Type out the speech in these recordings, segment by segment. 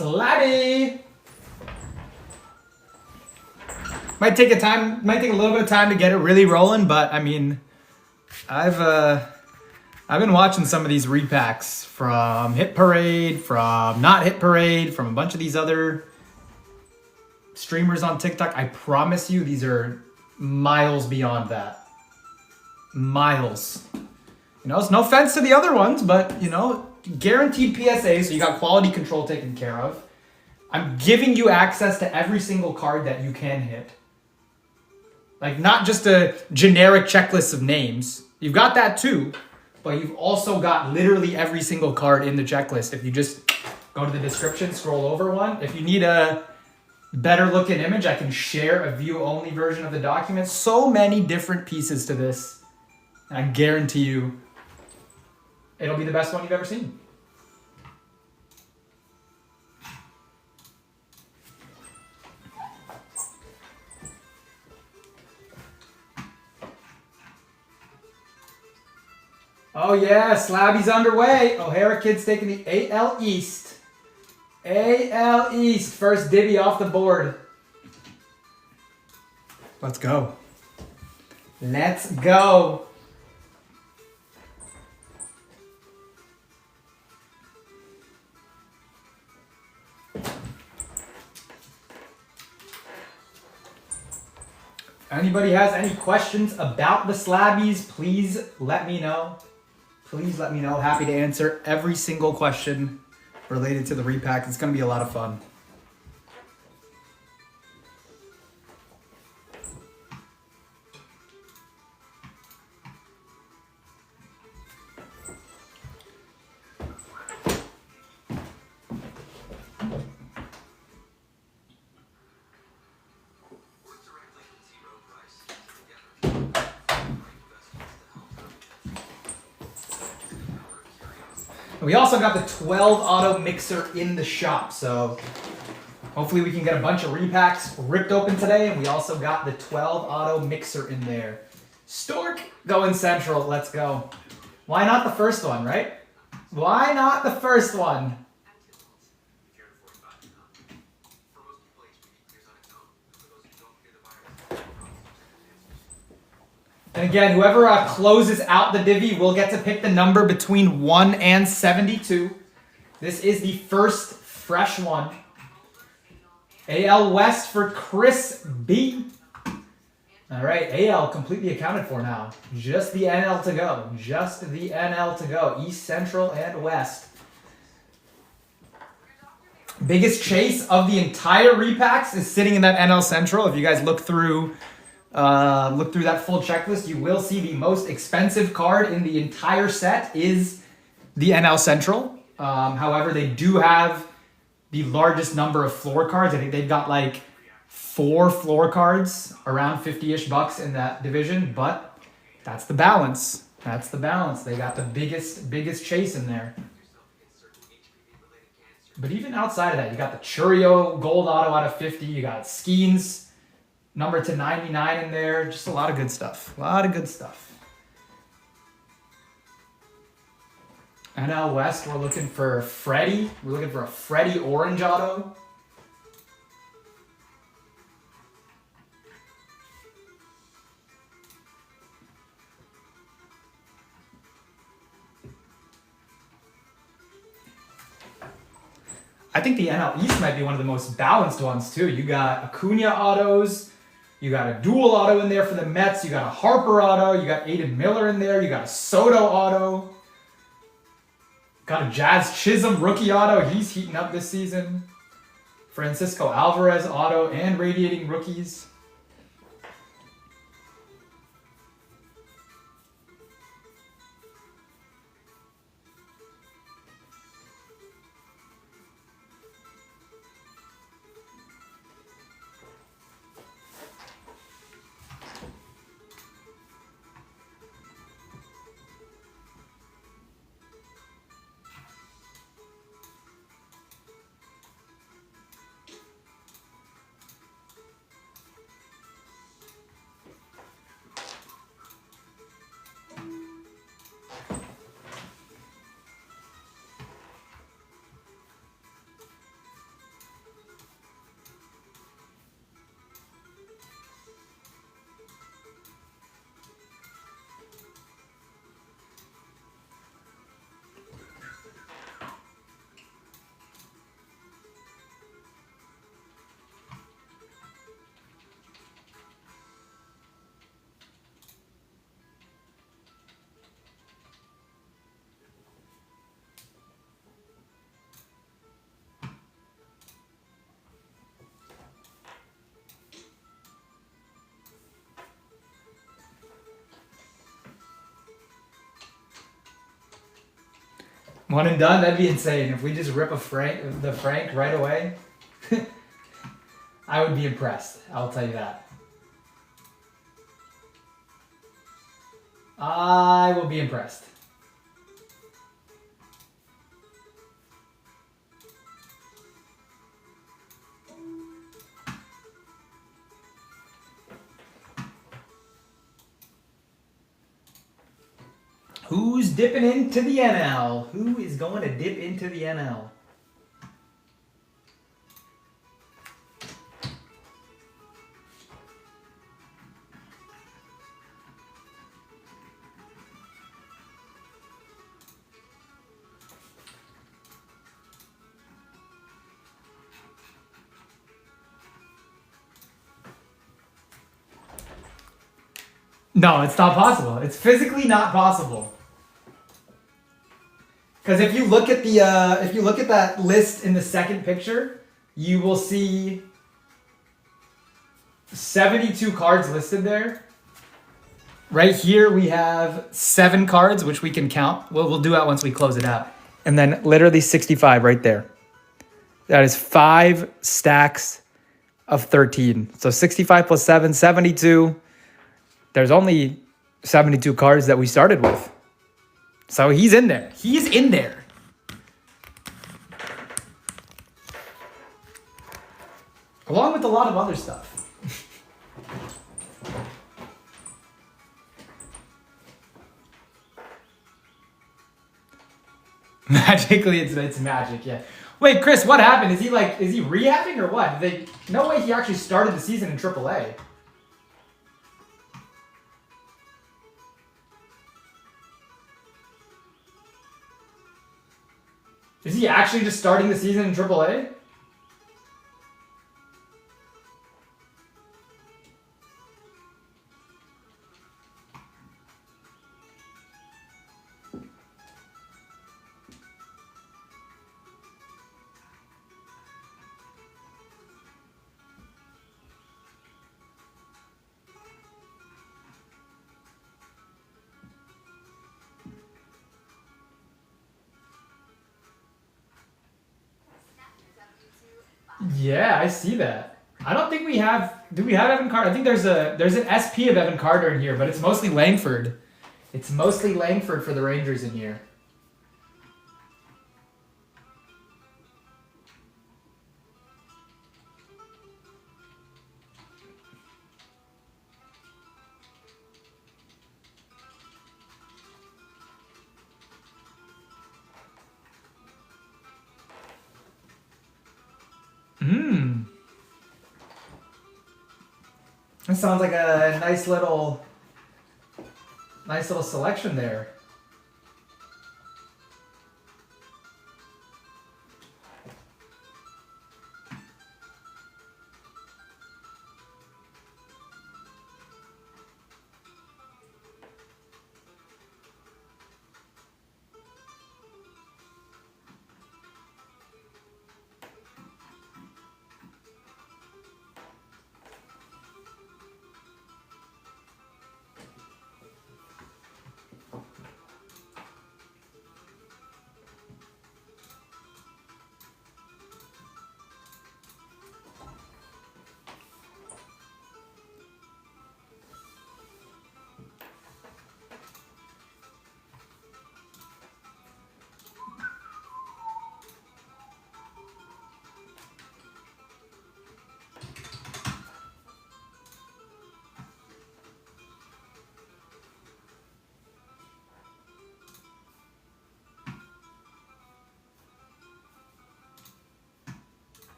Slabby! Might take a little bit of time to get it really rolling, but I mean, I've been watching some of these repacks from Hit Parade, from Not Hit Parade, from a bunch of these other streamers on TikTok. I promise you, these are miles beyond that. Miles. You know, it's no offense to the other ones, but you know, guaranteed PSA, so you got quality control taken care of. I'm giving you access to every single card that you can hit. Like, not just a generic checklist of names. You've got that too, but you've also got literally every single card in the checklist. If you just go to the description, scroll over one. If you need a better looking image, I can share a view-only version of the document. So many different pieces to this. And I guarantee you, it'll be the best one you've ever seen. Oh yeah, Slabby's underway. O'Hara Kid's taking the AL East. AL East, first divvy off the board. Let's go. Let's go. Anybody has any questions about the Slabbies, please let me know. Please let me know. Happy to answer every single question related to the repack. It's going to be a lot of fun. And we also got the 12 auto mixer in the shop. So hopefully we can get a bunch of repacks ripped open today. And we also got the 12 auto mixer in there. Stork going central. Let's go. Why not the first one, right? Why not the first one? And again, whoever closes out the divvy will get to pick the number between 1 and 72. This is the first fresh one. AL West for Chris B. All right, AL completely accounted for now. Just the NL to go. Just the NL to go. East, Central, and West. Biggest chase of the entire repacks is sitting in that NL Central. If you guys look through that full checklist, you will see the most expensive card in the entire set is the NL Central. However, they do have the largest number of floor cards. I think they've got like 4 floor cards around 50-ish bucks in that division, but that's the balance. That's the balance. They got the biggest chase in there. But even outside of that, you got the Churio Gold Auto out of 50. You got Skeens number to 99 in there. Just a lot of good stuff. A lot of good stuff. NL West, we're looking for Freddie. We're looking for a Freddie Orange Auto. I think the NL East might be one of the most balanced ones too. You got Acuna autos, you got a dual auto in there for the Mets, you got a Harper auto, you got Aiden Miller in there, you got a Soto auto, got a Jazz Chisholm rookie auto, he's heating up this season. Francisco Alvarez auto and radiating rookies. One and done? That'd be insane. If we just rip the Frank right away, I would be impressed. I'll tell you that. I will be impressed. Who's dipping into the NL? Who is going to dip into the NL? No, it's not possible. It's physically not possible. Because if you look at that list in the second picture, you will see 72 cards listed there. Right here we have 7 cards, which we can count. We'll do that once we close it out. And then literally 65 right there. That is 5 stacks of 13. So 65 plus 7, 72. There's only 72 cards that we started with. So he's in there. He's in there. Along with a lot of other stuff. Magically, it's magic, yeah. Wait, Chris, what happened? Is he rehabbing or what? No way he actually started the season in AAA. Is he actually just starting the season in AAA? Yeah, I see that. I don't think we have. Do we have Evan Carter? I think there's an SP of Evan Carter in here, but it's mostly Langford. It's mostly Langford for the Rangers in here. That sounds like a nice little selection there.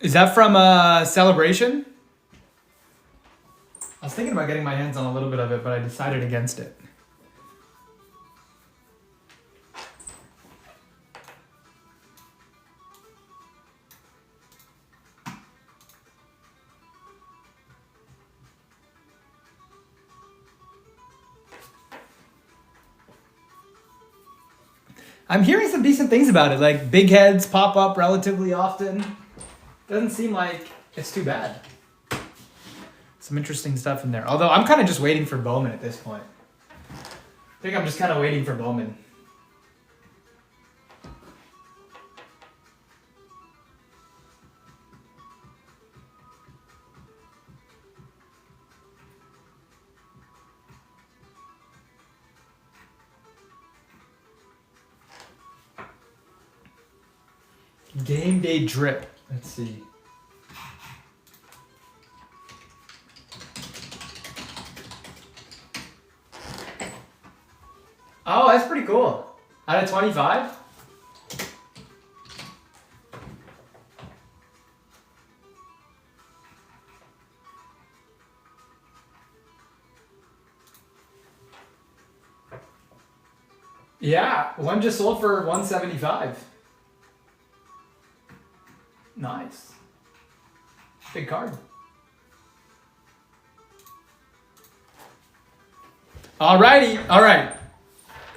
Is that from Celebration? I was thinking about getting my hands on a little bit of it, but I decided against it. I'm hearing some decent things about it, like big heads pop up relatively often. Doesn't seem like it's too bad. Some interesting stuff in there. Although I'm kind of just waiting for Bowman at this point. I think I'm just kind of waiting for Bowman. Game day drip. Let's see. Oh, that's pretty cool. Out of 25? Yeah, one just sold for 175. Nice. Big card. Alrighty, all right.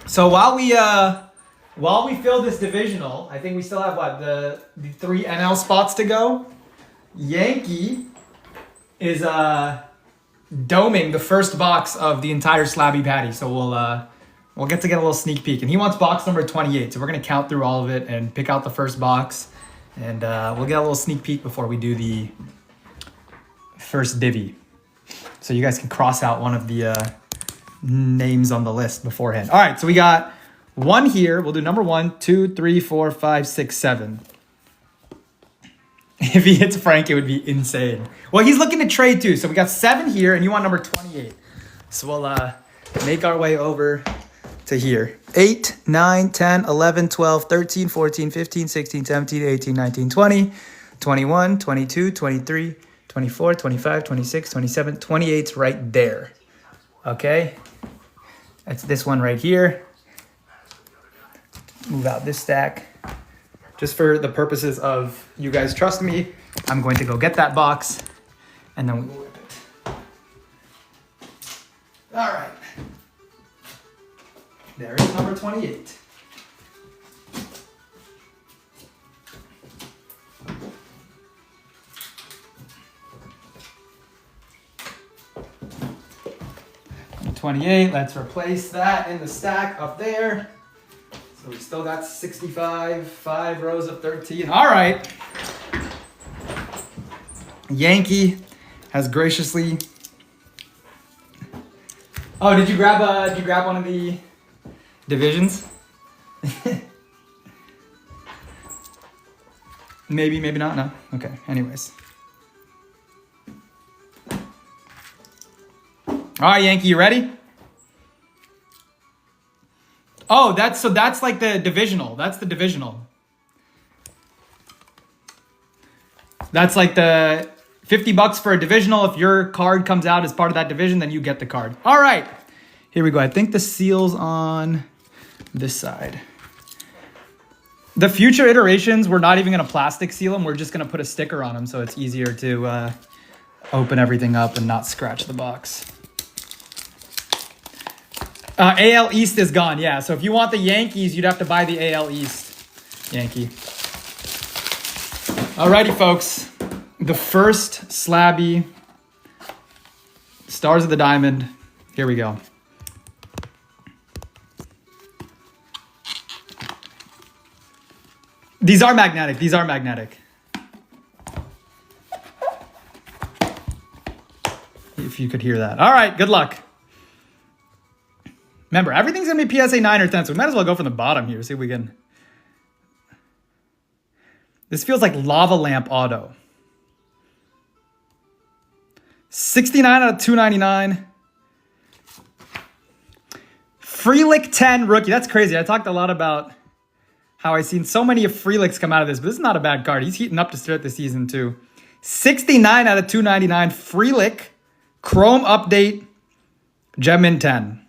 So while we fill this divisional, I think we still have what, the 3 NL spots to go. Yankee is doming the first box of the entire Slabby Patty, so we'll get a little sneak peek. And he wants box number 28, so we're gonna count through all of it and pick out the first box, and we'll get a little sneak peek before we do the first divvy, so you guys can cross out one of the names on the list beforehand. All right, so we got one here. We'll do number 1, 2, 3, 4, 5, 6, 7. If he hits Frank, it would be insane. Well, he's looking to trade too, so we got 7 here, and you want number 28. So we'll make our way over to here. 8, 9, 10, 11, 12, 13, 14, 15, 16, 17, 18, 19, 20, 21, 22, 23, 24, 25, 26, 27, 28's right there. Okay? That's this one right here. Move out this stack. Just for the purposes of you guys trust me, I'm going to go get that box, and then we will whip it. All right. There is number 28. Number 28, let's replace that in the stack up there. So we still got 65, 5 rows of 13. All right. Yankee has graciously. Oh, did you grab one of the divisions? Maybe not. No. Okay. Anyways. All right, Yankee, you ready? Oh, that's like the divisional. That's the divisional. That's like the $50 for a divisional. If your card comes out as part of that division, then you get the card. All right, here we go. I think the seal's on this side. The future iterations, we're not even going to plastic seal them. We're just going to put a sticker on them so it's easier to open everything up and not scratch the box. AL East is gone, yeah. So if you want the Yankees, you'd have to buy the AL East Yankee. Alrighty, folks. The first Slabby Stars of the Diamond. Here we go. These are magnetic. These are magnetic. If you could hear that. All right, good luck. Remember, everything's going to be PSA 9 or 10, so we might as well go from the bottom here. See if we can. This feels like Lava Lamp Auto. 69 out of 299. Freelick 10 rookie. That's crazy. I talked a lot about how I've seen so many Freelicks come out of this, but this is not a bad card. He's heating up to start the season too. 69 out of 299. Freelick. Chrome update. Gem in 10.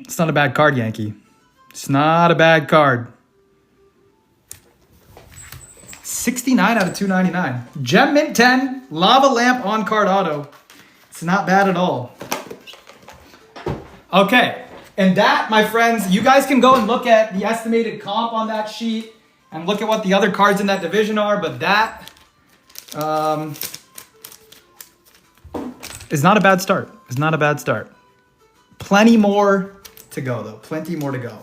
It's not a bad card, Yankee. It's not a bad card. 69 out of 299. Gem Mint 10. Lava Lamp on card auto. It's not bad at all. Okay. And that, my friends, you guys can go and look at the estimated comp on that sheet and look at what the other cards in that division are. But that, It's not a bad start. It's not a bad start. Plenty more to go, though. Plenty more to go.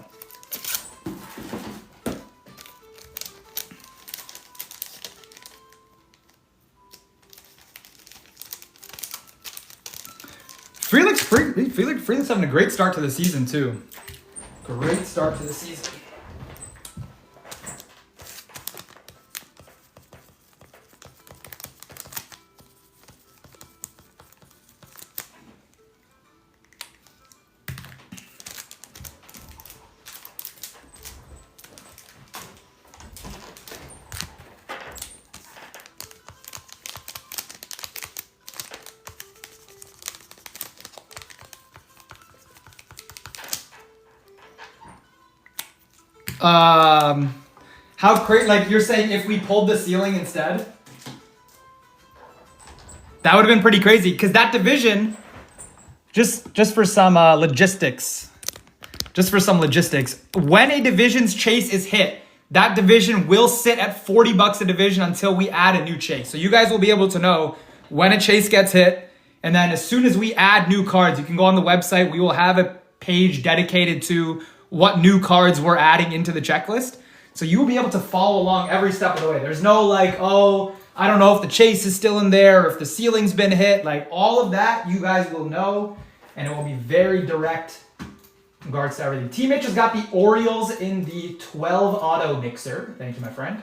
Frelick's having a great start to the season, too. Great start to the season. How great, like you're saying if we pulled the ceiling instead? That would have been pretty crazy because that division, just for some logistics, when a division's chase is hit, that division will sit at $40 a division until we add a new chase. So you guys will be able to know when a chase gets hit. And then as soon as we add new cards, you can go on the website. We will have a page dedicated to what new cards we're adding into the checklist. So you will be able to follow along every step of the way. There's no like, oh, I don't know if the chase is still in there or if the ceiling's been hit. Like all of that, you guys will know. And it will be very direct in regards to everything. Team Mitch has got the Orioles in the 12 auto mixer. Thank you, my friend.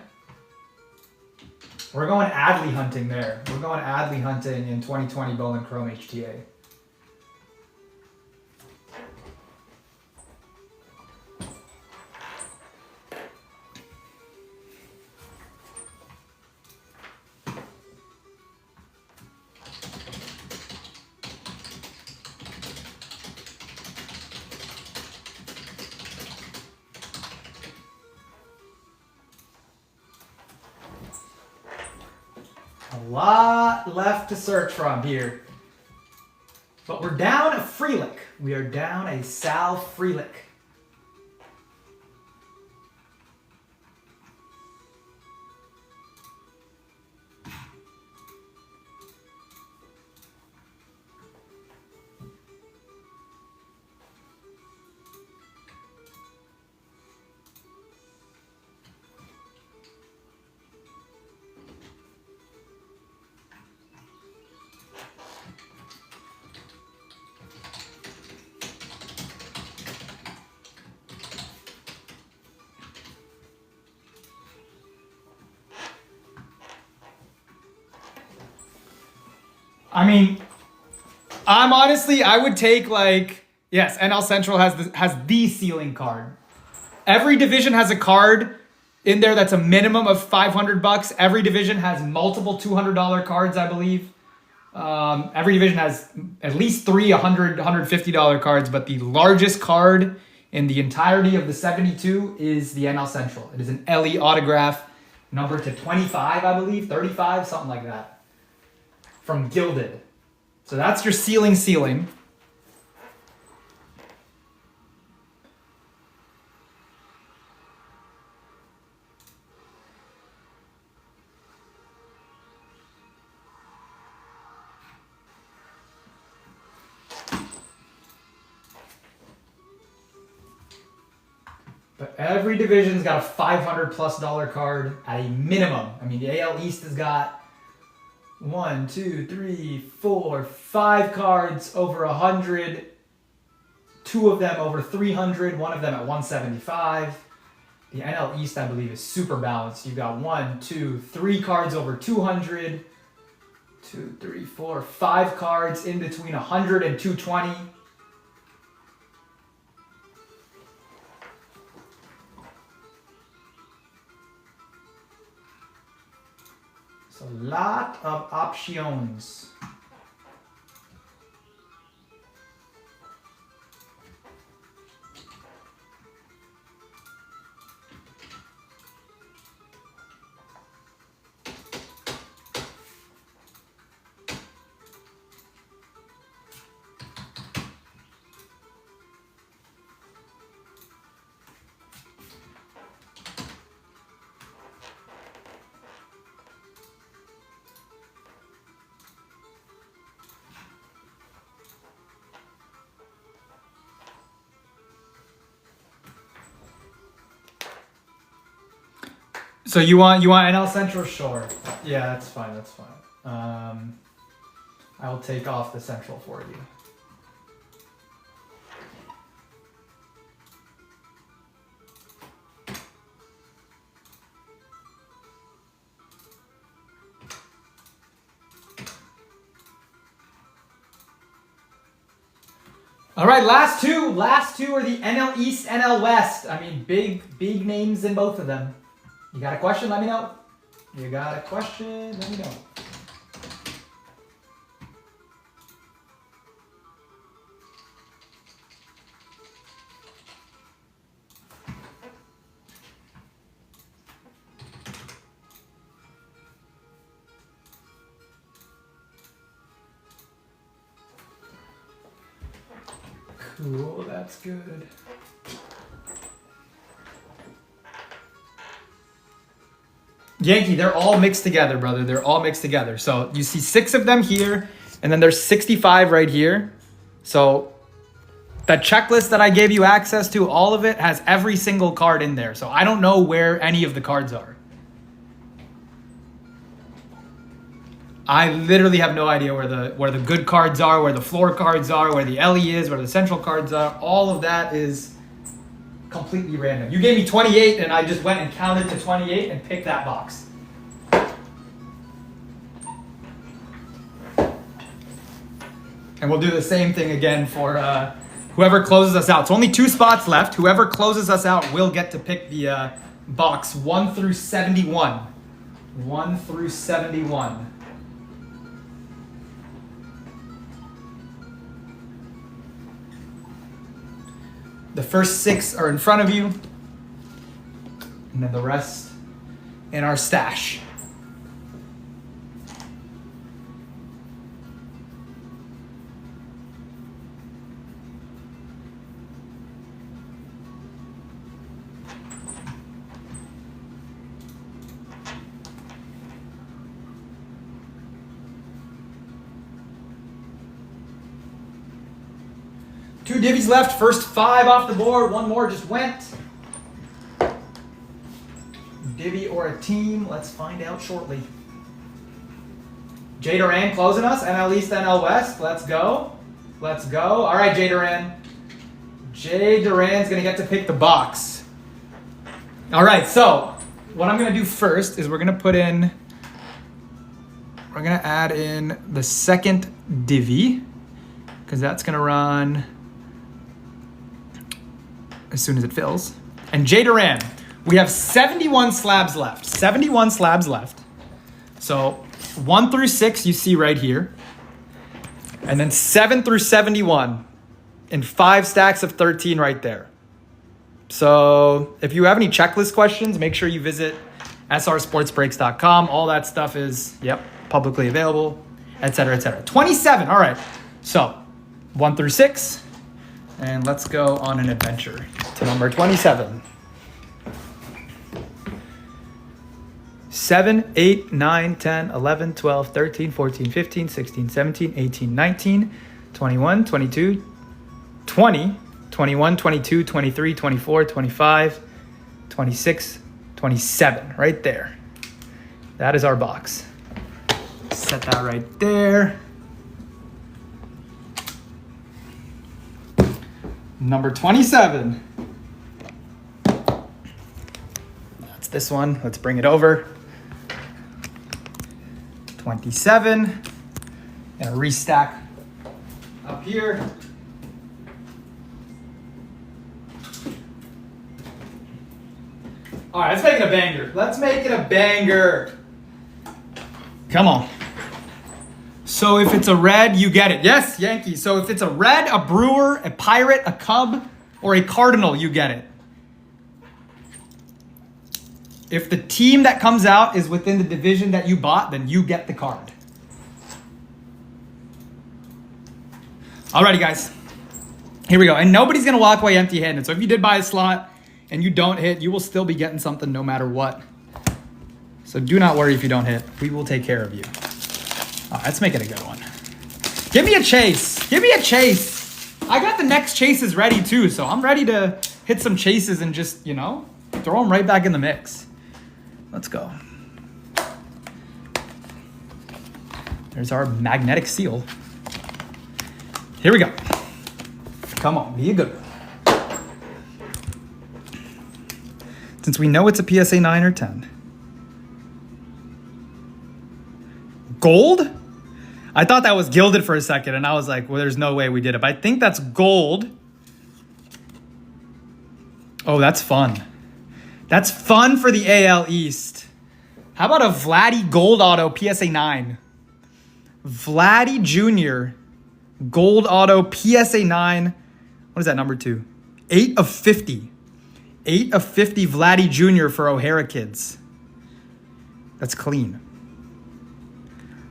We're going Adley hunting there. We're going Adley hunting in 2020 Bowling Chrome HTA. A lot left to search from here. But we're down a Frelick. We are down a Sal Frelick. I mean, I would take like, yes, NL Central has the ceiling card. Every division has a card in there that's a minimum of $500. Every division has multiple $200 cards, I believe. Every division has at least three $100, $150 cards, but the largest card in the entirety of the 72 is the NL Central. It is an LE autograph, number to 25, I believe, 35, something like that. From Gilded. So that's your ceiling. But every division's got a $500+ card at a minimum. I mean, the AL East has got 1, 2, 3, 4, 5 cards over 100. 2 of them over 300. 1 of them at 175. The NL East, I believe, is super balanced. You've got 1, 2, 3 cards over 200. 2, 3, 4, 5 cards in between 100 and 220. A lot of options. So you want NL Central? Sure. Yeah, that's fine. That's fine. I will take off the Central for you. All right, last two. Last two are the NL East, NL West. I mean, big names in both of them. You got a question? Let me know. You got a question? Let me know. Cool, that's good. Yankee, they're all mixed together, brother. They're all mixed together. So you see 6 of them here, and then there's 65 right here. So that checklist that I gave you access to, all of it has every single card in there. So I don't know where any of the cards are. I literally have no idea where the good cards are, where the floor cards are, where the LE is, where the central cards are. All of that is completely random. You gave me 28 and I just went and counted to 28 and picked that box. And we'll do the same thing again for whoever closes us out. So only 2 spots left. Whoever closes us out will get to pick the box 1 through 71. 1 through 71. The first 6 are in front of you, and then the rest in our stash. Two divvies left. First 5 off the board. 1 more just went. Divvy or a team? Let's find out shortly. Jay Duran closing us. NL East, NL West. Let's go. Let's go. All right, Jay Duran. Jay Duran's going to get to pick the box. All right, so what I'm going to do first is we're going to add in the second divvy, because that's going to run as soon as it fills. And Jay Duran, we have 71 slabs left. 71 slabs left. So 1 through 6 you see right here. And then 7 through 71 in 5 stacks of 13 right there. So if you have any checklist questions, make sure you visit srsportsbreaks.com. All that stuff is, publicly available, etc., etc. 27, all right. So 1 through 6. And let's go on an adventure to number 27. 7, 8, 9, 10, 11, 12, 13, 14, 15, 16, 17, 18, 19, 21, 22, 20, 21, 22, 23, 24, 25, 26, 27. Right there. That is our box. Set that right there. Number 27. That's this one. Let's bring it over. 27. And restack up here. All right, let's make it a banger. Let's make it a banger. Come on. So if it's a red, you get it. Yes, Yankees. So if it's a red, a Brewer, a Pirate, a Cub, or a Cardinal, you get it. If the team that comes out is within the division that you bought, then you get the card. Alrighty, guys. Here we go. And nobody's going to walk away empty-handed. So if you did buy a slot and you don't hit, you will still be getting something no matter what. So do not worry if you don't hit. We will take care of you. All right, let's make it a good one. Give me a chase. Give me a chase. I got the next chases ready too, so I'm ready to hit some chases and just, throw them right back in the mix. Let's go. There's our magnetic seal. Here we go. Come on, be a good one. Since we know it's a PSA 9 or 10. Gold? I thought that was gilded for a second, and I was like, well, there's no way we did it. But I think that's gold. Oh, that's fun. That's fun for the AL East. How about a Vladdy Gold Auto PSA 9? Vladdy Jr. Gold Auto PSA 9. What is that number 2? 8 of 50. 8 of 50 Vladdy Jr. for O'Hara kids. That's clean.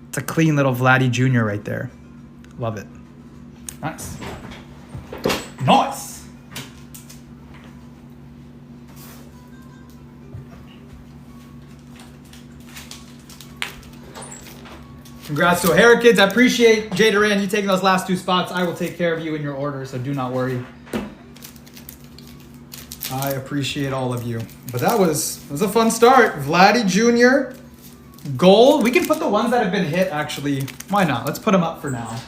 It's a clean little Vladdy Jr. right there. Love it. Nice. Nice. Congrats to O'Hara kids. I appreciate Jay Duran, you taking those last 2 spots. I will take care of you in your order, so do not worry. I appreciate all of you. But that was a fun start. Vladdy Jr. Gold. We can put the ones that have been hit, actually. Why not? Let's put them up for now.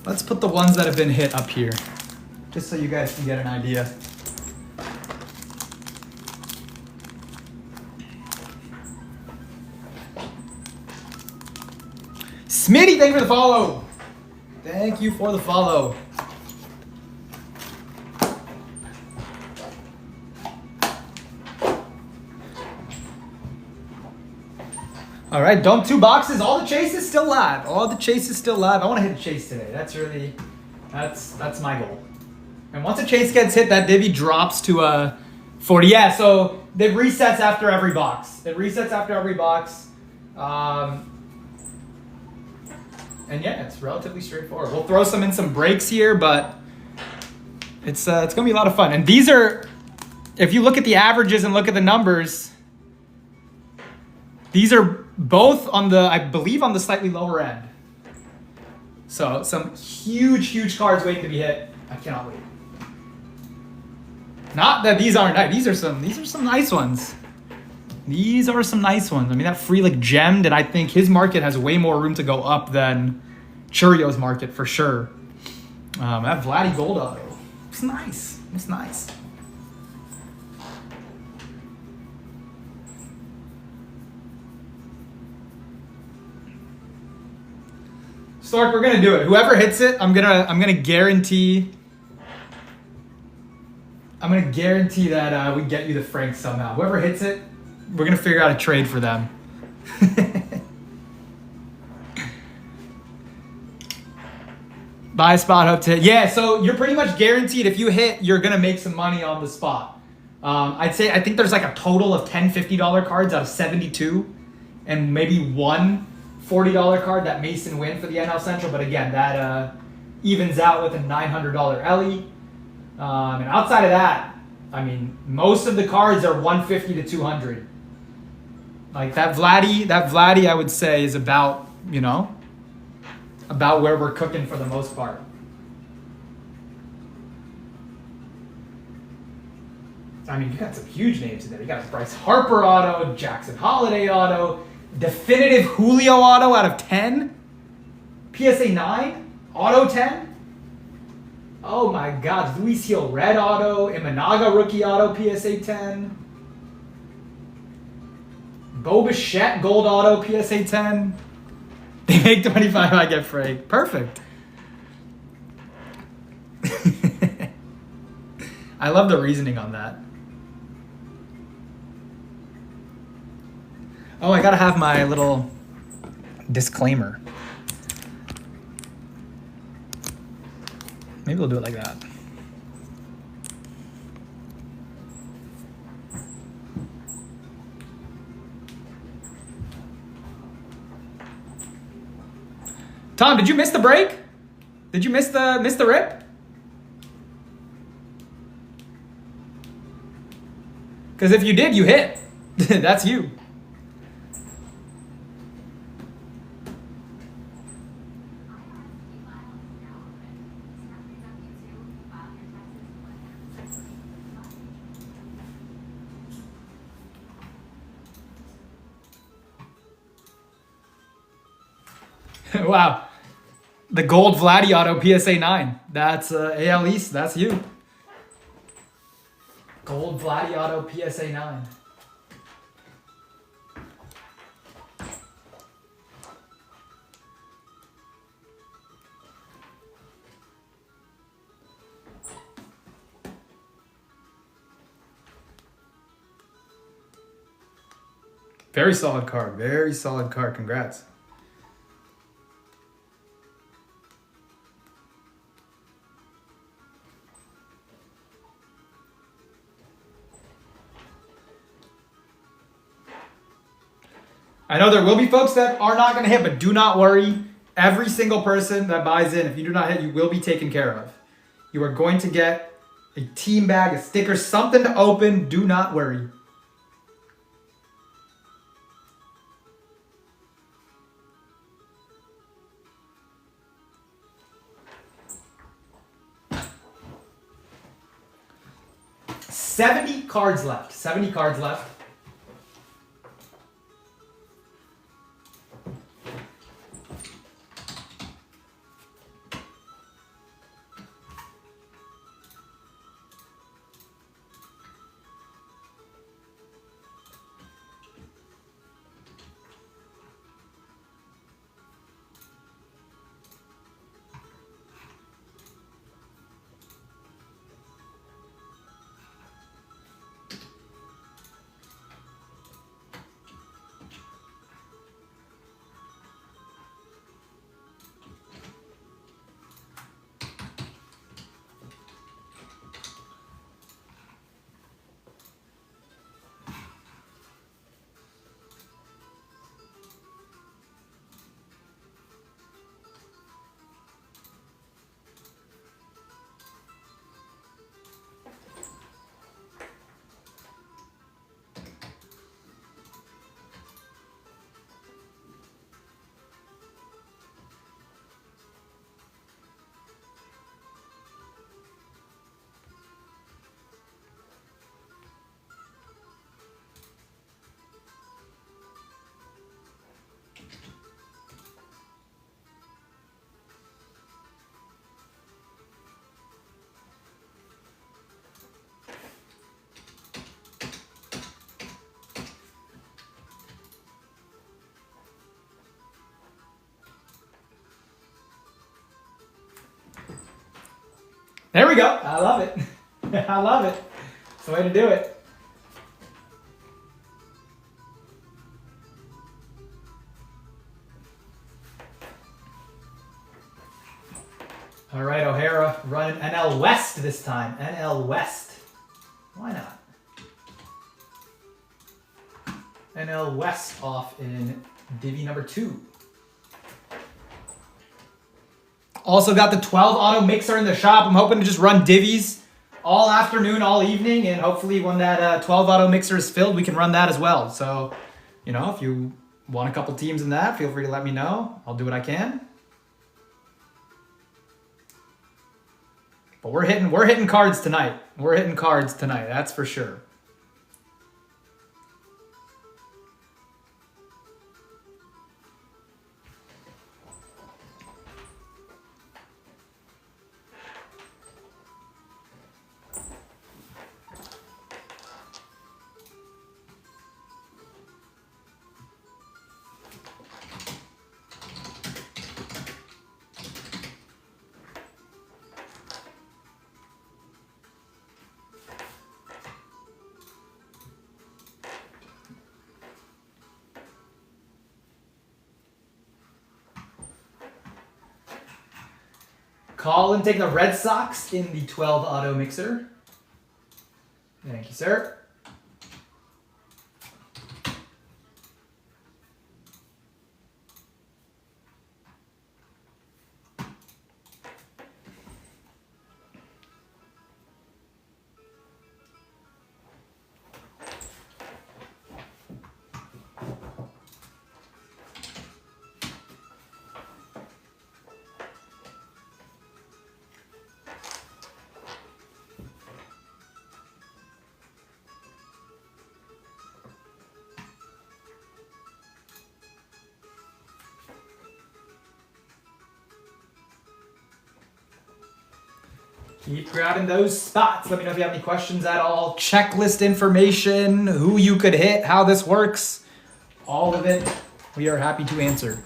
Let's put the ones that have been hit up here, just so you guys can get an idea. Smitty, thank you for the follow. Thank you for the follow. All right, dump 2 boxes. All the chase is still live. All the chase is still live. I want to hit a chase today. That's really, that's my goal. And once a chase gets hit, that divvy drops to 40. Yeah, so it resets after every box. It resets after every box. And yeah, it's relatively straightforward. We'll throw some in some breaks here, but it's gonna be a lot of fun. And these are, if you look at the averages and look at the numbers, these are both on the, I believe, on the slightly lower end. So some huge cards waiting to be hit. I cannot wait. Not that these aren't nice. These are some nice ones. These are some nice ones. I mean, that Freelick gemmed, and I think his market has way more room to go up than Churio's market for sure. That Vladdy Gold Auto. It's nice. It's nice. Stark, we're gonna do it. Whoever hits it, I'm gonna guarantee. I'm gonna guarantee that we get you the Frank somehow. Whoever hits it, we're gonna figure out a trade for them. Buy a spot, hope to hit. Yeah, so you're pretty much guaranteed if you hit, you're gonna make some money on the spot. I think there's like a total of 10 $50 cards out of 72, and maybe one $40 card that Mason win for the NL Central. But again, that evens out with a $900 Ellie. And outside of that, I mean, most of the cards are 150 to 200. Like that Vladdy, I would say is about, about where we're cooking for the most part. I mean, you got some huge names in there. You got a Bryce Harper auto, Jackson Holiday auto, definitive Julio auto out of 10, PSA 9, auto 10. Oh my God, Luis Hill red auto, Imanaga rookie auto, PSA 10. Bo Bichette gold auto, PSA 10. They make 25, I get Frank. Perfect. I love the reasoning on that. Oh, I gotta have my little disclaimer. Maybe we'll do it like that. Tom, did you miss the break? Did you miss the rip? Because if you did, you hit. That's you. Wow. The gold Vladdy auto PSA 9. That's AL East. That's you. Gold Vladdy auto PSA 9. Very solid card. Very solid card. Congrats. I know there will be folks that are not going to hit, but do not worry. Every single person that buys in, if you do not hit, you will be taken care of. You are going to get a team bag, a sticker, something to open. Do not worry. $70 cards left. 70 cards left. There we go. I love it. I love it. It's the way to do it. All right, O'Hara running NL West this time. NL West. Why not? NL West off in divvy number 2. Also got the 12 auto mixer in the shop. I'm hoping to just run divvies all afternoon, all evening, and hopefully when that 12 auto mixer is filled, we can run that as well. So, you know, if you want a couple teams in that, feel free to let me know. I'll do what I can. But we're hitting cards tonight. We're hitting cards tonight, that's for sure. Colin taking the Red Sox in the 12 auto mixer. Thank you, sir. Keep grabbing those spots. Let me know if you have any questions at all. Checklist information, who you could hit, how this works. All of it, we are happy to answer.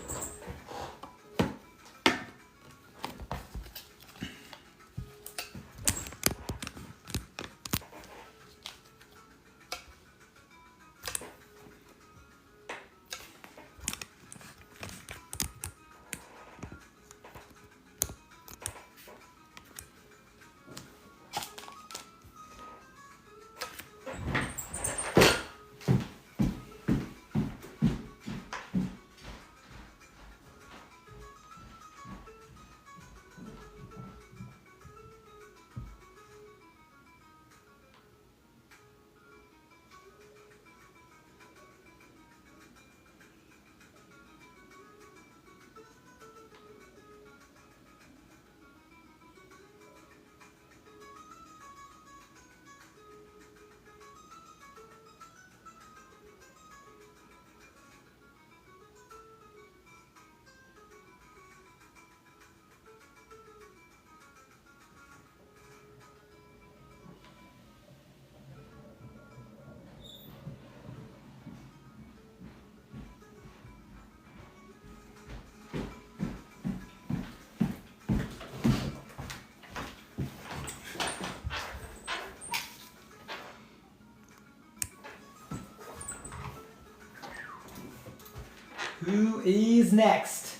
Who is next?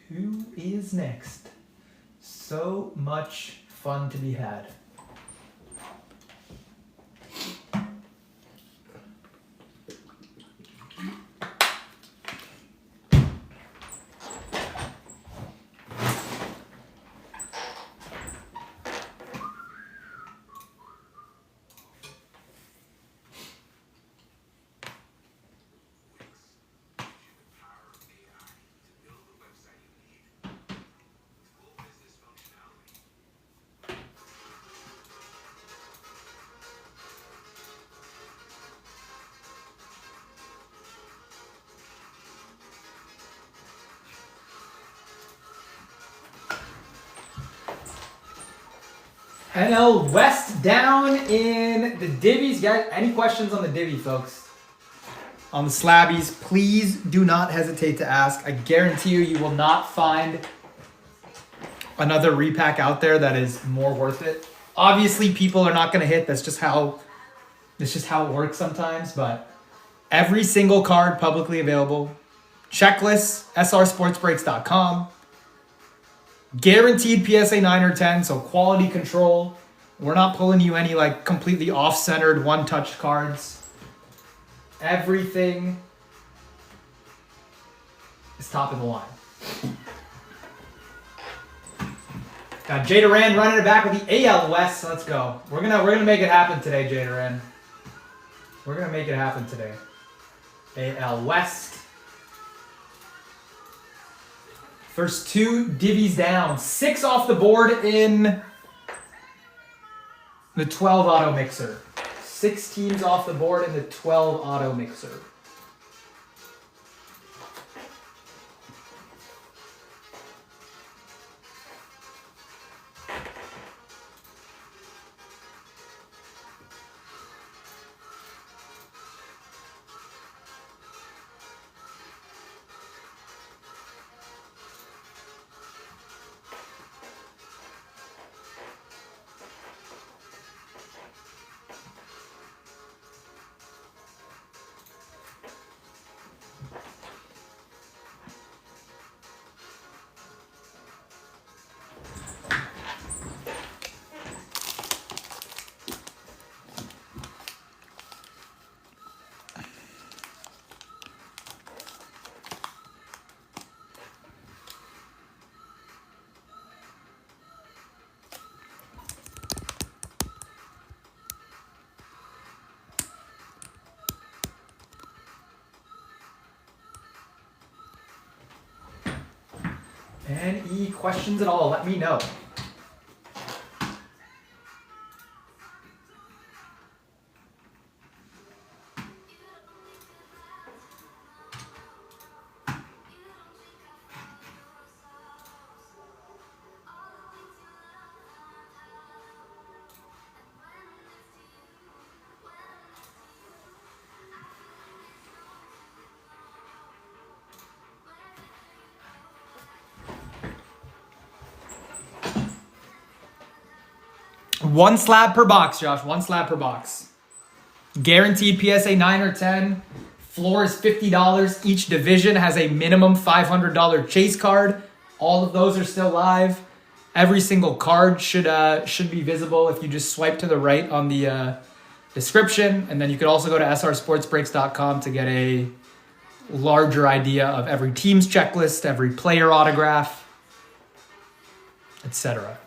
Who is next? So much fun to be had. NL West down in the divvies. Guys, any questions on the divvy, folks? On the slabbies, please do not hesitate to ask. I guarantee you, you will not find another repack out there that is more worth it. Obviously, people are not going to hit. That's just how it works sometimes. But every single card publicly available. Checklists, srsportsbreaks.com. Guaranteed PSA 9 or 10, so quality control. We're not pulling you any like completely off-centered, one-touch cards. Everything is top of the line. Got Jay Duran running it back with the AL West. So let's go. We're gonna make it happen today, Jay Duran. We're gonna make it happen today. AL West. First two divvies down. 6 off the board in the 12 auto mixer. 6 teams off the board in the 12 auto mixer. Any questions at all, let me know. One slab per box, Josh. One slab per box. Guaranteed PSA 9 or 10. Floor is $50. Each division has a minimum $500 chase card. All of those are still live. Every single card should be visible if you just swipe to the right on the description. And then you could also go to srsportsbreaks.com to get a larger idea of every team's checklist, every player autograph, etc.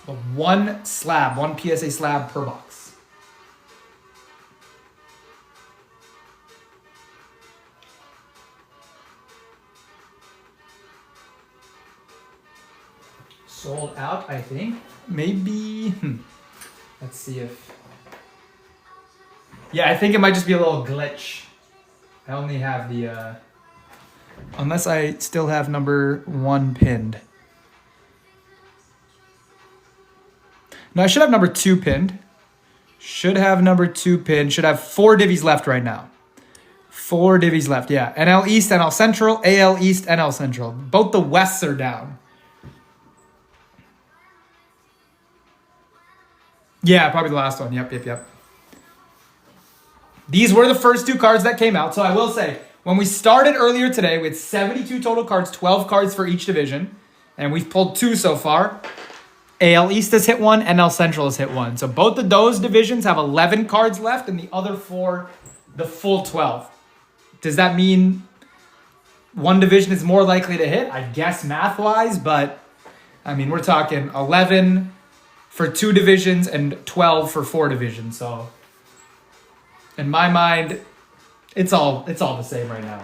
But one slab, one PSA slab per box. Sold out, I think. Maybe. Let's see if. Yeah, I think it might just be a little glitch. I only have the. Unless I still have number 1 pinned. No, I should have number 2 pinned. Should have number 2 pinned. Should have 4 divvies left right now. 4 divvies left, yeah. NL East, NL Central, AL East, NL Central. Both the Wests are down. Yeah, probably the last one. Yep. These were the first 2 cards that came out. So I will say, when we started earlier today, we had 72 total cards, 12 cards for each division. And we've pulled 2 so far. AL East has hit 1, NL Central has hit 1. So both of those divisions have 11 cards left, and the other 4, the full 12. Does that mean one division is more likely to hit? I guess math-wise, but I mean, we're talking 11 for 2 divisions and 12 for 4 divisions. So in my mind, it's all the same right now.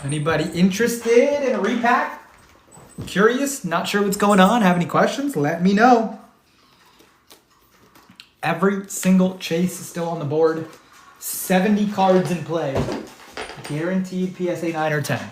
Anybody interested in a repack? Curious? Not sure what's going on? Have any questions? Let me know. Every single chase is still on the board. 70 cards in play. Guaranteed PSA 9 or 10.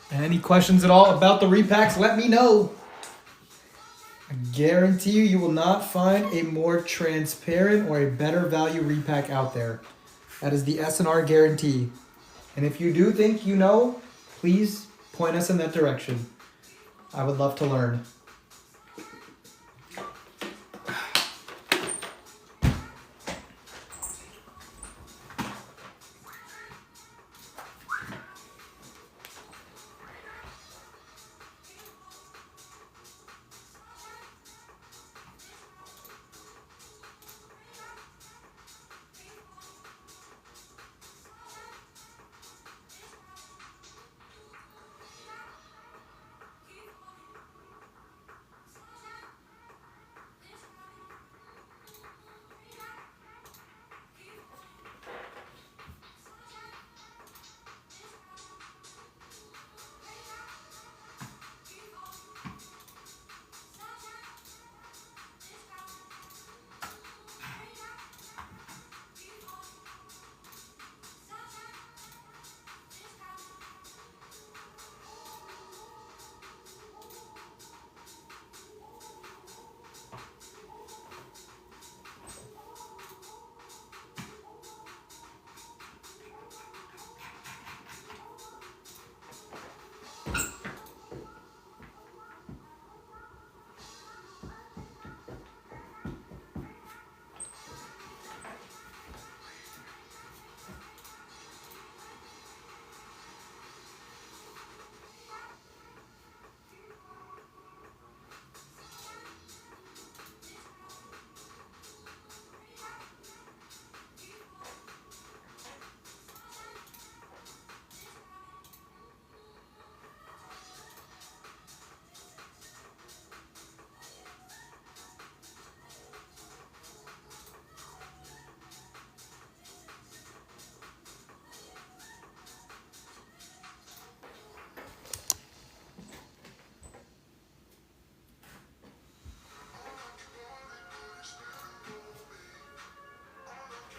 Any questions at all about the repacks, let me know. I guarantee you will not find a more transparent or a better value repack out there. That is the S&R guarantee. And if you do think you know, please point us in that direction. I would love to learn.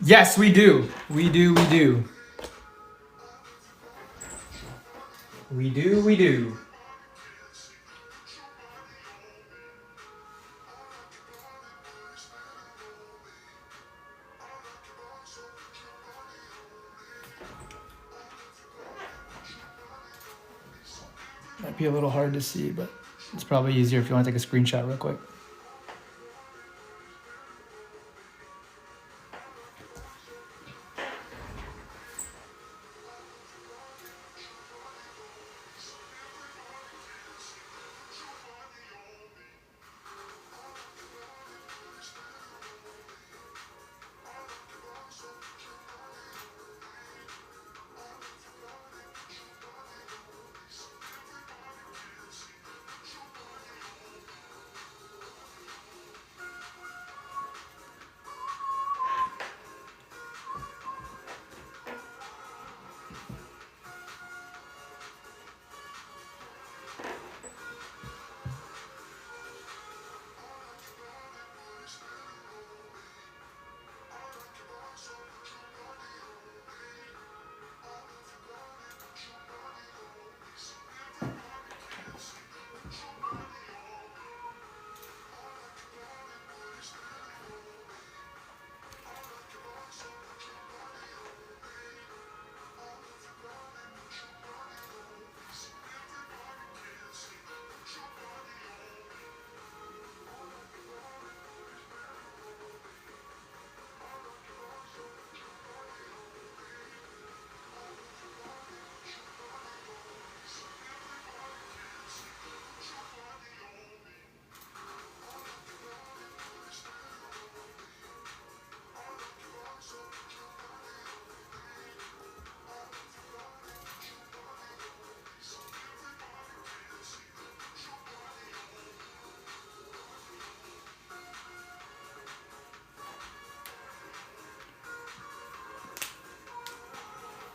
Yes, we do. We do. We do. Might be a little hard to see, but it's probably easier if you want to take a screenshot real quick.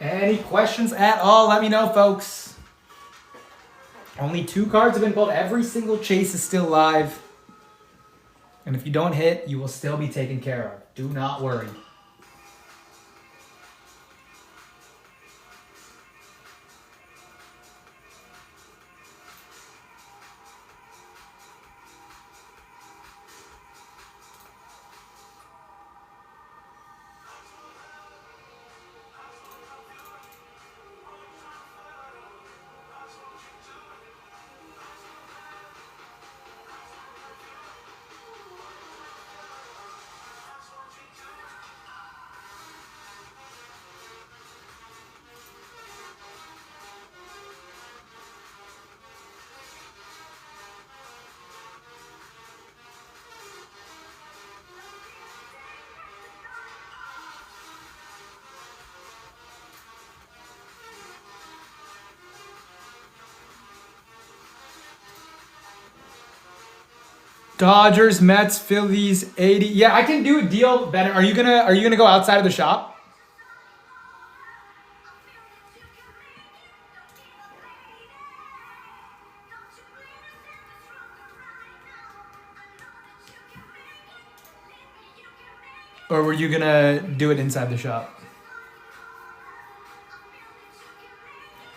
Any questions at all, let me know, folks. Only 2 cards have been pulled. Every single chase is still live. And if you don't hit, you will still be taken care of. Do not worry. Dodgers, Mets, Phillies, 80. Yeah, I can do a deal better. Are you gonna go outside of the shop? Or were you gonna do it inside the shop?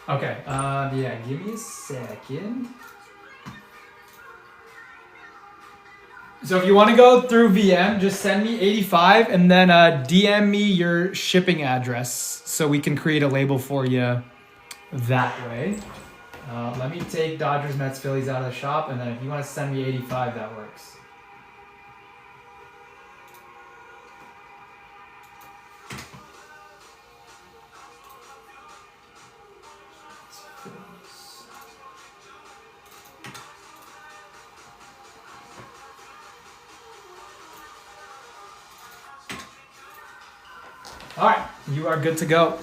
Okay. Yeah, give me a second. So if you want to go through VM, just send me 85 and then DM me your shipping address so we can create a label for you that way. Let me take Dodgers, Mets, Phillies out of the shop, and then if you want to send me 85, that works. All right, you are good to go.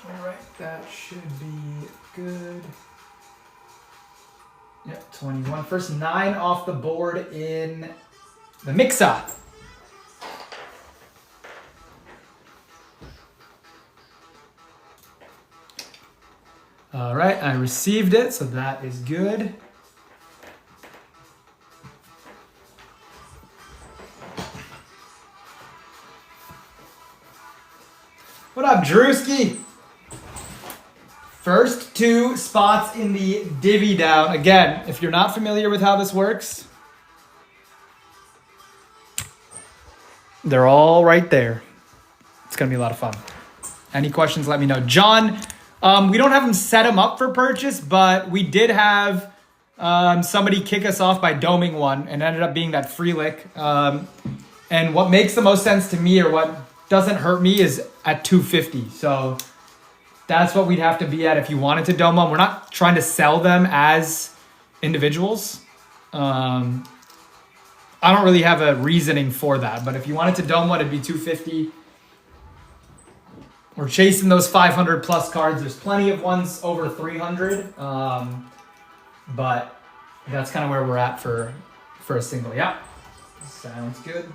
All right, that should be good. Yep, 21. First 9 off the board in the mix-up. All right, I received it, so that is good. What up, Drewski? First 2 spots in the divvy down. Again, if you're not familiar with how this works, they're all right there. It's going to be a lot of fun. Any questions, let me know. John, we don't have them set them up for purchase, but we did have somebody kick us off by doming one and ended up being that free lick. And what makes the most sense to me, or what doesn't hurt me, is at 250. So that's what we'd have to be at if you wanted to dome them. We're not trying to sell them as individuals. I don't really have a reasoning for that, but if you wanted to dome one, it'd be 250. We're chasing those 500 plus cards. There's plenty of ones over 300, but that's kind of where we're at for a single. Yeah, sounds good.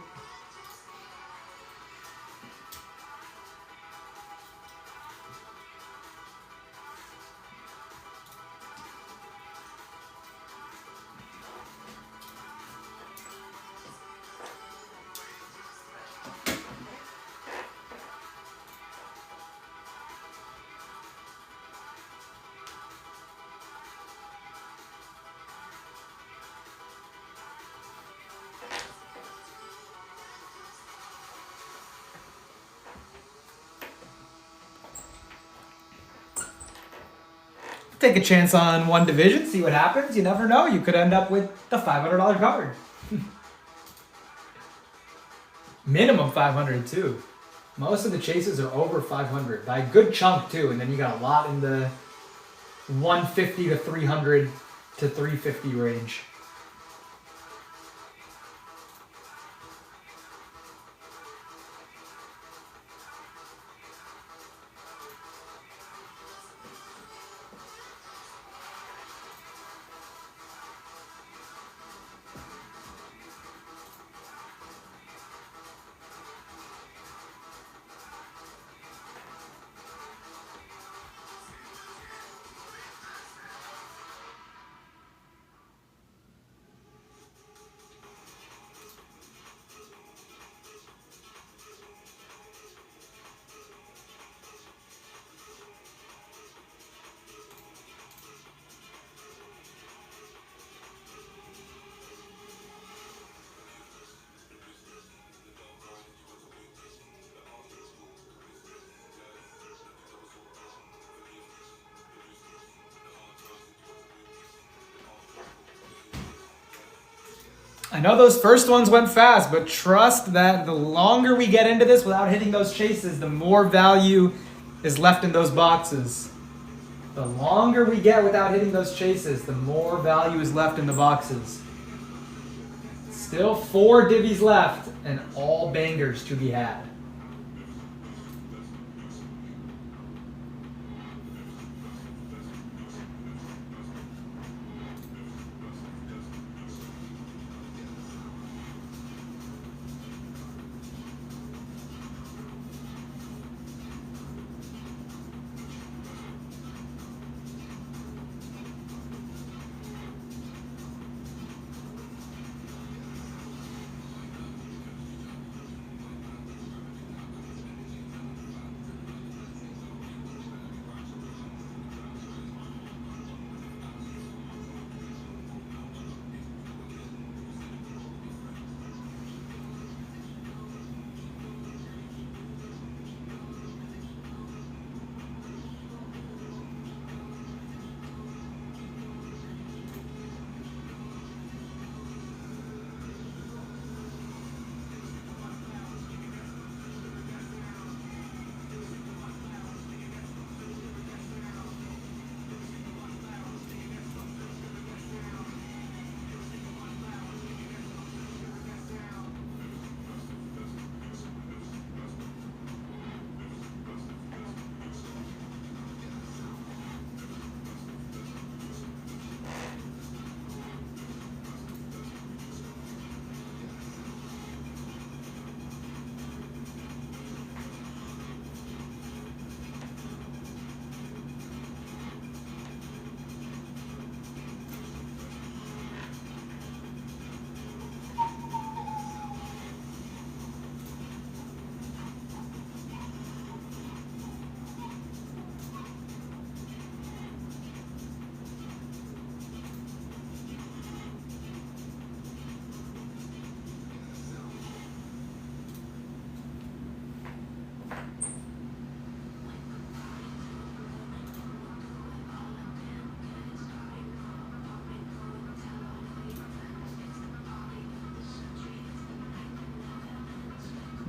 Take a chance on one division, see what happens. You never know. You could end up with the $500 card. Minimum 500 too. Most of the chases are over 500 by a good chunk too, and then you got a lot in the 150 to 300 to 350 range. I know those first ones went fast, but trust that the longer we get into this without hitting those chases, the more value is left in those boxes. The longer we get without hitting those chases, the more value is left in the boxes. Still 4 divvies left and all bangers to be had.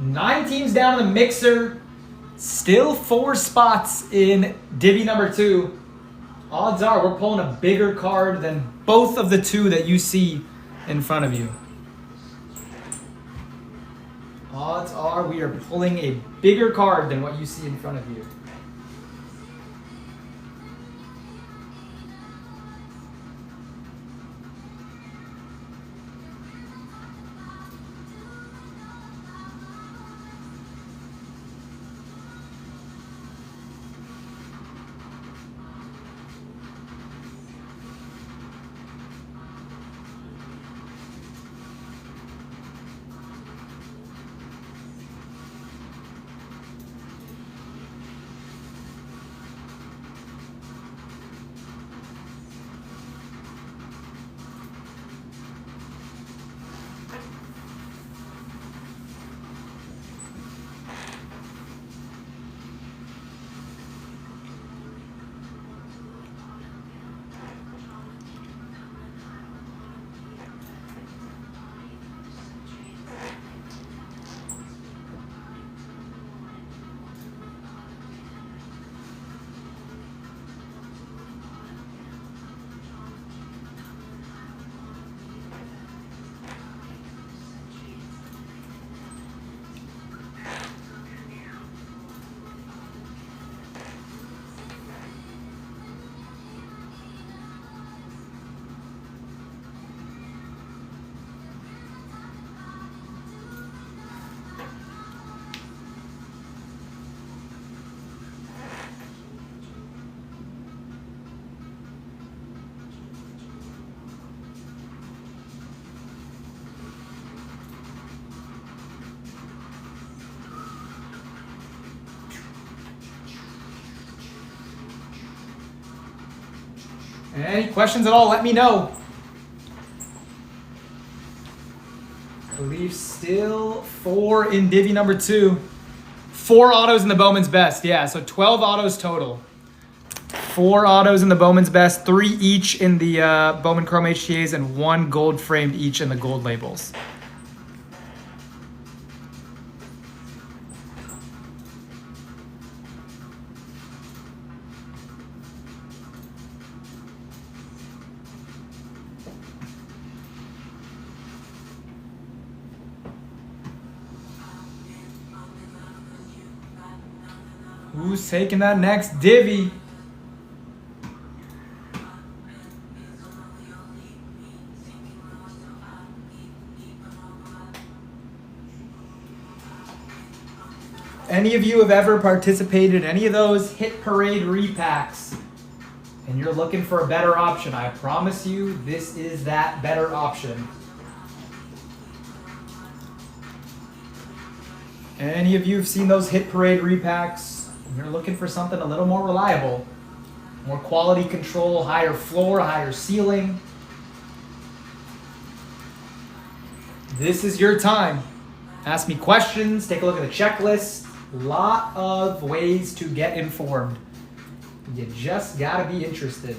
Nine teams down in the mixer. Still 4 spots in divvy number 2. Odds are we're pulling a bigger card than both of the 2 that you see in front of you. Odds are we are pulling a bigger card than what you see in front of you. Any questions at all, let me know. I believe still 4 in divvy number 2. 4 autos in the Bowman's Best. Yeah, so 12 autos total. 4 autos in the Bowman's Best, 3 each in the Bowman Chrome HTAs, and 1 gold framed each in the gold labels. Who's taking that next divvy? Any of you have ever participated in any of those Hit Parade repacks and you're looking for a better option, I promise you this is that better option. Any of you have seen those Hit Parade repacks and you're looking for something a little more reliable, more quality control, higher floor, higher ceiling, this is your time. Ask me questions, take a look at the checklist. Lot of ways to get informed. You just gotta be interested.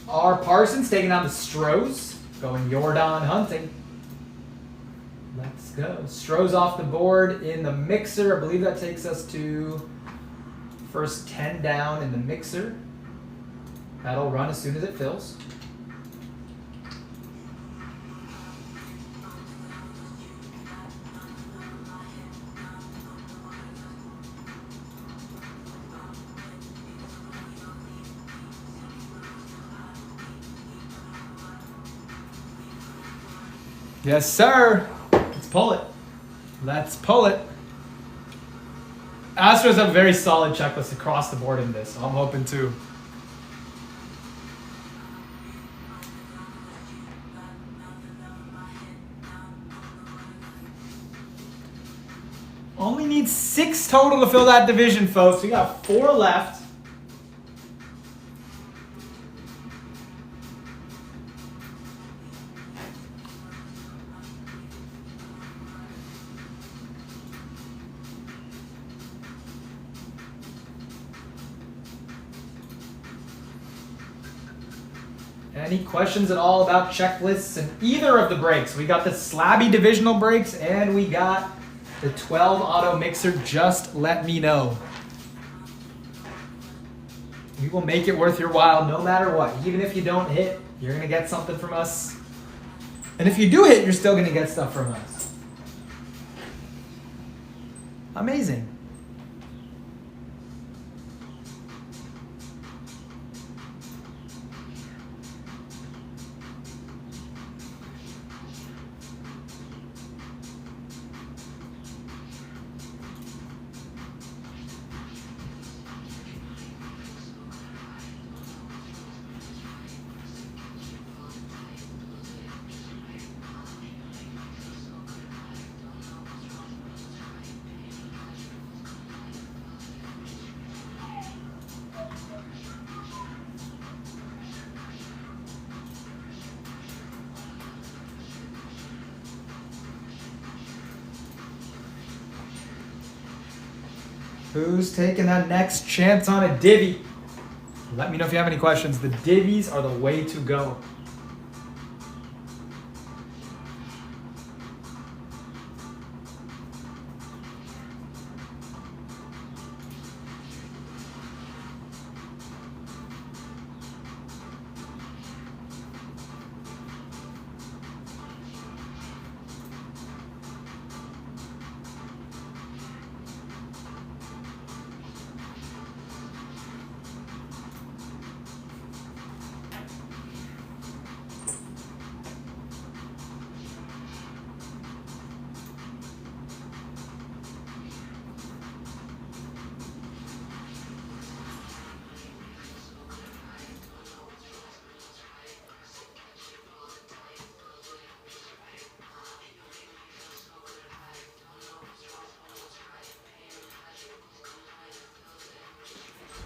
R. Parsons taking on the Strohs, going Jordan hunting. Let's go. Strohs off the board in the mixer. I believe that takes us to first 10 down in the mixer. That'll run as soon as it fills. Yes, sir. Let's pull it. Let's pull it. Astros have a very solid checklist across the board in this, so I'm hoping to. Only need 6 total to fill that division, folks. We got 4 left. Any questions at all about checklists and either of the breaks? We got the Slabby divisional breaks and we got the 12 auto mixer. Just let me know. We will make it worth your while no matter what. Even if you don't hit, you're going to get something from us. And if you do hit, you're still going to get stuff from us. Amazing. Who's taking that next chance on a divvy? Let me know if you have any questions. The divvies are the way to go.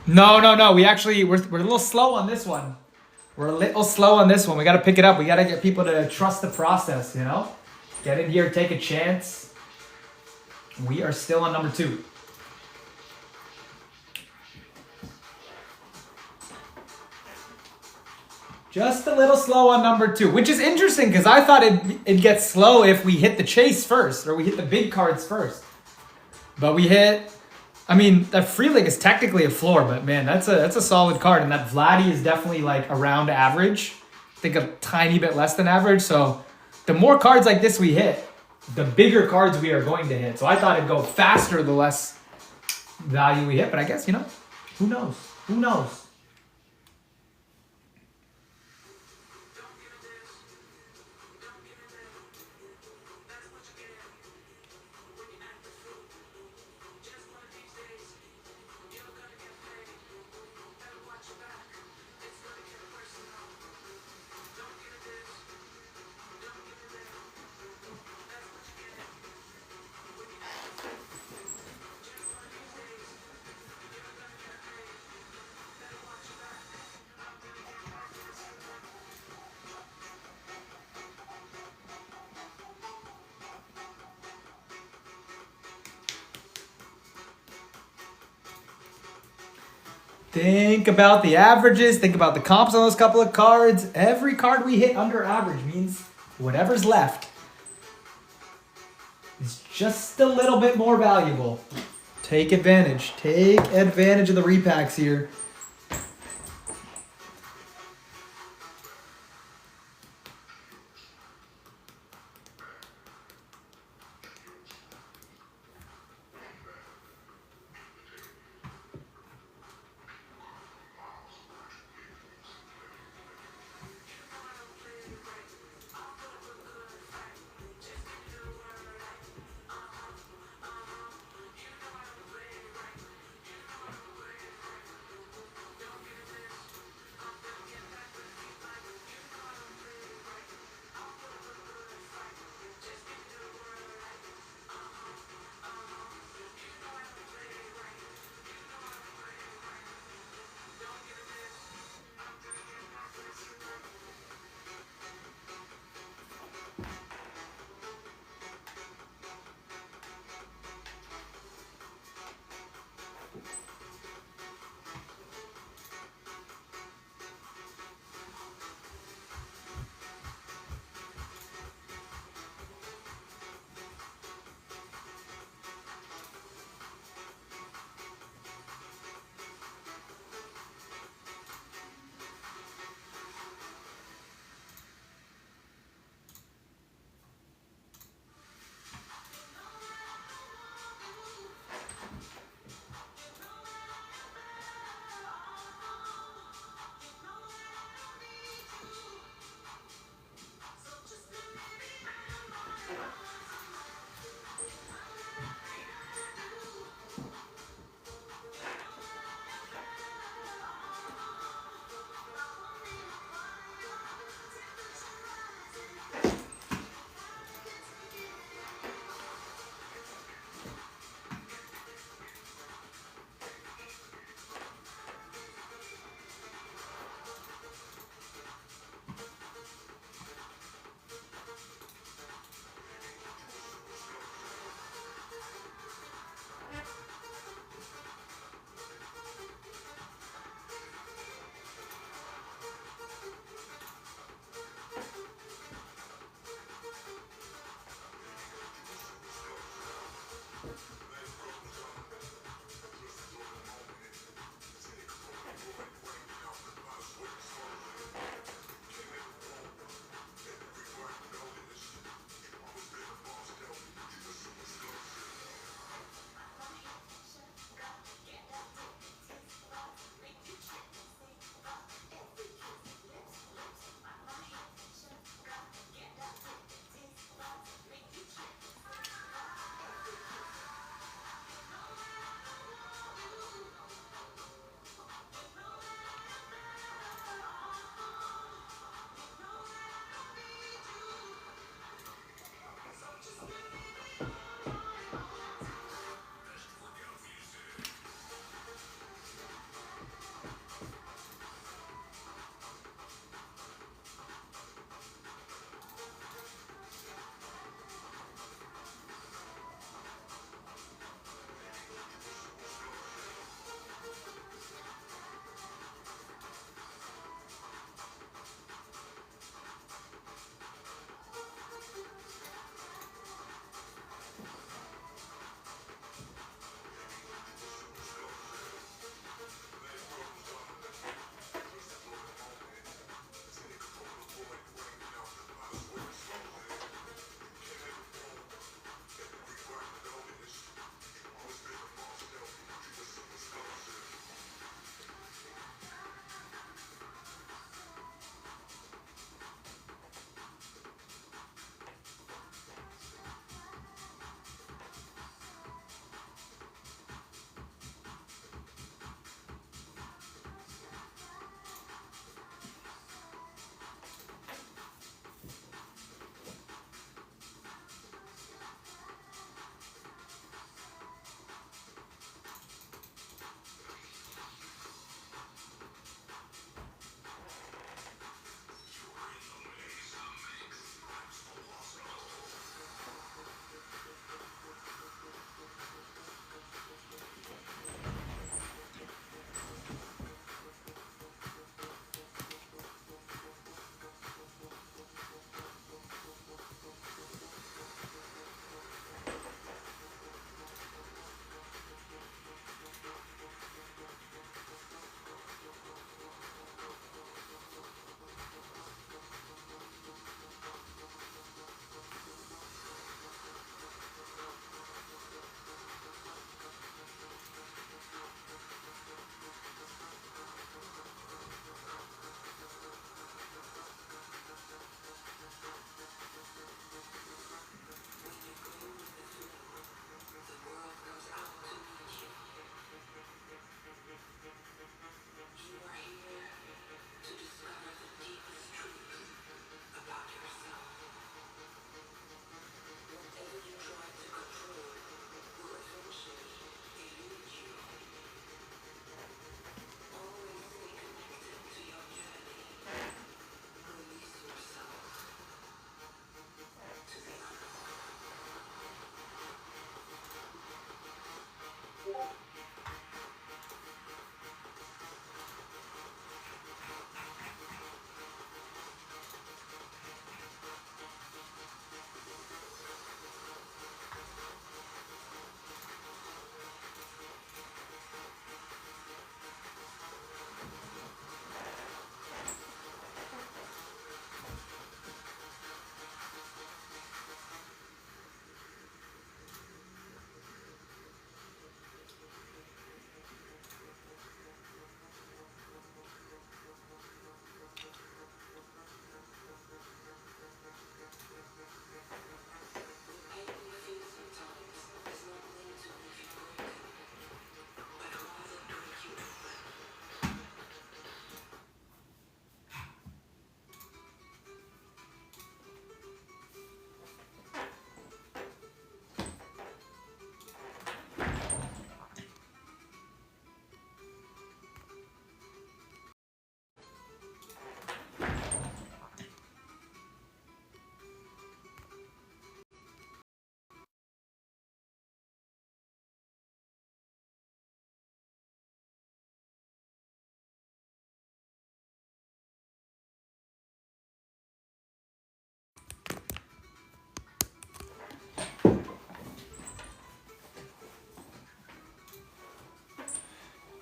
No, no, no. We're a little slow on this one. We're a little slow on this one. We got to pick it up. We got to get people to trust the process, you know? Get in here, take a chance. We are still on number 2. Just a little slow on number 2, which is interesting because I thought it'd get slow if we hit the chase first or we hit the big cards first. But we hit, I mean, that Free Link is technically a floor, but man, that's a solid card. And that Vladdy is definitely like around average. I think a tiny bit less than average. So the more cards like this we hit, the bigger cards we are going to hit. So I thought it'd go faster the less value we hit. But I guess, you know, who knows? Who knows? Think about the averages. Think about the comps on those couple of cards. Every card we hit under average means whatever's left is just a little bit more valuable. Take advantage. Take advantage of the repacks here.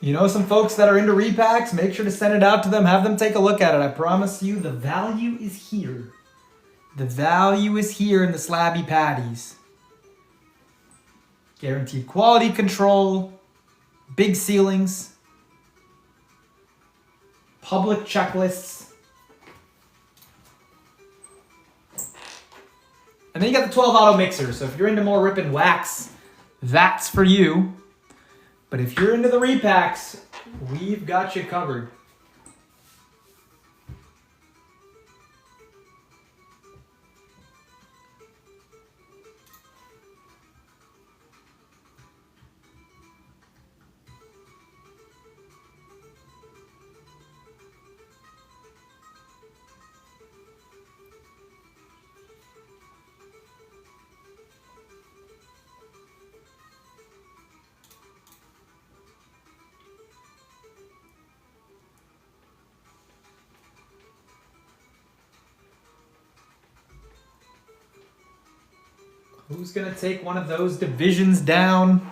You know some folks that are into repacks, make sure to send it out to them. Have them take a look at it. I promise you the value is here. The value is here in the Slabby patties. Guaranteed quality control, big ceilings, public checklists. And then you got the 12 auto mixer. So if you're into more rip and wax, that's for you. But if you're into the repacks, we've got you covered. Who's going to take one of those divisions down?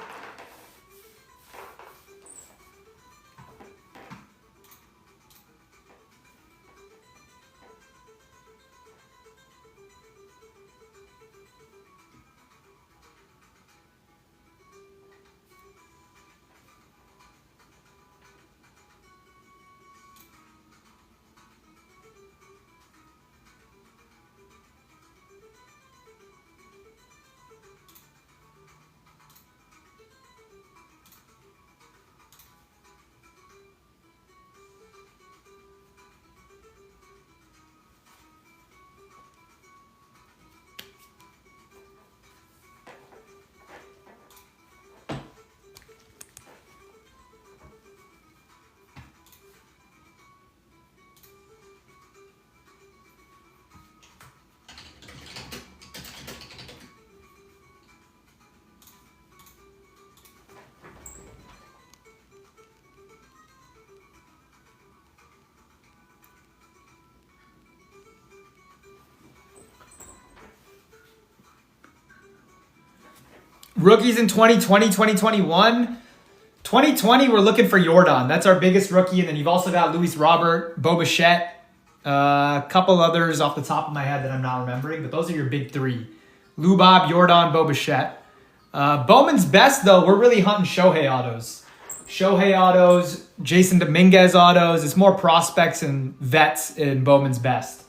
Rookies in 2020, 2021. 2020, we're looking for Jordan. That's our biggest rookie. And then you've also got Luis Robert, Bo Bichette, a couple others off the top of my head that I'm not remembering. But those are your big three. Lou Bob, Jordan, Bo Bichette. Bowman's best, though, we're really hunting Shohei autos. Shohei autos, Jason Dominguez autos. It's more prospects and vets in Bowman's best.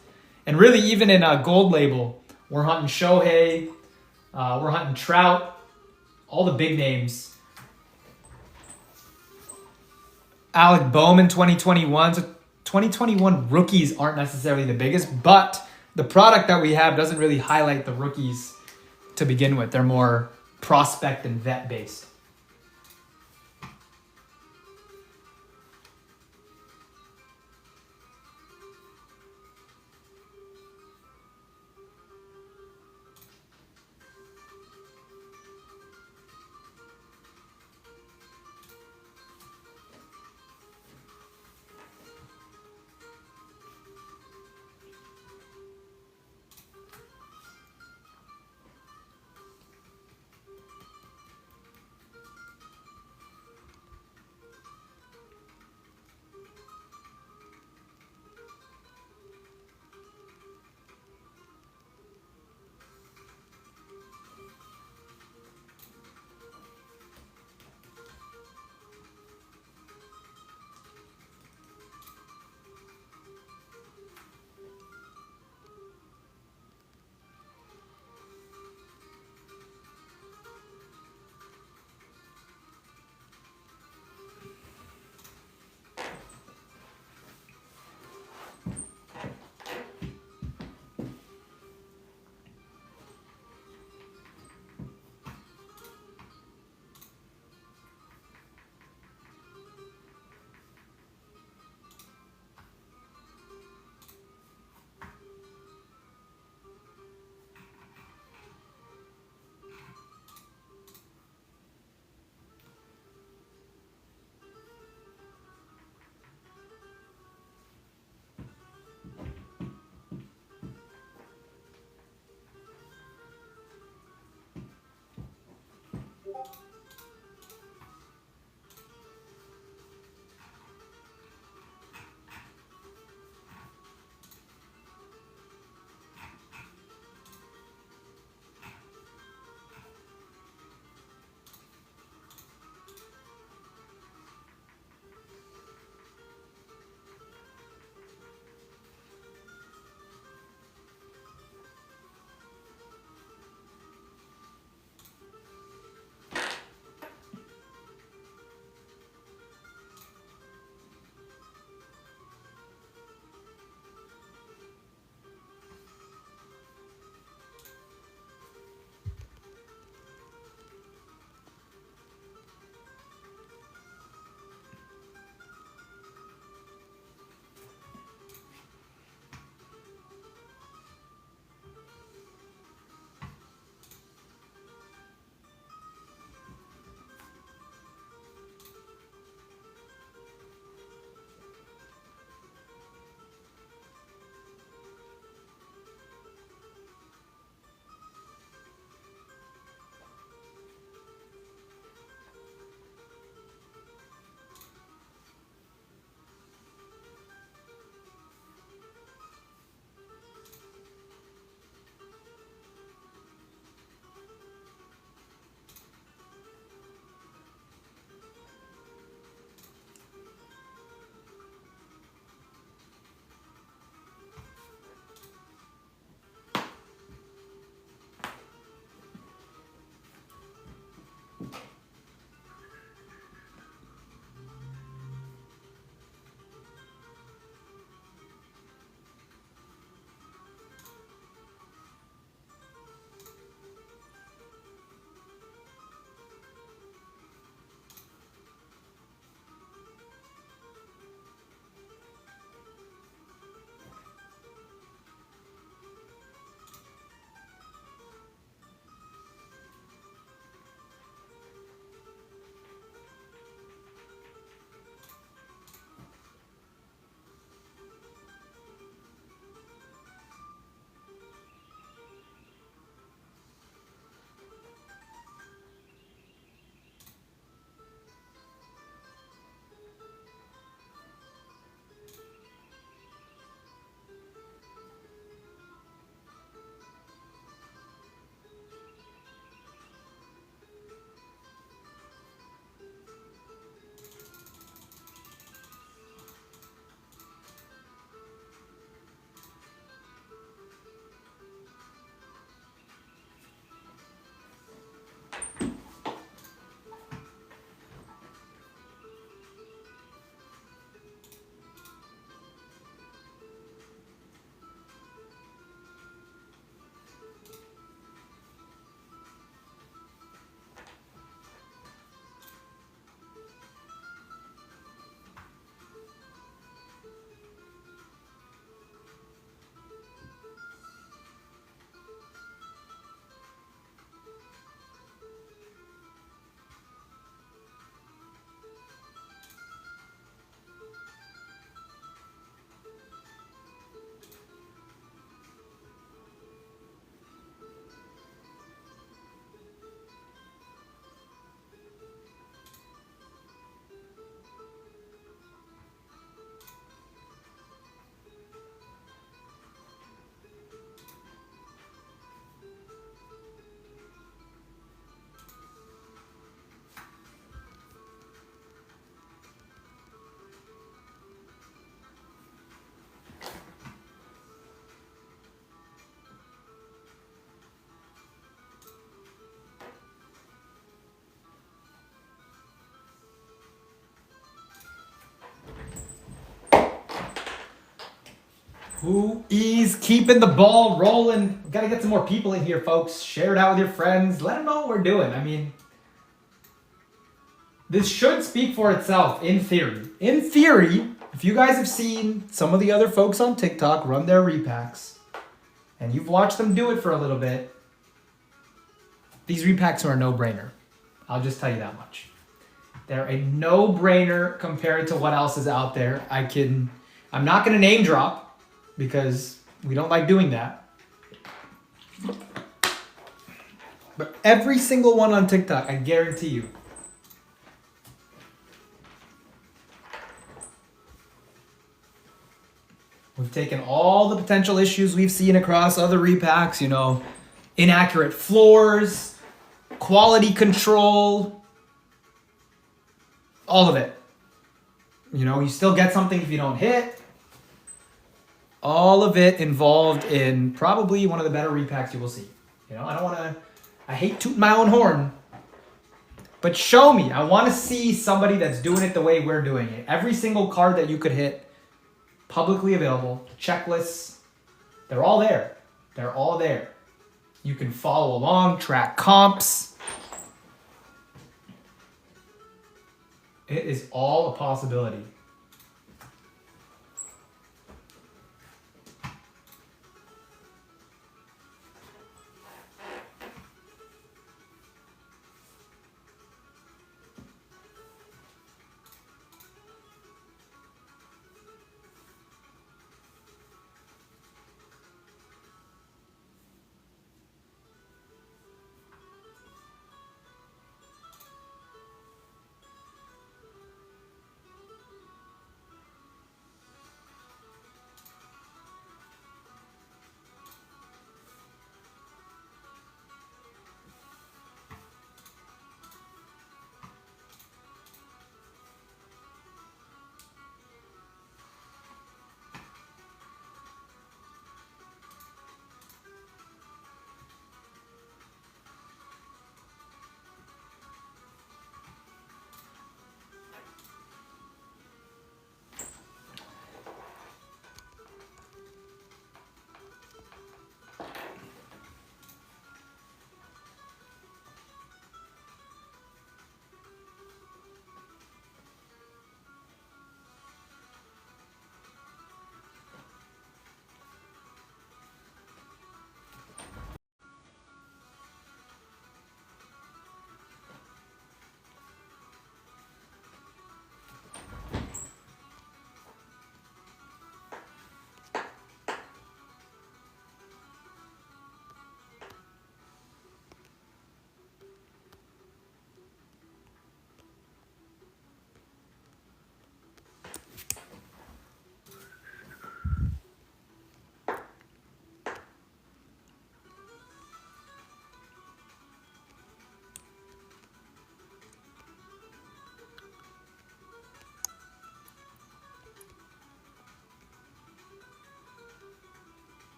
And really, even in a gold label, we're hunting Shohei. We're hunting Trout. All the big names. Alec Bowman 2021. So 2021 rookies aren't necessarily the biggest, but the product that we have doesn't really highlight the rookies to begin with. They're more prospect and vet based. Who is keeping the ball rolling? We've got to get some more people in here, folks. Share it out with your friends. Let them know what we're doing. I mean, this should speak for itself in theory. In theory, if you guys have seen some of the other folks on TikTok run their repacks, and you've watched them do it for a little bit, these repacks are a no-brainer. I'll just tell you that much. They're a no-brainer compared to what else is out there. I'm not going to name drop because we don't like doing that. But every single one on TikTok, I guarantee you, we've taken all the potential issues we've seen across other repacks, inaccurate floors, quality control, all of it. You still get something if you don't hit. All of it involved in probably one of the better repacks you will see. I hate tooting my own horn, but show me. I want to see somebody that's doing it the way we're doing it. Every single card that you could hit, publicly available, checklists, they're all there. They're all there. You can follow along, track comps. It is all a possibility.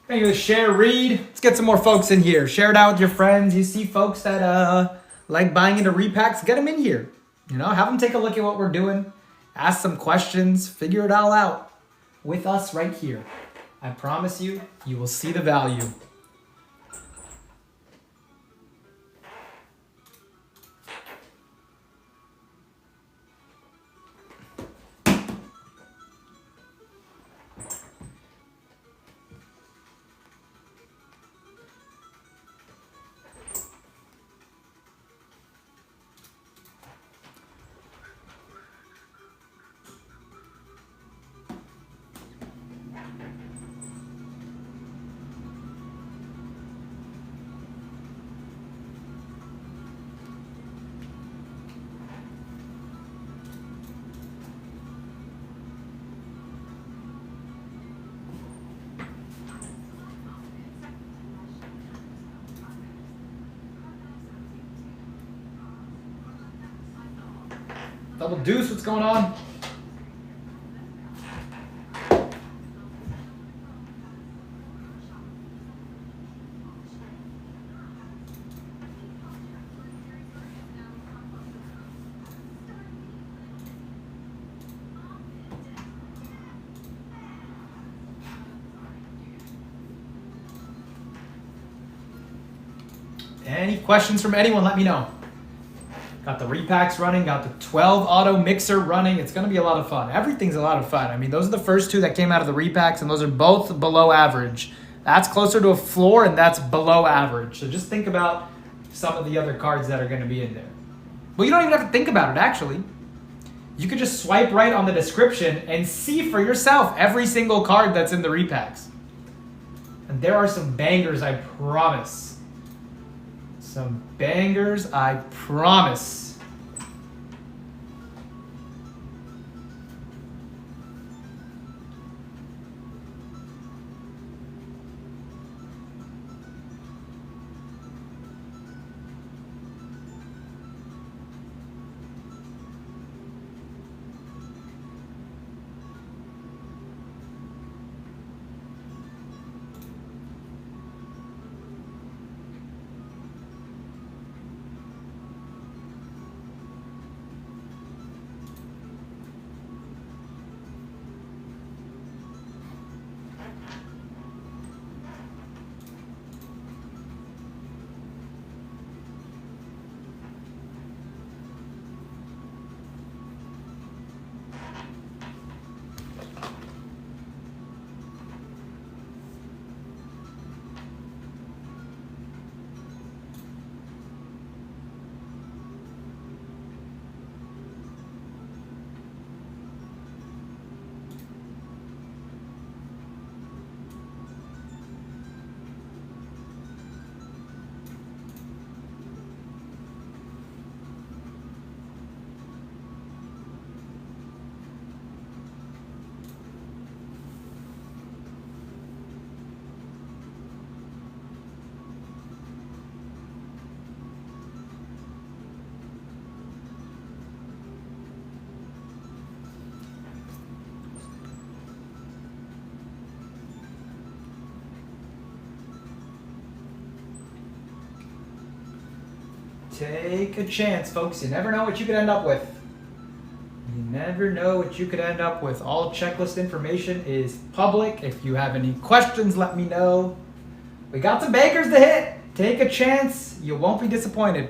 Thank you for the share, Reed. Let's get some more folks in here. Share it out with your friends. You see folks that like buying into repacks, get them in here. Have them take a look at what we're doing. Ask some questions. Figure it all out with us right here. I promise you, you will see the value. Double deuce, what's going on? Any questions from anyone, let me know. Got the repacks running, got the 12 auto mixer running. It's going to be a lot of fun. Everything's a lot of fun. I mean, those are the first two that came out of the repacks, and those are both below average. That's closer to a floor, and that's below average. So just think about some of the other cards that are going to be in there. Well, you don't even have to think about it, actually. You could just swipe right on the description and see for yourself every single card that's in the repacks. And there are some bangers, I promise. Some bangers, I promise. Take a chance, folks. You never know what you could end up with. You never know what you could end up with. All checklist information is public. If you have any questions, let me know. We got some bakers to hit. Take a chance. You won't be disappointed.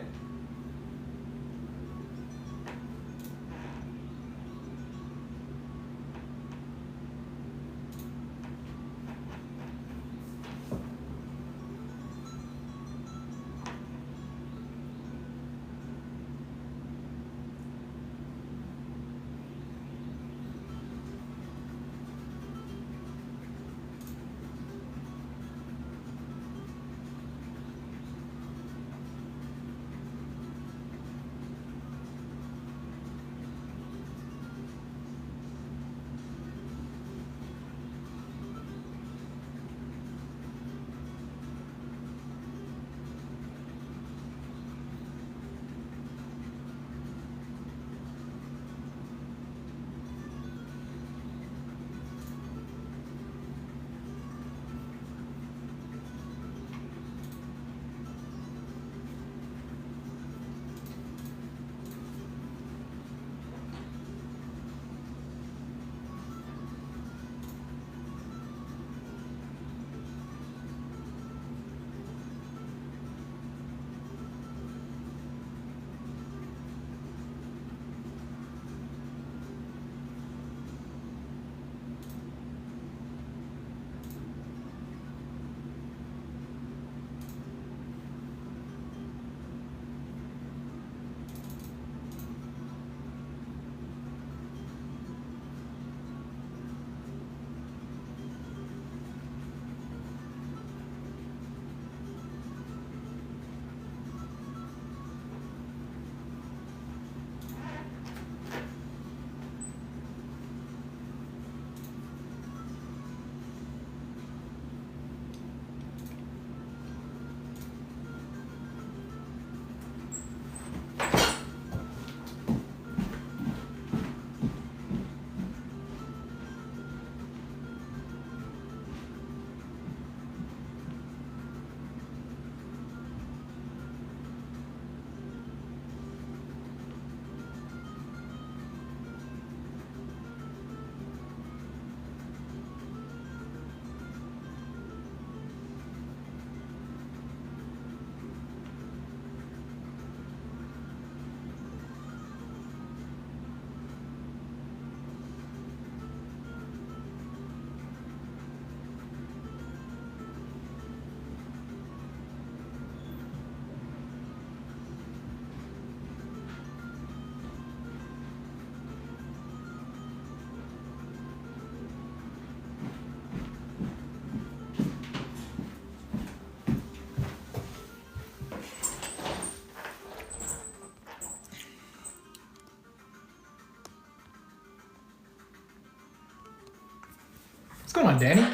one, Danny.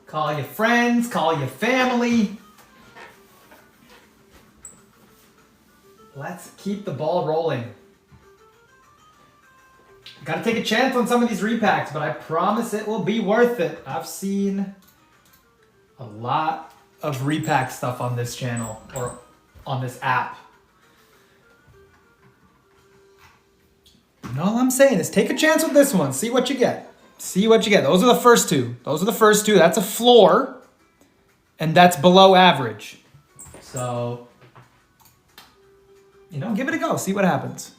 Call your friends, call your family. Let's keep the ball rolling. Gotta take a chance on some of these repacks, but I promise it will be worth it. I've seen a lot of repack stuff on this channel or on this app. And all I'm saying is take a chance with this one. See what you get. See what you get. Those are the first two. Those are the first two. That's a floor. And that's below average. So, you know, give it a go. See what happens.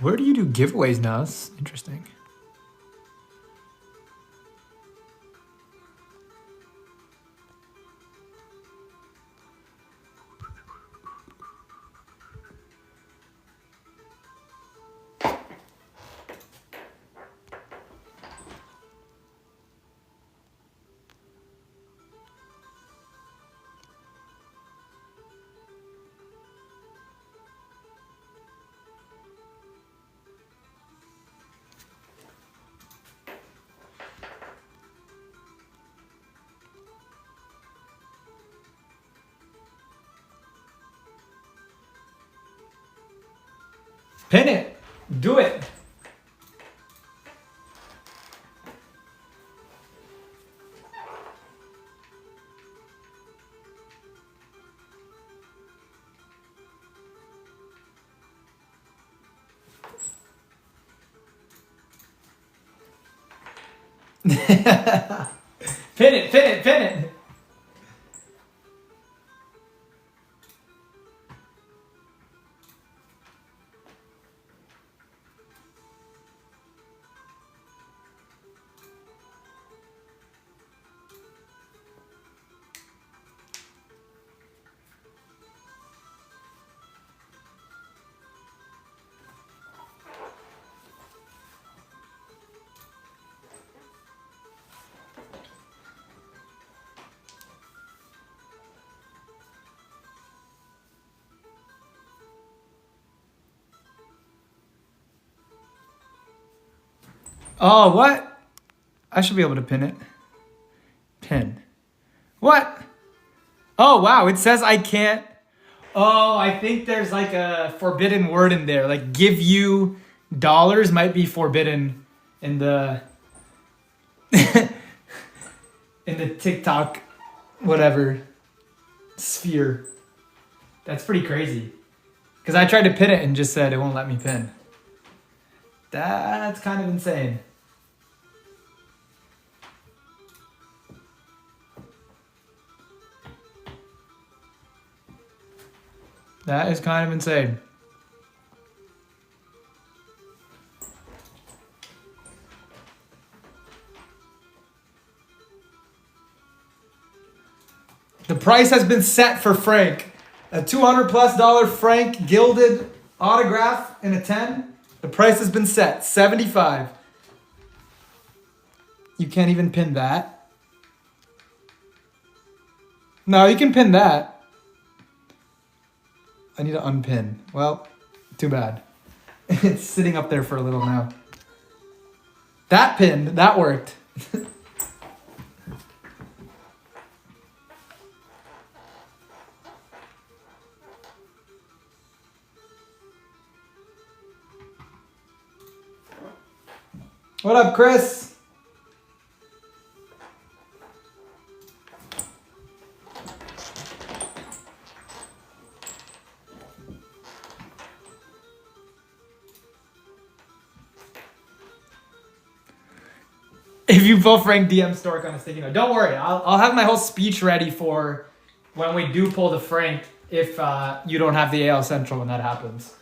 Where do you do giveaways now? That's interesting. Pin it. Do it. Pin it, pin it, pin it. Oh, what? I should be able to pin it. Pin. What? Oh, wow. It says I can't. Oh, I think there's like a forbidden word in there. Like give you dollars might be forbidden in the in the TikTok whatever sphere. That's pretty crazy. Because I tried to pin it and just said it won't let me pin. That's kind of insane. That is kind of insane. The price has been set for Frank. A $200+ Frank gilded autograph in a 10. The price has been set. $75. You can't even pin that. No, you can pin that. I need to unpin. Well, too bad. It's sitting up there for a little now. That pinned. That worked. What up, Chris? If you pull Frank DM Stork on a sticky note, don't worry. I'll have my whole speech ready for when we do pull the Frank if you don't have the AL Central when that happens.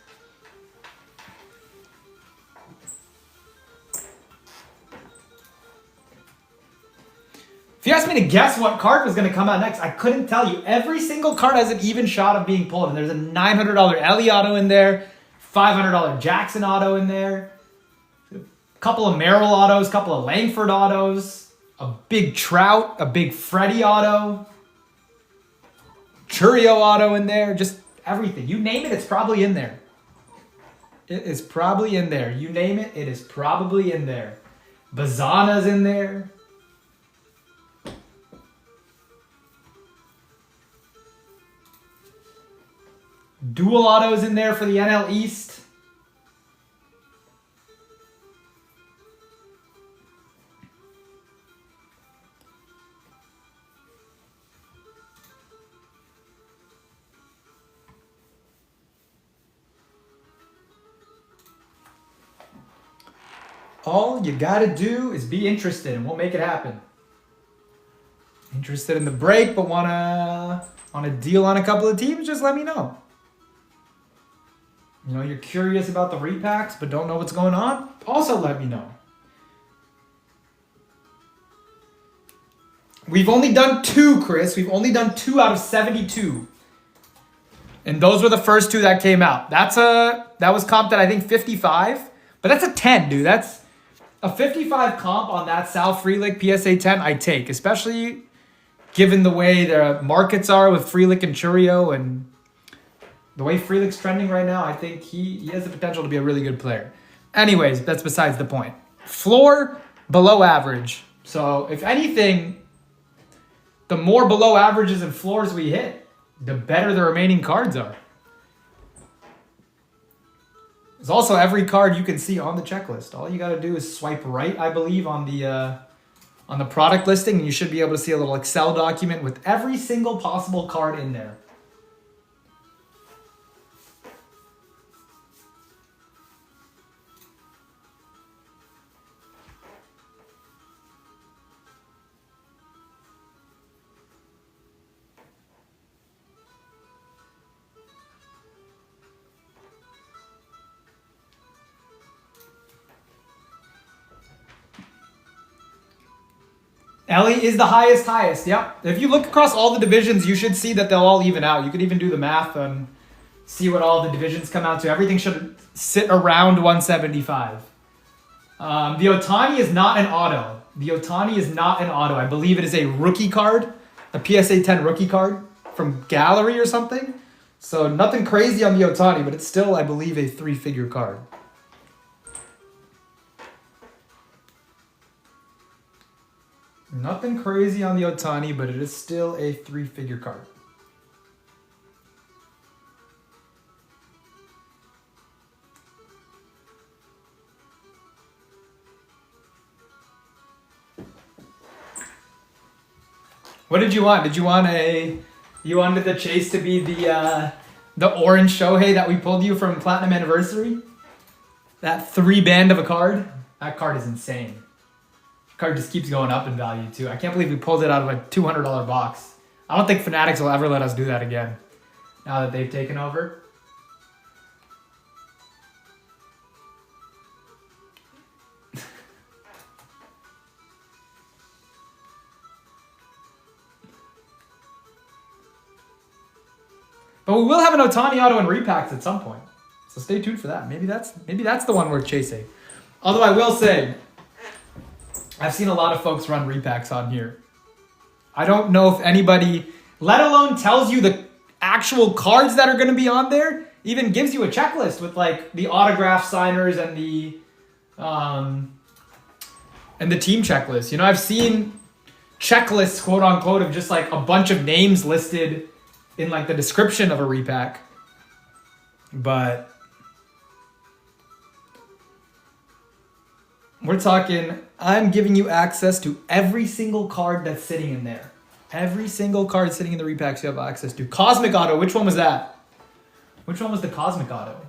If you asked me to guess what card was going to come out next, I couldn't tell you. Every single card has an even shot of being pulled. And there's a $900 Ellie auto in there, $500 Jackson auto in there, a couple of Merrill autos, a couple of Langford autos, a big Trout, a big Freddie auto, Churio auto in there, just everything. You name it, it's probably in there. It is probably in there. You name it, it is probably in there. Bazana's in there. Dual autos in there for the NL East. All you gotta do is be interested and we'll make it happen. Interested in the break but wanna deal on a couple of teams, just let me know. You know, you're curious about the repacks but don't know what's going on? Also let me know. We've only done 2, Chris. We've only done 2 out of 72. And those were the first 2 that came out. That was comped at I think 55. But that's a 10, dude. That's a 55 comp on that Sal Frelick PSA 10 I take. Especially given the way the markets are with Frelick and Churio and the way Frelick's trending right now, I think he has the potential to be a really good player. Anyways, that's besides the point. Floor, below average. So, if anything, the more below averages and floors we hit, the better the remaining cards are. There's also every card you can see on the checklist. All you got to do is swipe right, I believe, on the product listing, and you should be able to see a little Excel document with every single possible card in there. Ellie is the highest. Yep. If you look across all the divisions, you should see that they'll all even out. You could even do the math and see what all the divisions come out to. Everything should sit around 175. The Otani is not an auto. I believe it is a rookie card, a PSA 10 rookie card from Gallery or something. So nothing crazy on the Otani, but it's still, I believe, a 3-figure card. Nothing crazy on the Otani, but it is still a 3-figure card. What did you want? Did you want you wanted the chase to be the orange Shohei that we pulled you from Platinum Anniversary? That 3-band of a card? That card is insane. Card just keeps going up in value too. I can't believe we pulled it out of a $200 box. I don't think Fanatics will ever let us do that again. Now that they've taken over. But we will have an Otani auto and repacks at some point. So stay tuned for that. Maybe that's the one worth chasing. Although I will say, I've seen a lot of folks run repacks on here. I don't know if anybody, let alone tells you the actual cards that are going to be on there, even gives you a checklist with like the autograph signers and the team checklist. You know, I've seen checklists, quote unquote, of just like a bunch of names listed in like the description of a repack. But we're talking, I'm giving you access to every single card that's sitting in there. Every single card sitting in the repacks you have access to. Cosmic Auto, which one was that? Which one was the Cosmic Auto?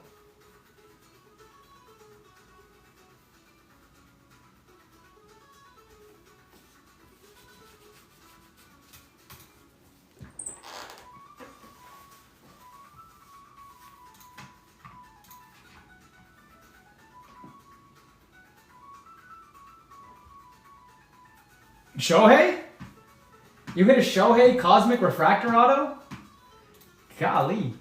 Shohei? You hit a Shohei Cosmic Refractor Auto? Golly.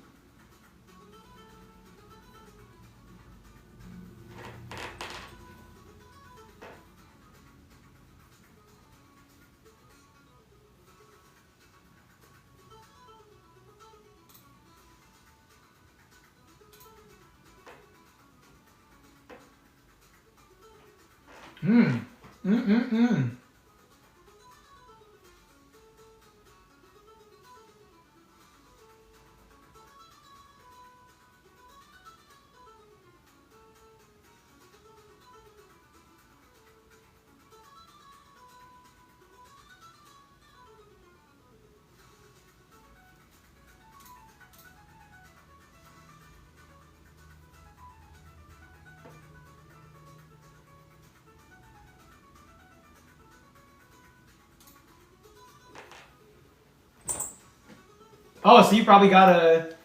Oh, so you probably got a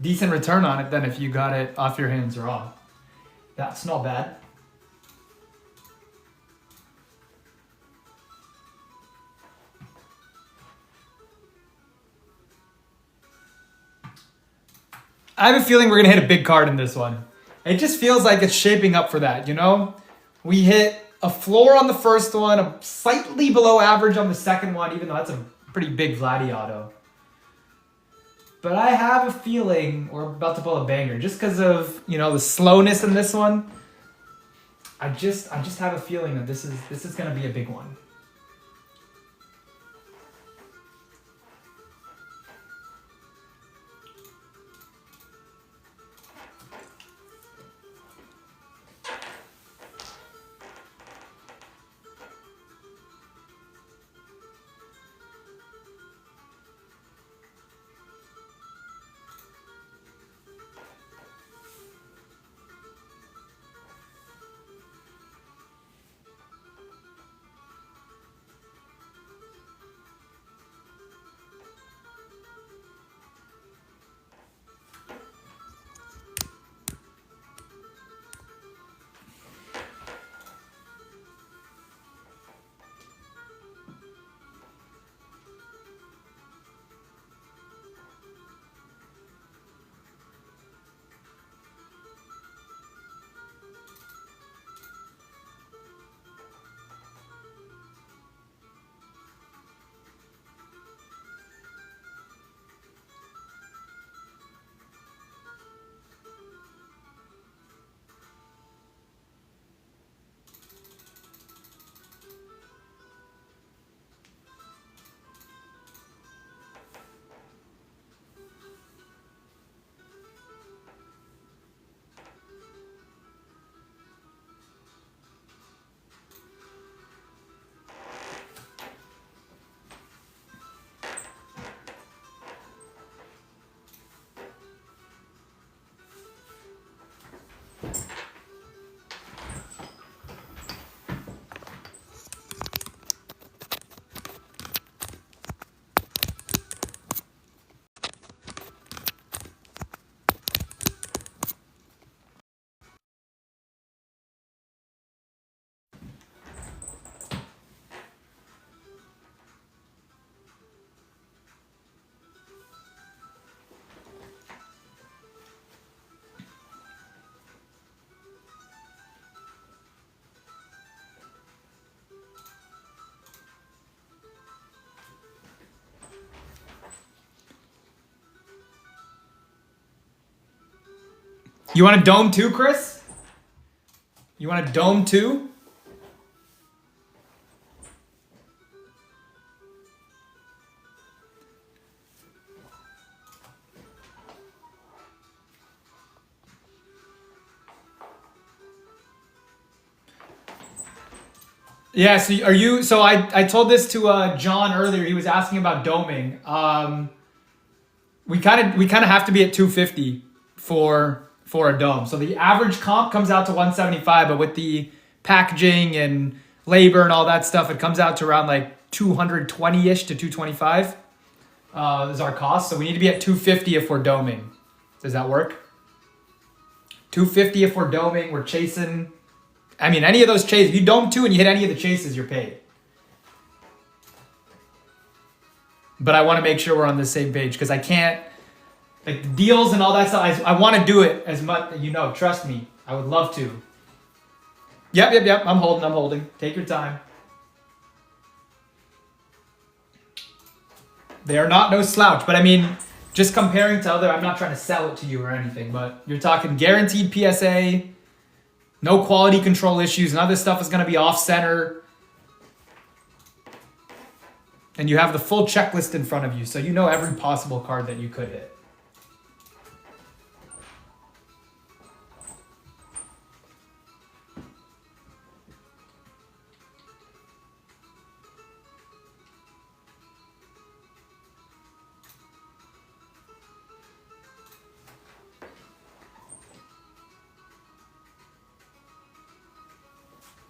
decent return on it then if you got it off your hands raw. That's not bad. I have a feeling we're going to hit a big card in this one. It just feels like it's shaping up for that, you know? We hit a floor on the first one, a slightly below average on the second one, even though that's a pretty big Vladdy auto. But I have a feeling we're about to pull a banger just because of, you know, the slowness in this one. I just have a feeling that this is going to be a big one. You want a dome too, Chris? You want a dome too? Yeah, so are you, so I told this to John earlier. He was asking about doming. We kind of have to be at 250 for a dome. So the average comp comes out to 175, but with the packaging and labor and all that stuff, it comes out to around like 220-ish to 225 is our cost. So we need to be at 250 if we're doming. Does that work? 250 if we're doming, we're chasing. I mean, any of those chases, if you dome two and you hit any of the chases, you're paid. But I want to make sure we're on the same page because I can't, like the deals and all that stuff, I want to do it as much, you know, trust me. I would love to. Yep. I'm holding. Take your time. They are not no slouch, but I mean, just comparing to other, I'm not trying to sell it to you or anything, but you're talking guaranteed PSA, no quality control issues, and other stuff is going to be off center. And you have the full checklist in front of you, so you know every possible card that you could hit.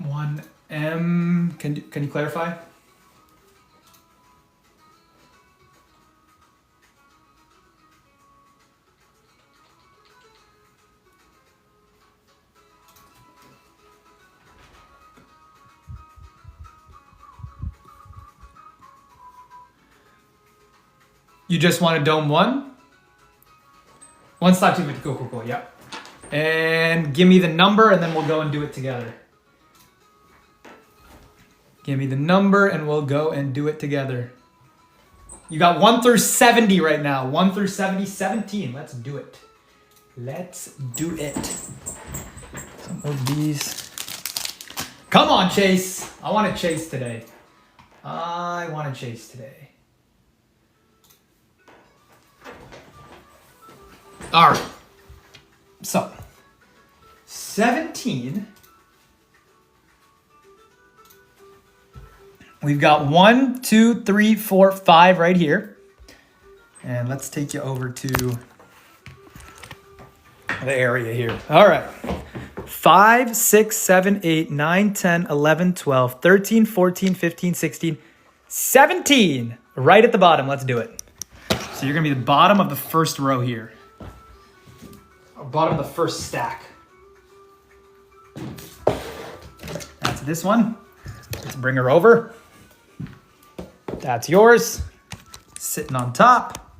One M. Can you clarify? You just want a dome one? One slot two. Cool. Yep. And give me the number, and then we'll go and do it together. Give me the number and we'll go and do it together. You got 1 through 70 right now. 1 through 70, 17. Let's do it. Let's do it. Some of these. Come on, Chase. I want to chase today. All right. So, 17. We've got 1, 2, 3, 4, 5 right here. And let's take you over to the area here. All right. 5, 6, 7, 8, 9, 10, 11, 12, 13, 14, 15, 16, 17. Right at the bottom. Let's do it. So you're going to be the bottom of the first row here. Or bottom of the first stack. That's this one. Let's bring her over. That's yours. Sitting on top.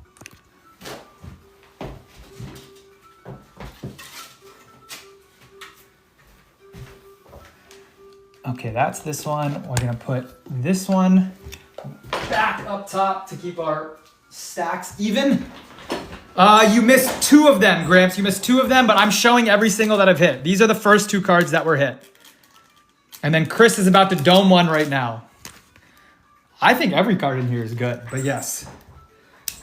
Okay, that's this one. We're going to put this one back up top to keep our stacks even. You missed 2 of them, Gramps. You missed 2 of them, but I'm showing every single that I've hit. These are the first 2 cards that were hit. And then Chris is about to dome one right now. I think every card in here is good, but yes.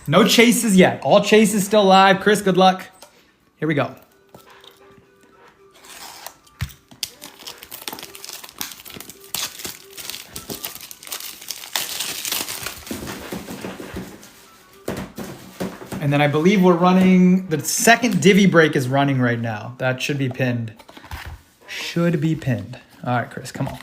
No chases yet. All chases still live. Chris, good luck. Here we go. And then I believe we're running, the second divvy break is running right now. That should be pinned. Should be pinned. All right, Chris, come on.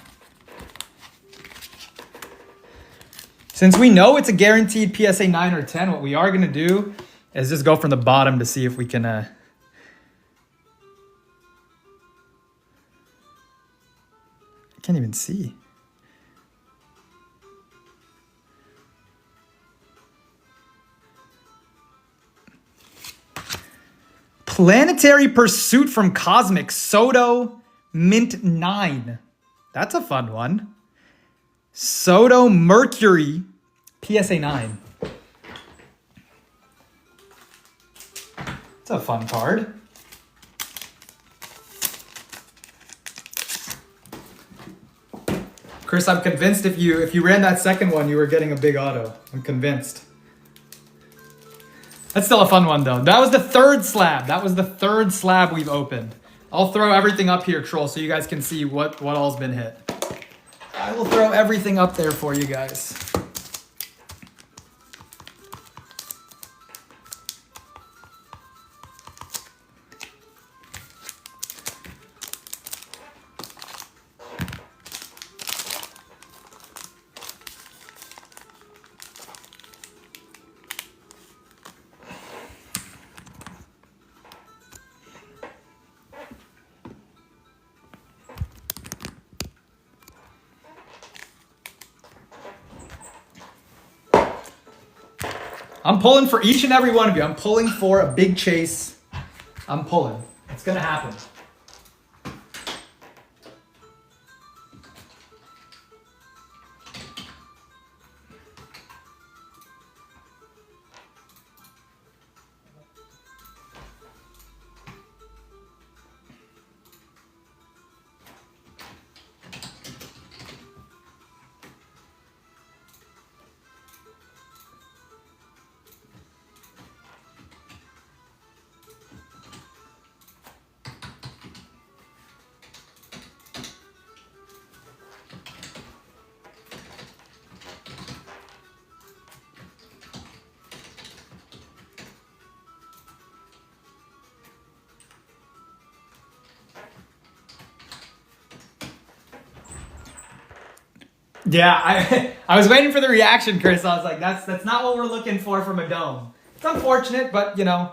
Since we know it's a guaranteed PSA 9 or 10, what we are going to do is just go from the bottom to see if we can... I can't even see. Planetary Pursuit from Cosmic. Soto Mint 9. That's a fun one. Soto Mercury, PSA 9. It's a fun card. Chris, I'm convinced if you ran that second one, you were getting a big auto. I'm convinced. That's still a fun one, though. That was the third slab. That was the third slab we've opened. I'll throw everything up here, Troll, so you guys can see what all's been hit. I will throw everything up there for you guys. I'm pulling for each and every one of you. I'm pulling for a big chase. I'm pulling. It's going to happen. Yeah, I was waiting for the reaction, Chris. I was like, that's not what we're looking for from a dome. It's unfortunate, but you know.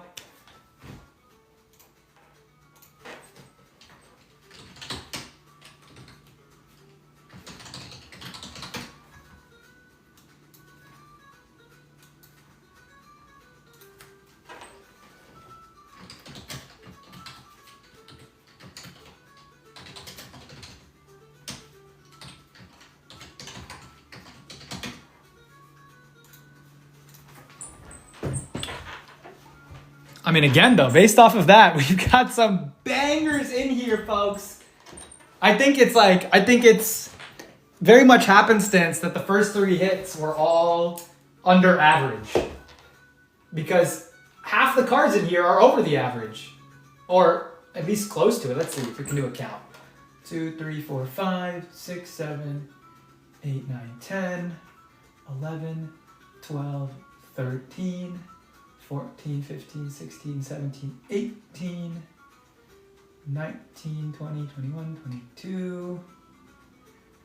I mean, again, though, based off of that, we've got some bangers in here, folks. I think it's very much happenstance that the first three hits were all under average. Because half the cards in here are over the average. Or at least close to it. Let's see if we can do a count. 2, 3, 4, 5, 6, 7, 8, 9, 10, 11, 12, 13, 14, 15, 16, 17, 18, 19, 20, 21, 22,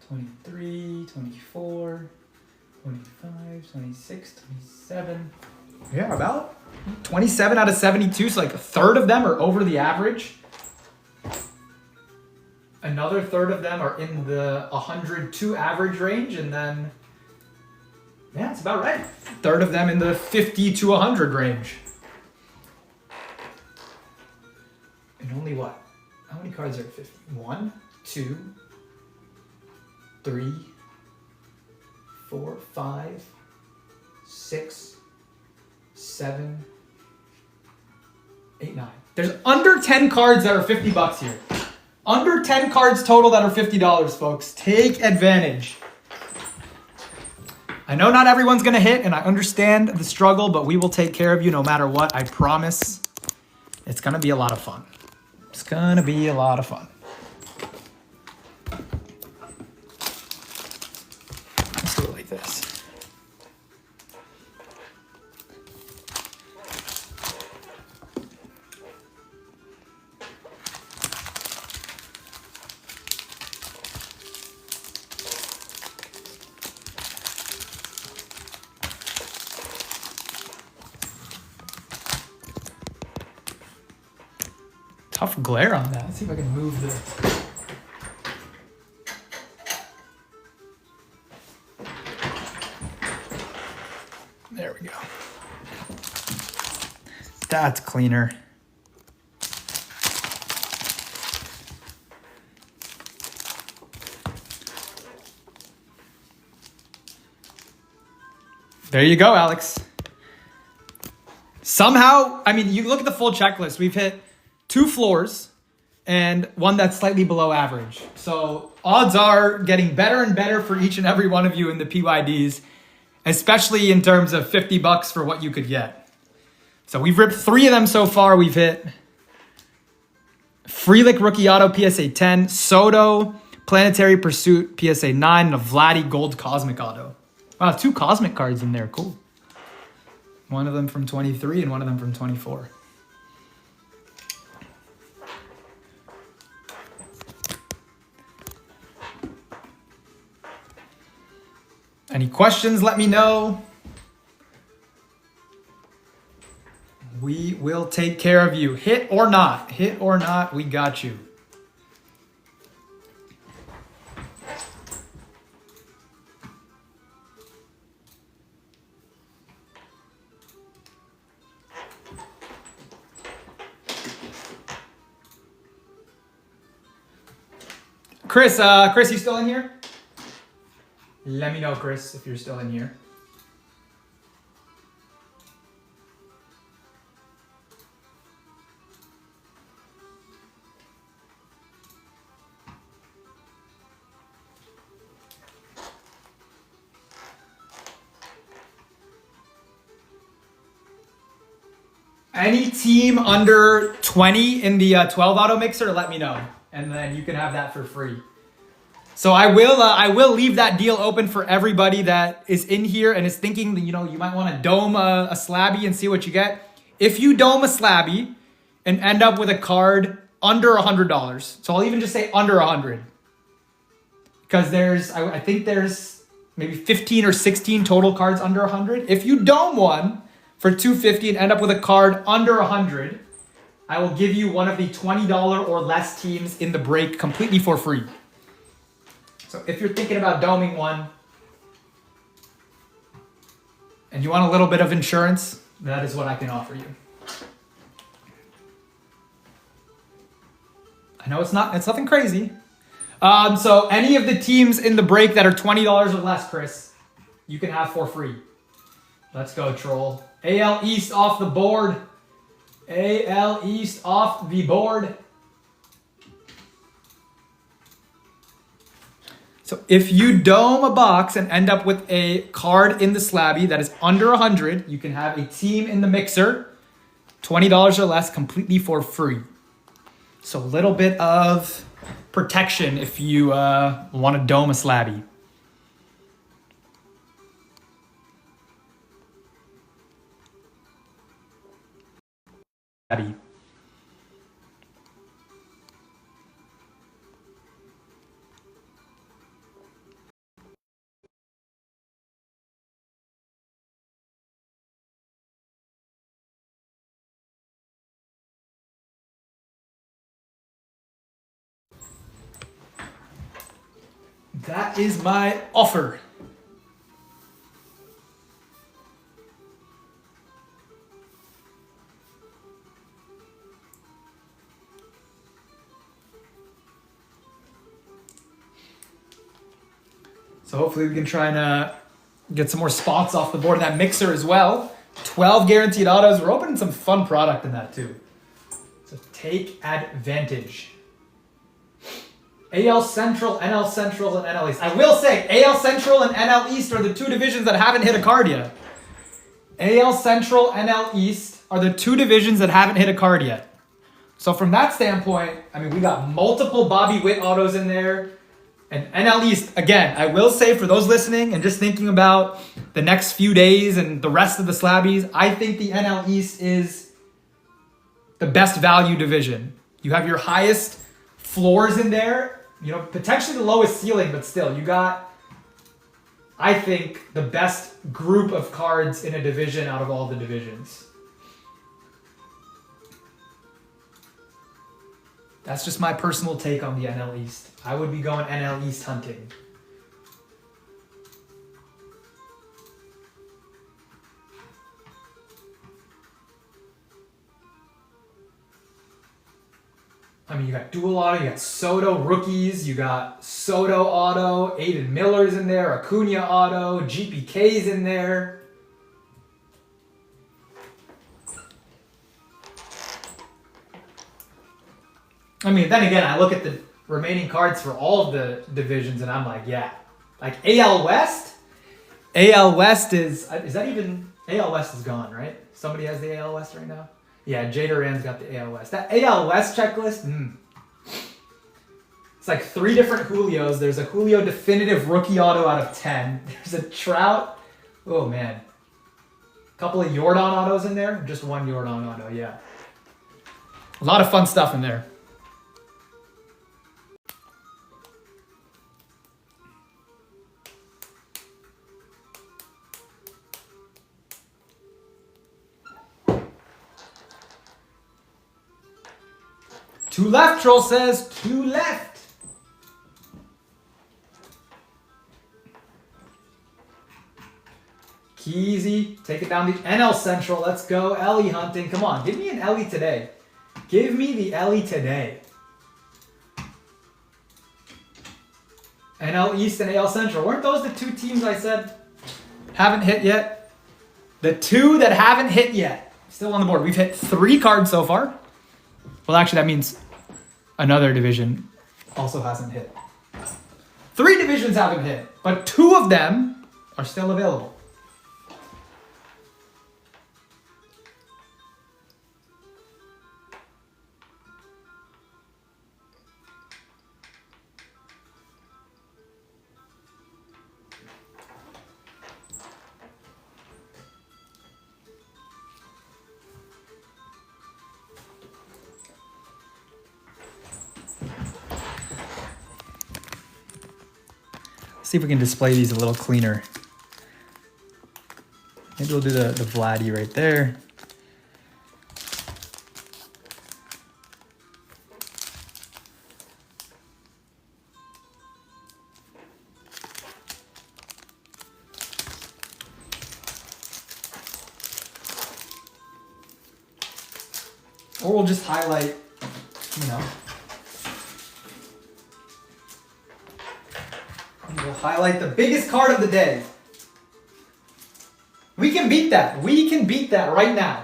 23, 24, 25, 26, 27. Yeah, about 27 out of 72. So like a third of them are over the average. Another third of them are in the 102 average range. And then, yeah, it's about right. Third of them in the 50 to 100 range. And only what? How many cards are at 50? 1, 2, 3, 4, 5, 6, 7, 8, 9. There's under 10 cards that are $50 here. Under 10 cards total that are $50, folks. Take advantage. I know not everyone's going to hit, and I understand the struggle, but we will take care of you no matter what. I promise. It's going to be a lot of fun. It's going to be a lot of fun. Let's do it like this. Tough glare on that. Let's see if I can move this. There we go. That's cleaner. There you go, Alex. Somehow, I mean, you look at the full checklist. We've hit 2 floors, and one that's slightly below average. So odds are getting better and better for each and every one of you in the PYDs, especially in terms of $50 for what you could get. So we've ripped 3 of them so far. We've hit Freelick Rookie Auto PSA 10, Soto Planetary Pursuit PSA 9, and a Vladdy Gold Cosmic Auto. Wow, 2 Cosmic cards in there. Cool. One of them from 23 and one of them from 24. Any questions, let me know. We will take care of you. Hit or not, we got you. Chris, you still in here? Let me know, Chris, if you're still in here. Any team under 20 in the 12 auto mixer, let me know, and then you can have that for free. So I will leave that deal open for everybody that is in here and is thinking that, you know, you might want to dome a Slabby and see what you get. If you dome a Slabby and end up with a card under $100, so I'll even just say under 100, because I think there's maybe 15 or 16 total cards under 100. If you dome one for $250 and end up with a card under 100, I will give you one of the $20 or less teams in the break completely for free. So if you're thinking about doming one and you want a little bit of insurance, that is what I can offer you. I know it's nothing crazy. So any of the teams in the break that are $20 or less, Chris, you can have for free. Let's go, Troll. AL East off the board. AL East off the board. So if you dome a box and end up with a card in the Slabby that is under 100, you can have a team in the mixer, $20 or less, completely for free. So a little bit of protection if you want to dome a Slabby. That is my offer. So hopefully we can try and get some more spots off the board in that mixer as well. 12 guaranteed autos. We're opening some fun product in that too. So take advantage. AL Central, NL Central, and NL East. I will say, AL Central and NL East are the 2 divisions that haven't hit a card yet. AL Central, NL East are the 2 divisions that haven't hit a card yet. So from that standpoint, I mean, we got multiple Bobby Witt autos in there. And NL East, again, I will say for those listening and just thinking about the next few days and the rest of the Slabbies, I think the NL East is the best value division. You have your highest floors in there, you know, potentially the lowest ceiling, but still, you got, I think, the best group of cards in a division out of all the divisions. That's just my personal take on the NL East. I would be going NL East hunting. I mean, you got dual auto, you got Soto rookies, you got Soto auto, Aiden Miller's in there, Acuna auto, GPK's in there. I mean, then again, I look at the remaining cards for all of the divisions, and I'm like, yeah. Like AL West? AL West is that even... AL West is gone, right? Somebody has the AL West right now? Yeah, Jay Duran's got the AL West. That AL West checklist, It's like 3 different Julios. There's a Julio definitive rookie auto out of 10. There's a Trout. Oh, man. A couple of Jordan autos in there. Just one Jordan auto, yeah. A lot of fun stuff in there. Two left, Troll says. Two left. Keezy, take it down the NL Central. Let's go. Ellie hunting. Come on, give me an Ellie today. Give me the Ellie today. NL East and AL Central. Weren't those the 2 teams I said haven't hit yet? The 2 that haven't hit yet. Still on the board. We've hit 3 cards so far. Well, actually, that means another division also hasn't hit. 3 divisions haven't hit, but 2 of them are still available. See if we can display these a little cleaner. Maybe we'll do the Vladdy right there. Or we'll just highlight, you know. We'll highlight the biggest card of the day. We can beat that. We can beat that right now.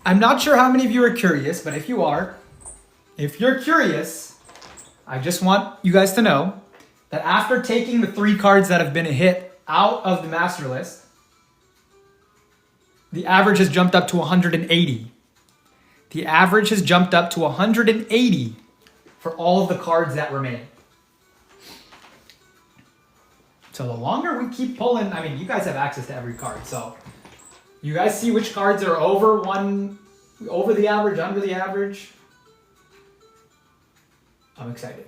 I'm not sure how many of you are curious, but if you're curious, I just want you guys to know that after taking the 3 cards that have been a hit out of the master list, the average has jumped up to 180. The average has jumped up to 180 for all of the cards that remain. So the longer we keep pulling, I mean, you guys have access to every card, so you guys see which cards are over the average, under the average. I'm excited.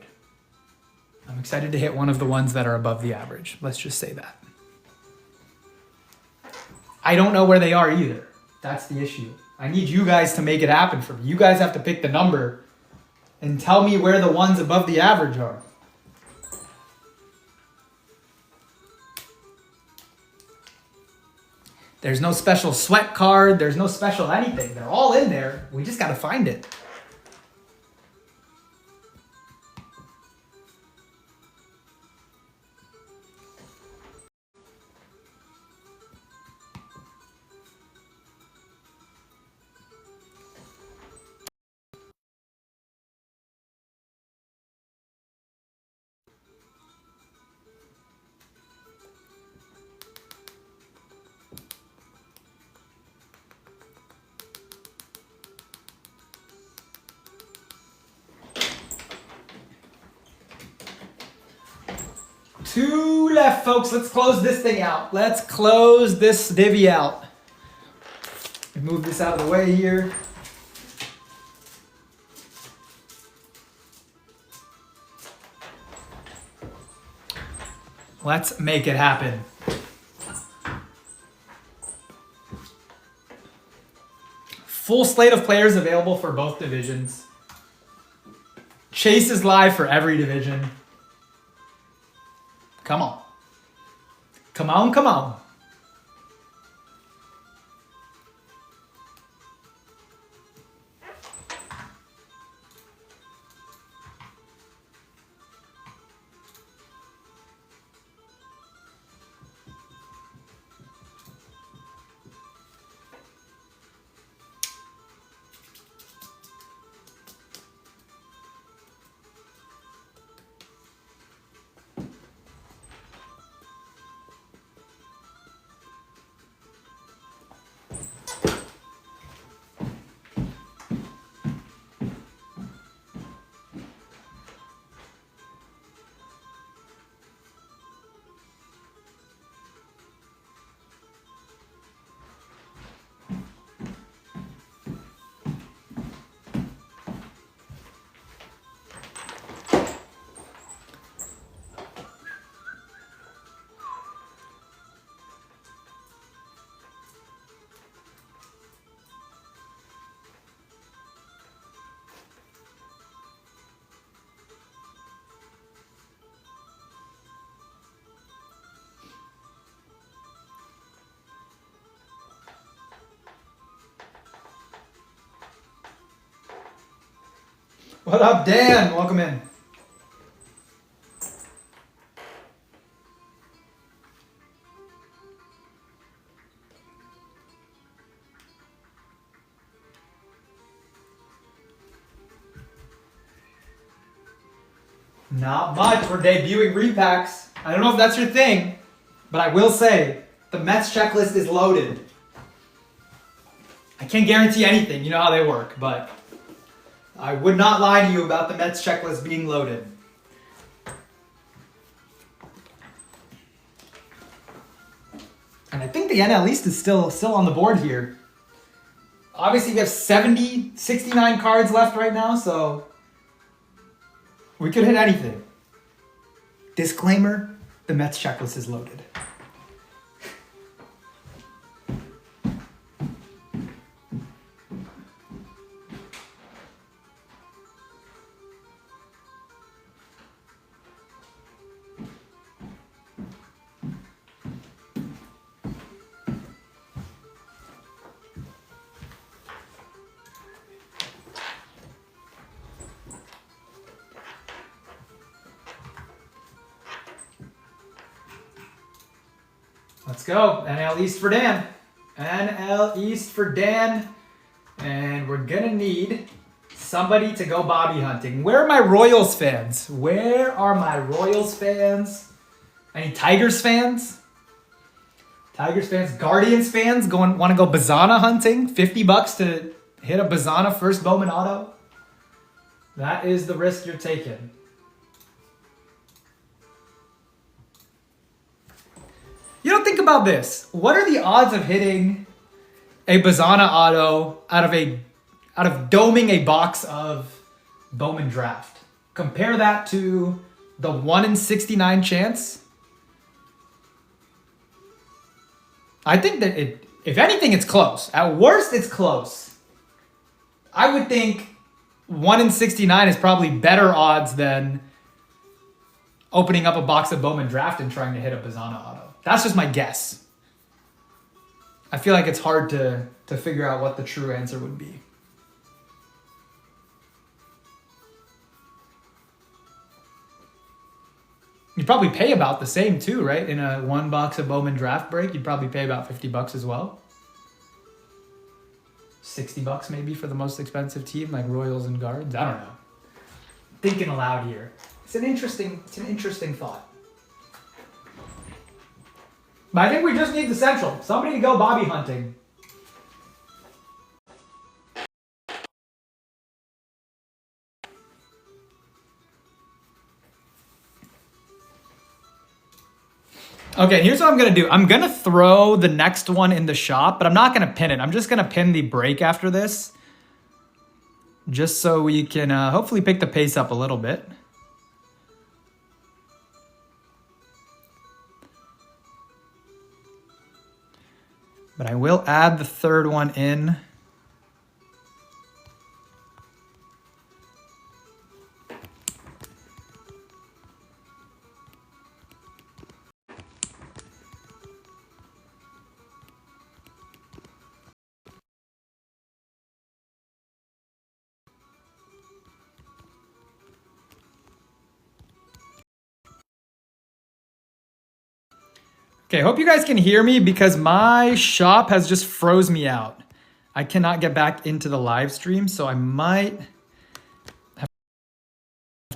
I'm excited to hit one of the ones that are above the average. Let's just say that. I don't know where they are either. That's the issue. I need you guys to make it happen for me. You guys have to pick the number and tell me where the ones above the average are. There's no special sweat card. There's no special anything. They're all in there. We just got to find it. 2 left, folks. Let's close this thing out. Let's close this divvy out. Move this out of the way here. Let's make it happen. Full slate of players available for both divisions. Chase is live for every division. Come on. Come on, come on. What up, Dan? Welcome in. Not much. We're debuting repacks. I don't know if that's your thing, but I will say the Mets checklist is loaded. I can't guarantee anything. You know how they work, but I would not lie to you about the Mets checklist being loaded. And I think the NL East is still on the board here. Obviously, we have 69 cards left right now, so we could hit anything. Disclaimer, the Mets checklist is loaded. Let's go. NL East for Dan. NL East for Dan. And we're going to need somebody to go Bobby hunting. Where are my Royals fans? Where are my Royals fans? Any Tigers fans? Tigers fans, Guardians fans want to go Bazana hunting? $50 to hit a Bazana first Bowman auto? That is the risk you're taking. You don't think about this. What are the odds of hitting a Bazana auto out of doming a box of Bowman draft? Compare that to the 1 in 69 chance. I think that if anything, it's close. At worst, it's close. I would think 1 in 69 is probably better odds than opening up a box of Bowman draft and trying to hit a Bazana auto. That's just my guess. I feel like it's hard to figure out what the true answer would be. You'd probably pay about the same too, right? In a 1 box of Bowman draft break, you'd probably pay about $50 as well. $60 maybe for the most expensive team, like Royals and Guards. I don't know. Thinking aloud here. It's an interesting thought. But I think we just need the central. Somebody to go Bobby hunting. Okay, here's what I'm going to do. I'm going to throw the next one in the shop, but I'm not going to pin it. I'm just going to pin the break after this, just so we can hopefully pick the pace up a little bit. But I will add the third one in. Okay, hope you guys can hear me because my shop has just froze me out. I cannot get back into the live stream, so I might have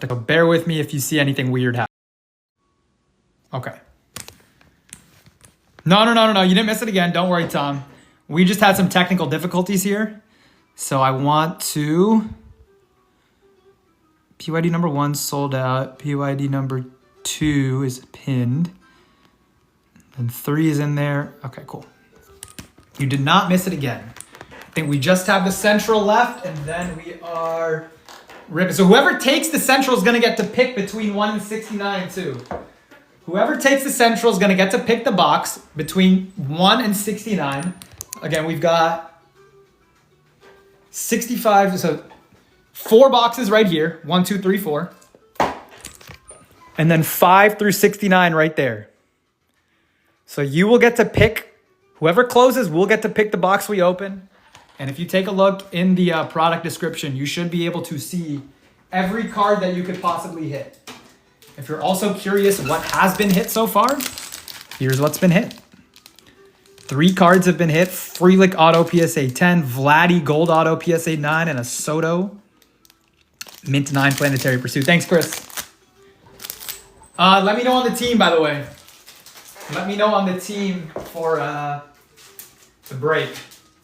to go. Bear with me if you see anything weird happen. Okay. No. You didn't miss it again. Don't worry, Tom. We just had some technical difficulties here. So I want to... PYD number 1 sold out. PYD number 2 is pinned. And 3 is in there. Okay, cool. You did not miss it again. I think we just have the central left, and then we are ripping. So whoever takes the central is going to get to pick between 1 and 69 too. Whoever takes the central is going to get to pick the box between 1 and 69. Again, we've got 65, so 4 boxes right here. 1, 2, 3, 4. And then 5 through 69 right there. So you will get to pick, whoever closes will get to pick the box we open. And if you take a look in the product description, you should be able to see every card that you could possibly hit. If you're also curious what has been hit so far, here's what's been hit. 3 cards have been hit. Frelick Auto PSA 10, Vladdy Gold Auto PSA 9, and a Soto Mint 9 Planetary Pursuit. Thanks, Chris. Let me know on the team, by the way. Let me know on the team for the break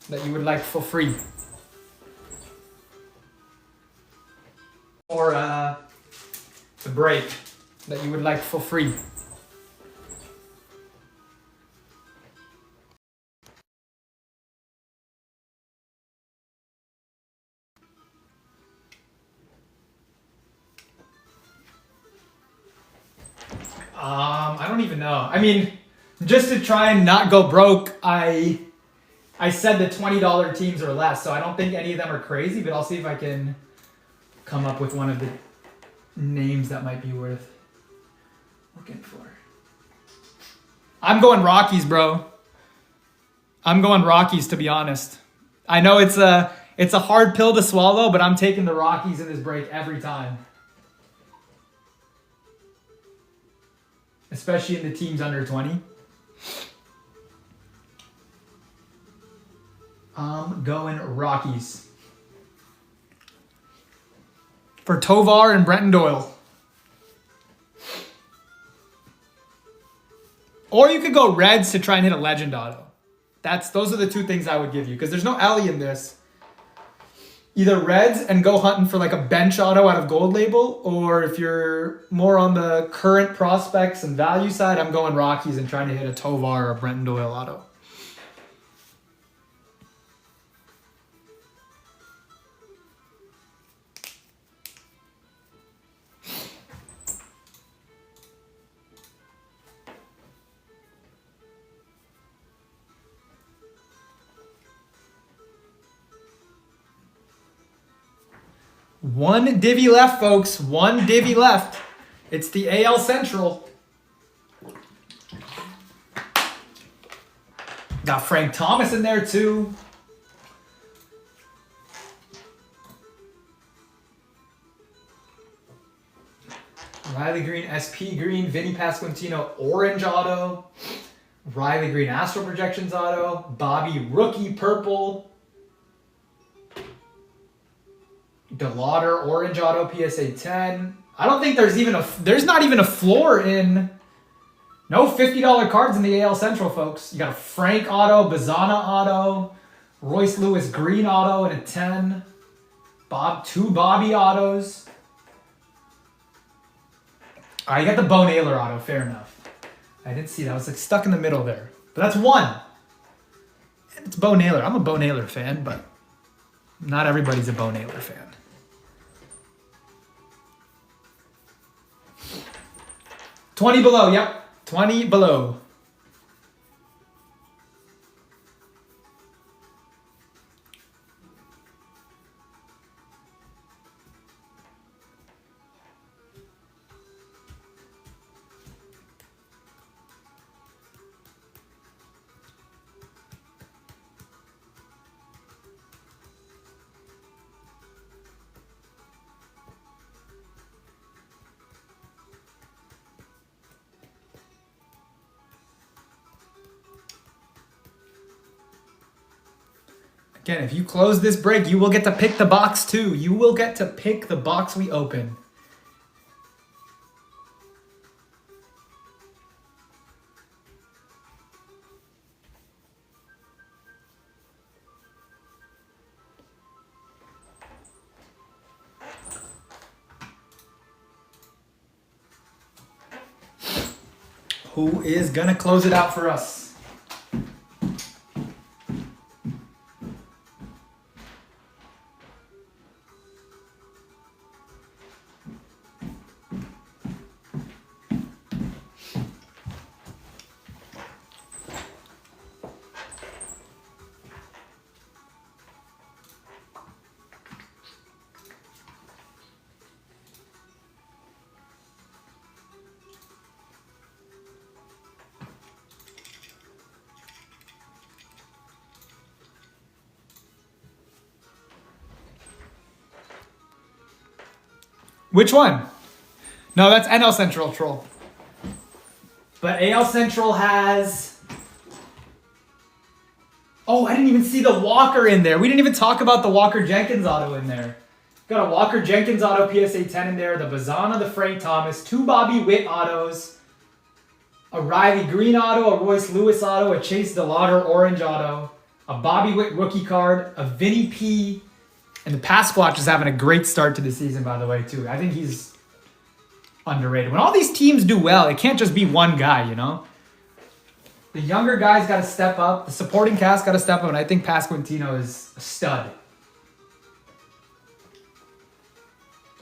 that you would like for free. Or the break that you would like for free. I don't even know. I mean, just to try and not go broke, I said the $20 teams or less, so I don't think any of them are crazy, but I'll see if I can come up with one of the names that might be worth looking for. I'm going Rockies, bro. I'm going Rockies, to be honest. I know it's a hard pill to swallow, but I'm taking the Rockies in this break every time. Especially in the teams under 20. I'm going Rockies. For Tovar and Brenton Doyle. Or you could go Reds to try and hit a Legend Auto. Those are the 2 things I would give you. Because there's no Ellie in this. Either Reds and go hunting for like a bench auto out of Gold Label, or if you're more on the current prospects and value side, I'm going Rockies and trying to hit a Tovar or a Brenton Doyle auto. One divvy left, folks. One divvy left. It's the AL Central. Got Frank Thomas in there, too. Riley Green, SP Green, Vinny Pasquantino, Orange Auto. Riley Green, Astro Projections Auto. Bobby Rookie Purple. DeLauder, Orange Auto, PSA 10. I don't think there's not even a floor in, no $50 cards in the AL Central, folks. You got a Frank Auto, Bazana Auto, Royce Lewis Green Auto and a 10. 2 Bobby Autos. All right, you got the Bo Naylor Auto, fair enough. I didn't see that. I was like stuck in the middle there. But that's one. And it's Bo Naylor. I'm a Bo Naylor fan, but not everybody's a Bo Naylor fan. $20 below. Yep. 20 below. Again, if you close this break, you will get to pick the box too. You will get to pick the box we open. Who is gonna close it out for us? Which one? No, that's NL Central, troll. But AL Central has... Oh, I didn't even see the Walker in there. We didn't even talk about the Walker Jenkins auto in there. Got a Walker Jenkins auto PSA 10 in there, the Bazana, the Frank Thomas, 2 Bobby Witt autos, a Riley Green auto, a Royce Lewis auto, a Chase DeLauder orange auto, a Bobby Witt rookie card, a Vinny P, and the Pasquatch is having a great start to the season, by the way, too. I think he's underrated. When all these teams do well, it can't just be one guy, you know? The younger guys got to step up. The supporting cast got to step up, and I think Pasquantino is a stud.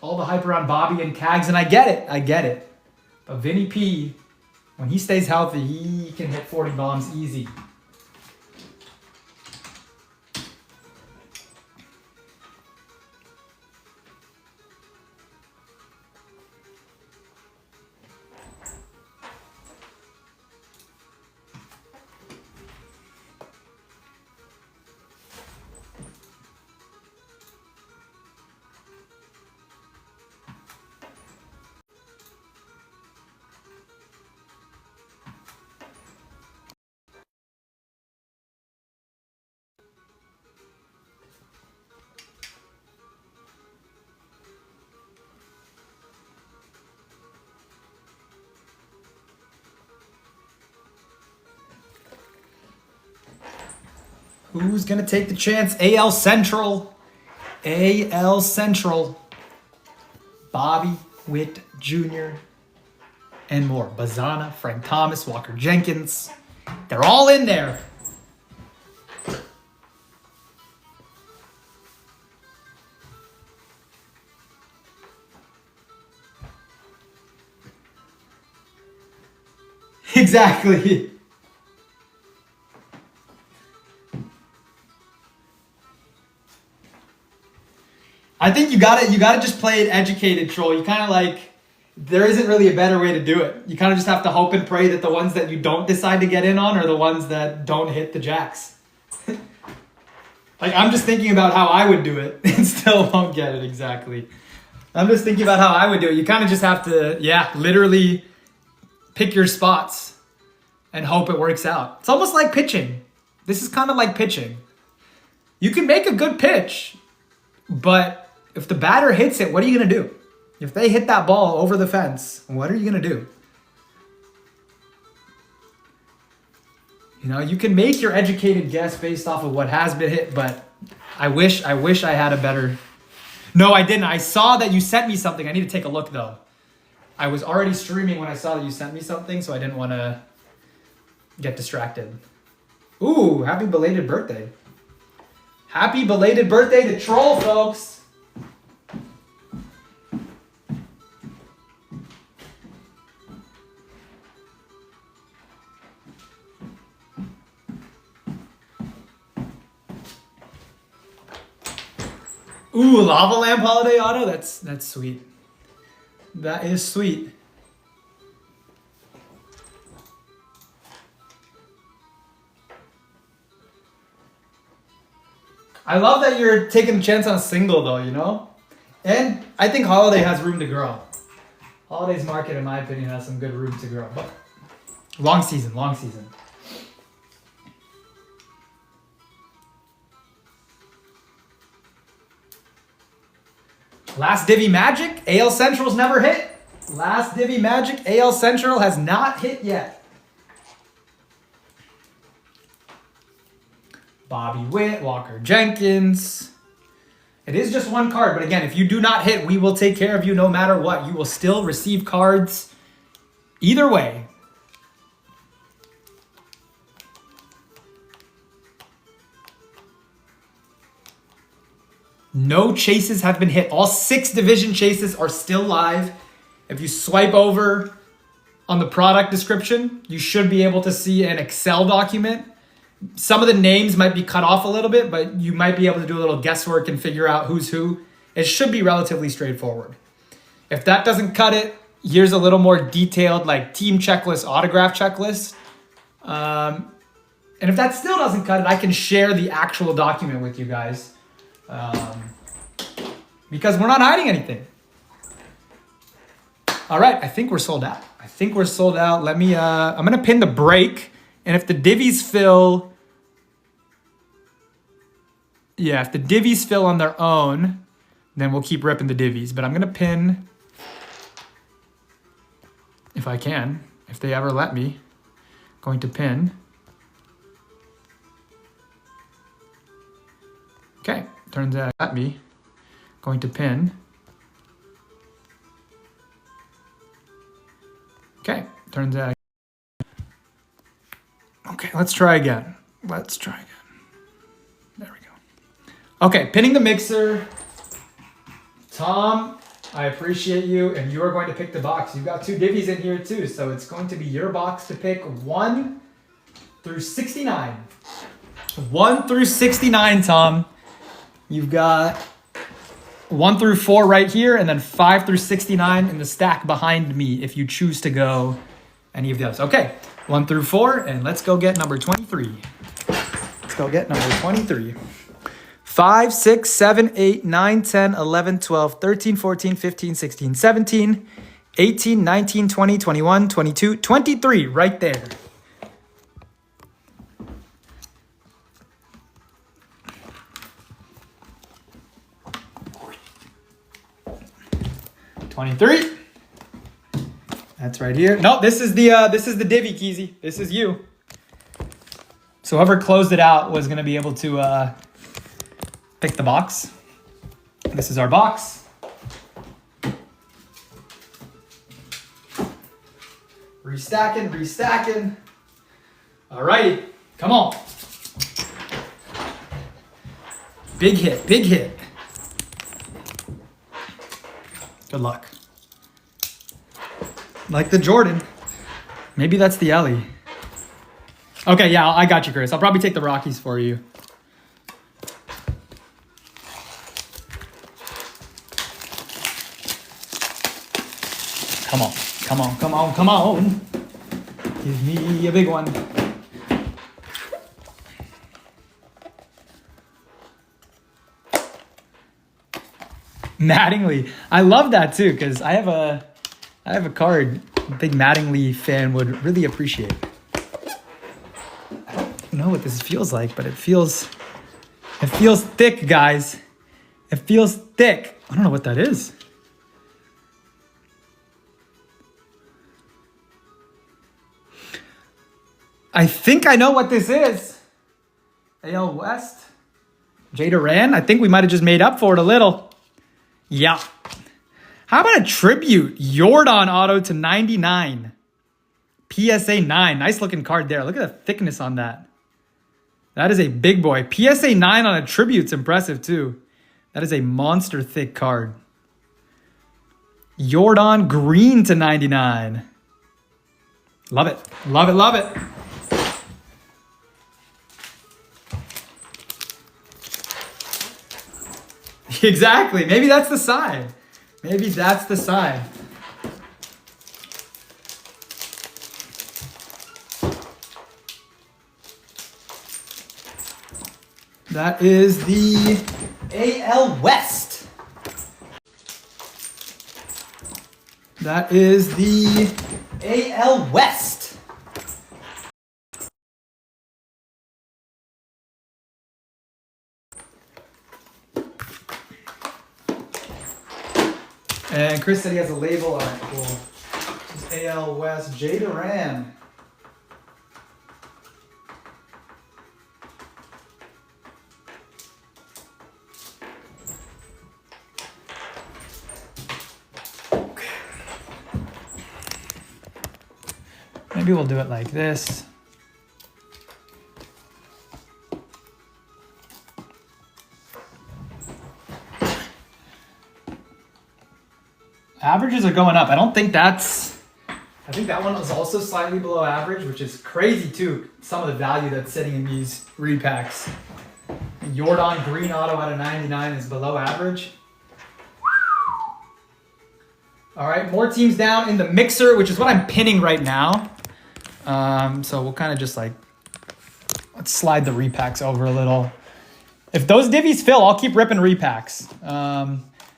All the hype around Bobby and Cags, and I get it. But Vinny P, when he stays healthy, he can hit 40 bombs easy. Who's going to take the chance? AL Central. AL Central. Bobby Witt Jr. and more. Bazana, Frank Thomas, Walker Jenkins. They're all in there. Exactly. I think you gotta just play it educated, troll. You kind of like, there isn't really a better way to do it. You kind of just have to hope and pray that the ones that you don't decide to get in on are the ones that don't hit the jacks. Like, I'm just thinking about how I would do it and still won't get it exactly. I'm just thinking about how I would do it. You kind of just have to, literally pick your spots and hope it works out. It's almost like pitching. This is kind of like pitching. You can make a good pitch, but if the batter hits it, what are you going to do? If they hit that ball over the fence, what are you going to do? You know, you can make your educated guess based off of what has been hit, but I wish I had a better... No, I didn't. I saw that you sent me something. I need to take a look, though. I was already streaming when I saw that you sent me something, so I didn't want to get distracted. Ooh, happy belated birthday. Happy belated birthday to Troll, folks. Ooh, Lava Lamp Holiday Auto? That's sweet. That is sweet. I love that you're taking a chance on a single though, you know? And I think Holiday has room to grow. Holiday's market, in my opinion, has some good room to grow. But long season, long season. Last Divvy Magic, AL Central's never hit. Last Divvy Magic, AL Central has not hit yet. Bobby Witt, Walker Jenkins. It is just one card, but again, if you do not hit, we will take care of you no matter what. You will still receive cards either way. No chases have been hit. All 6 division chases are still live. If you swipe over on the product description, you should be able to see an Excel document. Some of the names might be cut off a little bit, but you might be able to do a little guesswork and figure out who's who. It should be relatively straightforward. If that doesn't cut it, here's a little more detailed like team checklist, autograph checklist. And if that still doesn't cut it, I can share the actual document with you guys. Because we're not hiding anything. All right, I think we're sold out. Let me, I'm gonna pin the break. And if the divvies fill, if the divvies fill on their own, then we'll keep ripping the divvies. But I'm gonna pin, if I can, if they ever let me, going to pin. Okay, turns out let me, going to pin. Okay, turns out. Okay, let's try again. There we go. Okay, pinning the mixer. Tom, I appreciate you, and you are going to pick the box. You've got 2 divvies in here too, so it's going to be your box to pick 1 through 69. 1 through 69, Tom. You've got 1 through 4 right here, and then 5 through 69 in the stack behind me if you choose to go any of those. Okay. 1 through 4, and let's go get number 23. 5, 6, 7, 8, 9, 10, 11, 12, 13, 14, 15, 16, 17, 18, 19, 20, 21, 22, 23, right there. $23. That's right here. No, this is the divvy, Keezy. This is you. So whoever closed it out was gonna be able to pick the box. This is our box. Restacking. All righty, come on. Big hit. Good luck. Like the Jordan. Maybe that's the Ellie. Okay, yeah, I got you, Chris. I'll probably take the Rockies for you. Come on. Give me a big one. Mattingly. I love that too, because I have a card a big Mattingly fan would really appreciate. I don't know what this feels like, but it feels thick, guys. It feels thick. I don't know what that is. I think I know what this is. AL West. Jay Duran. I think we might have just made up for it a little. Yeah. How about a tribute? Jordan auto to 99. PSA 9. Nice looking card there. Look at the thickness on that. That is a big boy. PSA 9 on a tribute's impressive too. That is a monster thick card. Jordan green to 99. Love it. Love it, love it. Exactly. Maybe that's the side. Maybe that's the side. That is the AL West. That is the AL West. And Chris said he has a label. All right, cool. This is AL West. J. Duran. Maybe we'll do it like this. Averages are going up. I don't think that's... I think that one was also slightly below average, which is crazy too. Some of the value that's sitting in these repacks. Jordan green auto out of 99 is below average. All right, more teams down in the mixer, which is what I'm pinning right now. So we'll kind of just like, let's slide the repacks over a little. If those divvies fill, I'll keep ripping repacks.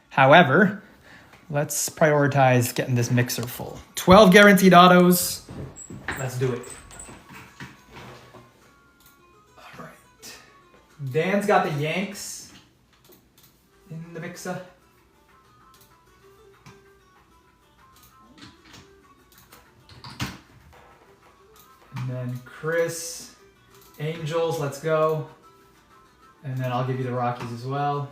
However, let's prioritize getting this mixer full. 12 guaranteed autos. Let's do it. All right. Dan's got the Yanks in the mixer. And then Chris, Angels, let's go. And then I'll give you the Rockies as well.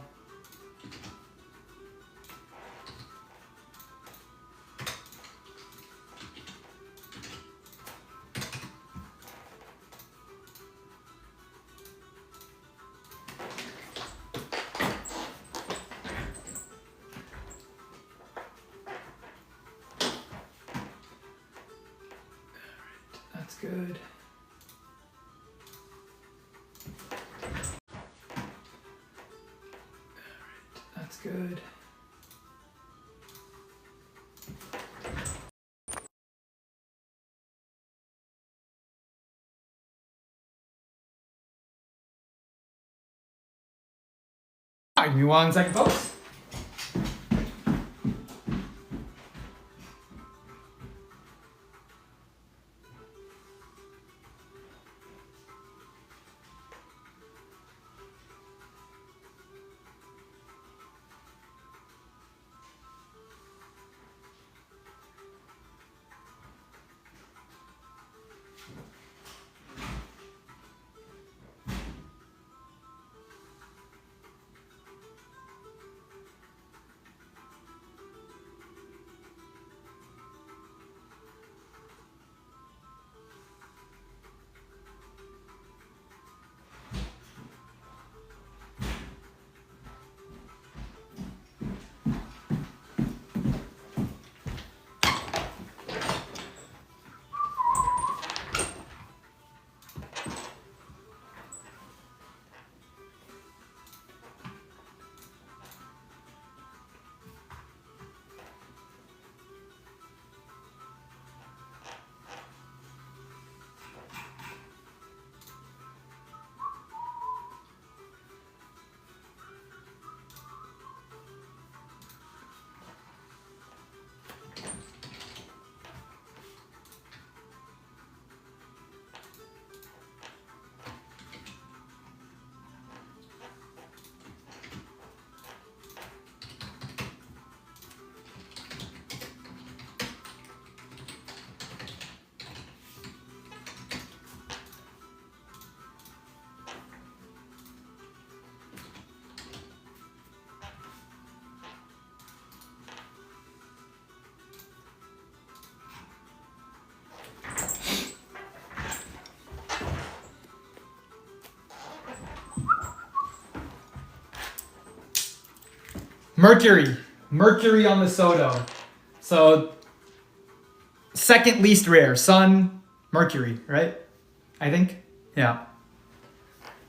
That's good. That's good. All right, give me 1 second, folks. Mercury. Mercury on the Soto. So, second least rare. Sun, Mercury, right? I think. Yeah.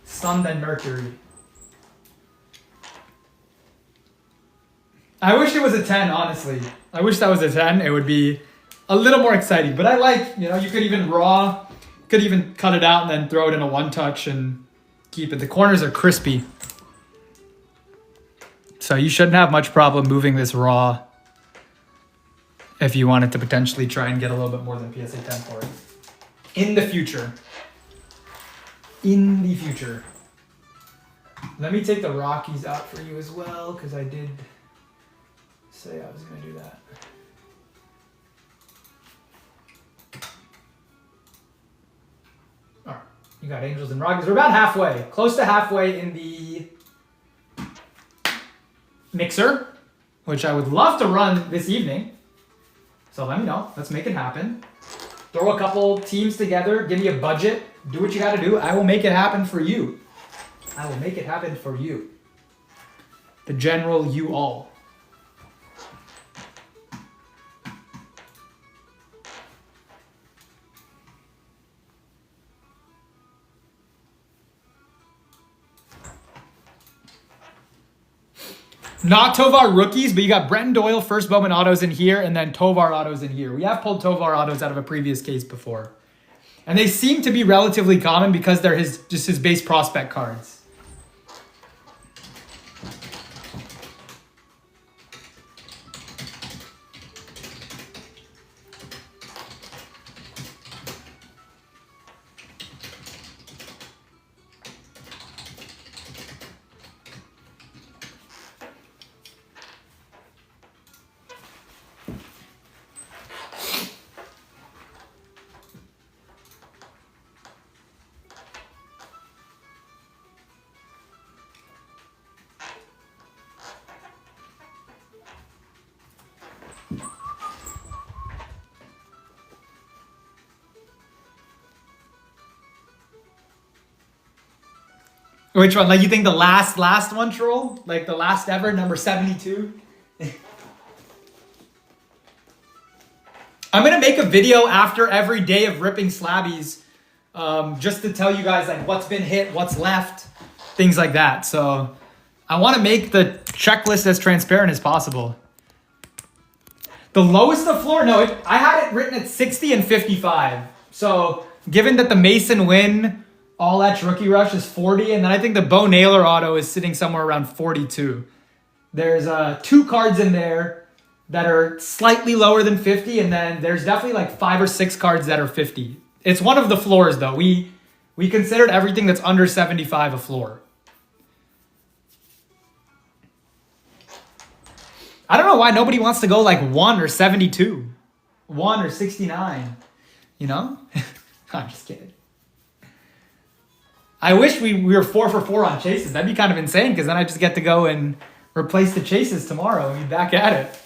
Sun, then Mercury. I wish it was a 10, honestly. I wish that was a 10. It would be a little more exciting. But I like, you know, you could even could even cut it out and then throw it in a one-touch and keep it. The corners are crispy. So you shouldn't have much problem moving this raw if you wanted to potentially try and get a little bit more than PSA 10 for it. In the future. In the future. Let me take the Rockies out for you as well, because I did say I was going to do that. All right, you got Angels and Rockies. We're about halfway, close to halfway in the mixer, which I would love to run this evening. So let me know. Let's make it happen. Throw a couple teams together. Give me a budget. Do what you got to do. I will make it happen for you. I will make it happen for you. The general, you all. Not Tovar rookies, but you got Brenton Doyle, first Bowman autos in here, and then Tovar autos in here. We have pulled Tovar autos out of a previous case before. And they seem to be relatively common because they're just his base prospect cards. Which one? Like, you think the last one, Troll? Like the last ever, number 72? I'm going to make a video after every day of ripping Slabbies, just to tell you guys like what's been hit, what's left, things like that. So I want to make the checklist as transparent as possible. The lowest of floor? No, I had it written at 60 and 55. So given that the Mason win, all that's rookie rush is 40, and then I think the Bo Naylor auto is sitting somewhere around 42. There's 2 cards in there that are slightly lower than 50, and then there's definitely like 5 or 6 cards that are 50. It's one of the floors though. We considered everything that's under 75 a floor. I don't know why nobody wants to go like 1 or 72. 1 or 69. You know? I'm just kidding. I wish we were 4 for 4 on chases. That'd be kind of insane because then I just get to go and replace the chases tomorrow and be back at it.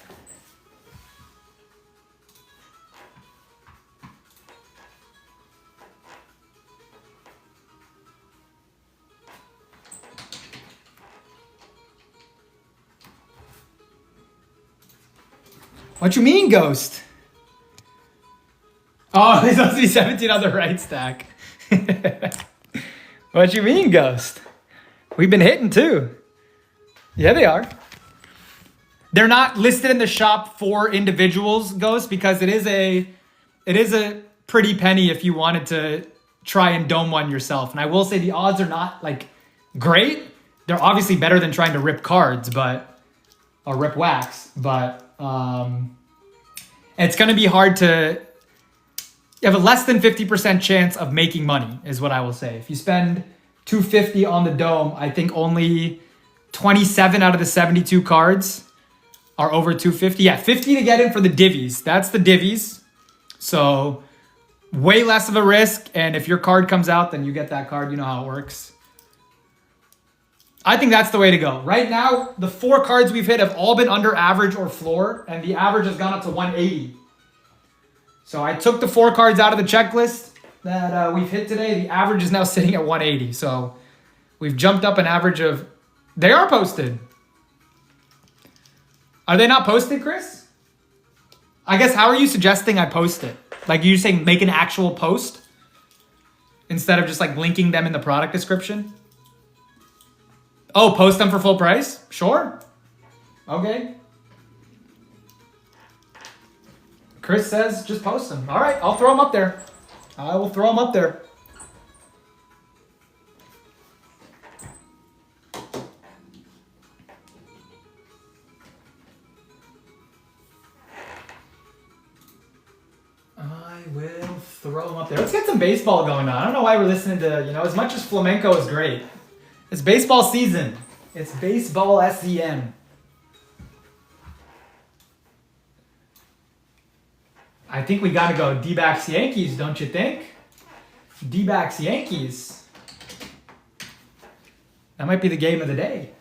What you mean, Ghost? Oh, there's supposed to be 17 on the right stack. What you mean, Ghost? We've been hitting too. Yeah, they are. They're not listed in the shop for individuals, Ghost, because it is a pretty penny if you wanted to try and dome one yourself. And I will say the odds are not like great. They're obviously better than trying to rip cards, or rip wax, but it's going to be hard to. You have a less than 50% chance of making money, is what I will say. If you spend $250 on the dome, I think only 27 out of the 72 cards are over $250. Yeah, 50 to get in for the divvies. That's the divvies. So way less of a risk. And if your card comes out, then you get that card. You know how it works. I think that's the way to go. Right now, the 4 cards we've hit have all been under average or floor, and the average has gone up to 180. So I took the 4 cards out of the checklist that we've hit today. The average is now sitting at 180. So we've jumped up an average of... They are posted. Are they not posted, Chris? I guess, how are you suggesting I post it? Like, you're saying make an actual post instead of just like linking them in the product description? Oh, post them for full price? Sure. Okay. Chris says just post them. All right, I'll throw them up there. I will throw them up there. I will throw them up there. Let's get some baseball going on. I don't know why we're listening to, you know, as much as flamenco is great. It's baseball season. It's baseball SEN. I think we got to go D-backs Yankees, don't you think? D-backs Yankees. That might be the game of the day.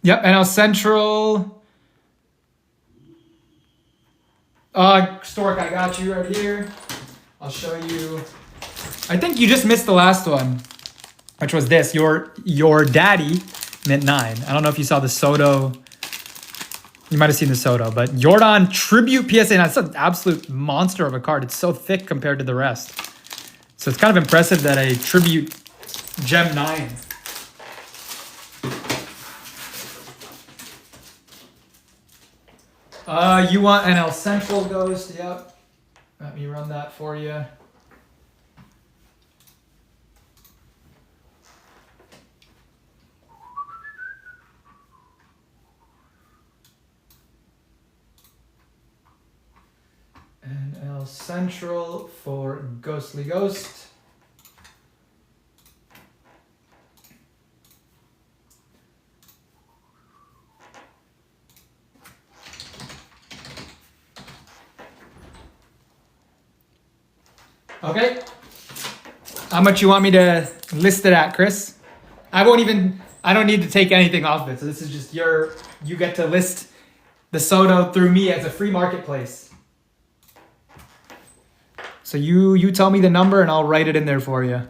Yep, NL Central. Stork, I got you right here. I'll show you. I think you just missed the last one, which was this. Your daddy mint 9. I don't know if you saw the Soto. You might have seen the Soto, but Jordan Tribute PSA 9. That's an absolute monster of a card. It's so thick compared to the rest. So it's kind of impressive that a Tribute Gem 9. You want NL Central Ghost? Yep. Let me run that for you. NL Central for Ghostly Ghost. Okay. How much you want me to list it at, Chris? I don't need to take anything off it. So this is just you get to list the Soto through me as a free marketplace. So you tell me the number and I'll write it in there for you.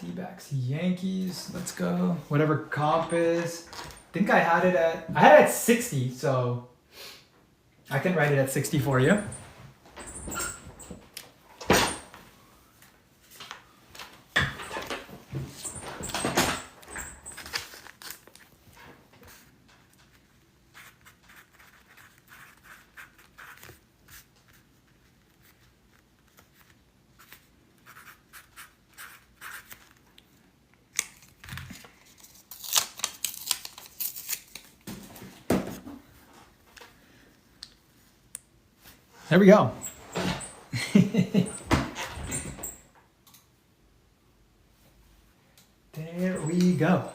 D-backs Yankees. Let's go. Whatever comp is. I think I had it at 60, so I can write it at 60 for you. There we go. There we go.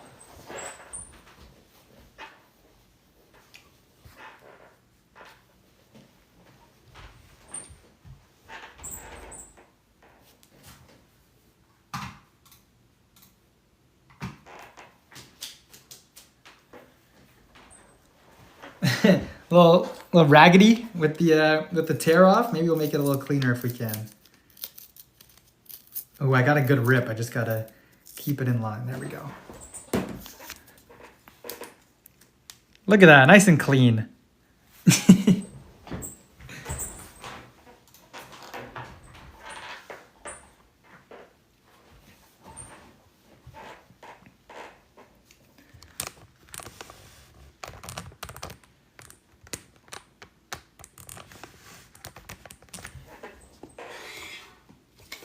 little raggedy with the tear off. Maybe we'll make it a little cleaner if we can. Oh, I got a good rip. I just gotta keep it in line. There we go. Look at that, nice and clean.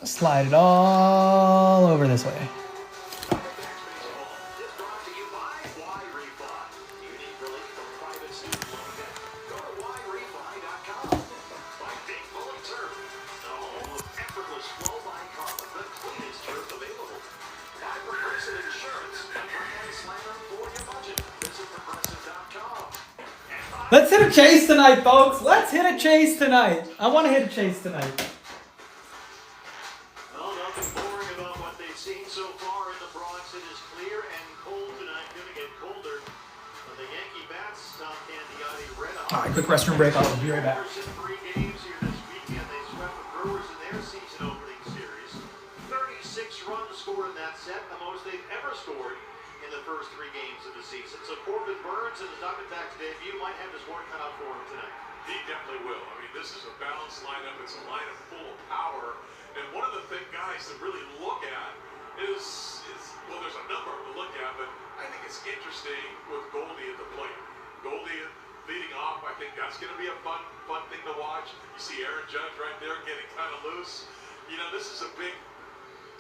Slide it all over this way. student loan debt. Go to yrefi.com. By Big Bullet Turf, the home of effortless flow by Carlin, the cleanest turf available. By Progressive Insurance, the brand slammer for your budget. Visit progressive.com. Let's hit a chase tonight, folks. Let's hit a chase tonight. I want to hit a chase tonight. Well, nothing boring about what they've seen so far in the Bronx. It is clear and cold tonight. Going to get colder. The Yankee bats, Tom Candiotti, red hot. All right, quick restroom break. I'll be right back. In 3 games here this weekend, they swept the Brewers in their season opening series. 36 runs scored in that set, the most they've ever scored in the first 3 games of the season. So Corbin Burns in his Diamondbacks debut might have his work cut out for him tonight. He definitely will. I mean, this is a balanced lineup. It's a lineup full of power. And one of the guys to really look at is well, there's a number to look at, but I think it's interesting with Goldie at the plate. Goldie leading off, I think that's going to be a fun thing to watch. You see Aaron Judge right there getting kind of loose. You know, this is a big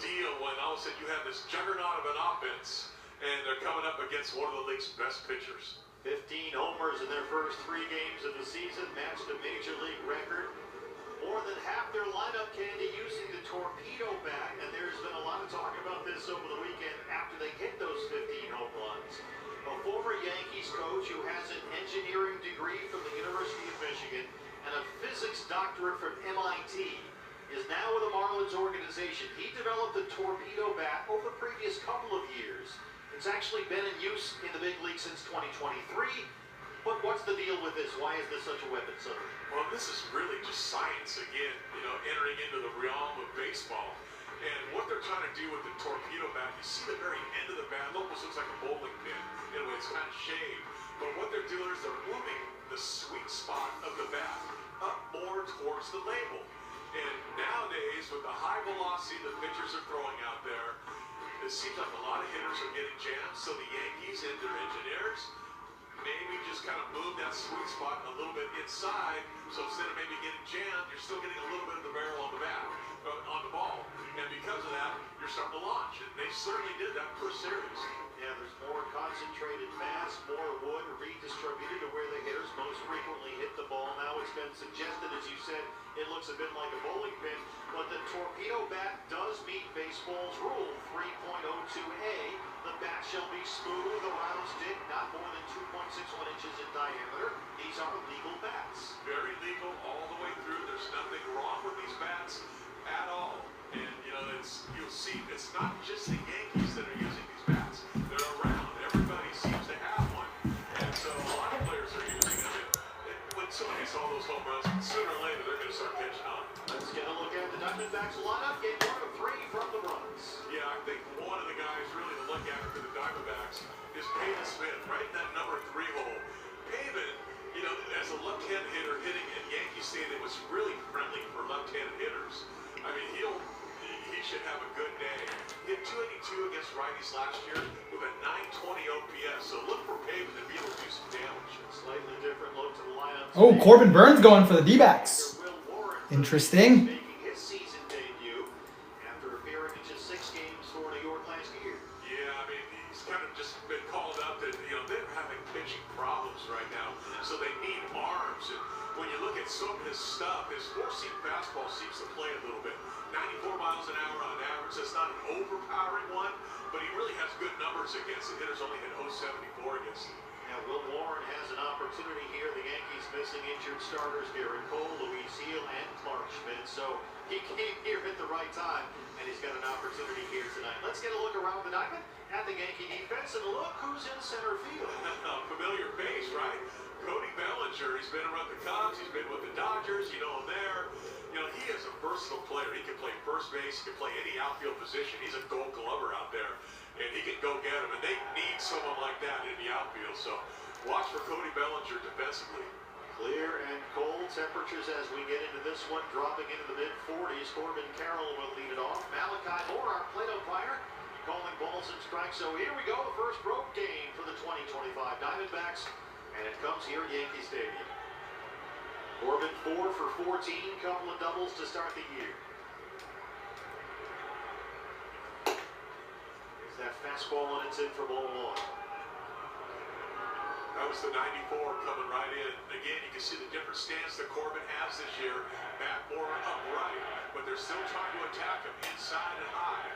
deal when all of a sudden you have this juggernaut of an offense, and they're coming up against one of the league's best pitchers. 15 homers in their first 3 games of the season, matched a major league record. More than half their lineup, Candy, using the torpedo bat, and there's been a lot of talk about this over the weekend after they hit those 15 home runs. A former Yankees coach who has an engineering degree from the University of Michigan and a physics doctorate from MIT is now with the Marlins organization. He developed the torpedo bat over the previous couple of years. It's actually been in use in the big league since 2023. But what's the deal with this? Why is this such a weapon, Southern? Well, this is really just science again, you know, entering into the realm of baseball. And what they're trying to do with the torpedo bat, you see the very end of the bat, it almost looks like a bowling pin. In a way, it's kind of shaved. But what they're doing is they're moving the sweet spot of the bat up more towards the label. And nowadays, with the high velocity the pitchers are throwing out there, it seems like a lot of hitters are getting jammed. So the Yankees and their engineers maybe just kind of move that sweet spot a little bit inside, so instead of maybe getting jammed, you're still getting a little bit of the barrel on the bat, on the ball. And because of that, you're starting to launch. And they certainly did that per series. Yeah, there's more concentrated mass, more wood redistributed to where the hitters most frequently hit the ball. Now it's been suggested, as you said, it looks a bit like a bowling pin, but the torpedo bat does meet baseball's rule, 3.02A. The bat shall be smooth, a round stick, not more than 2.61 inches in diameter. These are legal bats. Very legal all the way through. There's nothing wrong with these bats at all. And, you know, you'll see, it's not just the Yankees that are using these bats. They're around. Everybody seems to have one. And so a lot of players are using them. When somebody saw those home runs, sooner or later they're going to start catching on. Let's get a look at the Diamondbacks lineup. Game 1 of 3 from the runs. Yeah, I think one of the guys really to look at for the Diamondbacks is Pavin Smith, right in that number 3 hole. Pavin, you know, as a left-handed hitter hitting in Yankee Stadium, was really friendly for left-handed hitters. I mean, he should have a good day. Hit 282 against righties last year with a 920 OPS. So look for Pavin to be able to do some damage. Slightly different look to the lineup. Oh, Corbin Burns going for the D-backs. Interesting. Making his season debut after appearing in just 6 games for New York last year. Yeah, I mean, he's kind of just been called up that, you know, they're having pitching problems right now, so they need arms. And when you look at some of his stuff, his 4-seam fastball seems to play a little bit. 94 miles an hour on average. That's not an overpowering one, but he really has good numbers against the hitters. Only hit 074 against him. Now, Will Warren has an opportunity here. The Yankees missing injured starters Garrett Cole, Luis Gil, and Clark Schmidt. So he came here at the right time, and he's got an opportunity here tonight. Let's get a look around the diamond at the Yankee defense, and look who's in center field. Familiar face, right? Cody Bellinger. He's been around the Cubs. He's been with the Dodgers. You know him there. You know, he is a versatile player. He can play first base. He can play any outfield position. He's a gold glover out there, and he can go get him. And they need someone like that in the outfield. So watch for Cody Bellinger defensively. Clear and cold temperatures as we get into this one, dropping into the mid-40s. Corbin Carroll will lead it off. Malachi Moore, our plate umpire, calling balls and strikes. So here we go, the first road game for the 2025 Diamondbacks, and it comes here at Yankee Stadium. Corbin 4 for 14, couple of doubles to start the year. There's that fastball, and it's in for ball 1. That notice the 94 coming right in. Again, you can see the different stance that Corbin has this year. Back more upright, but they're still trying to attack him inside and high.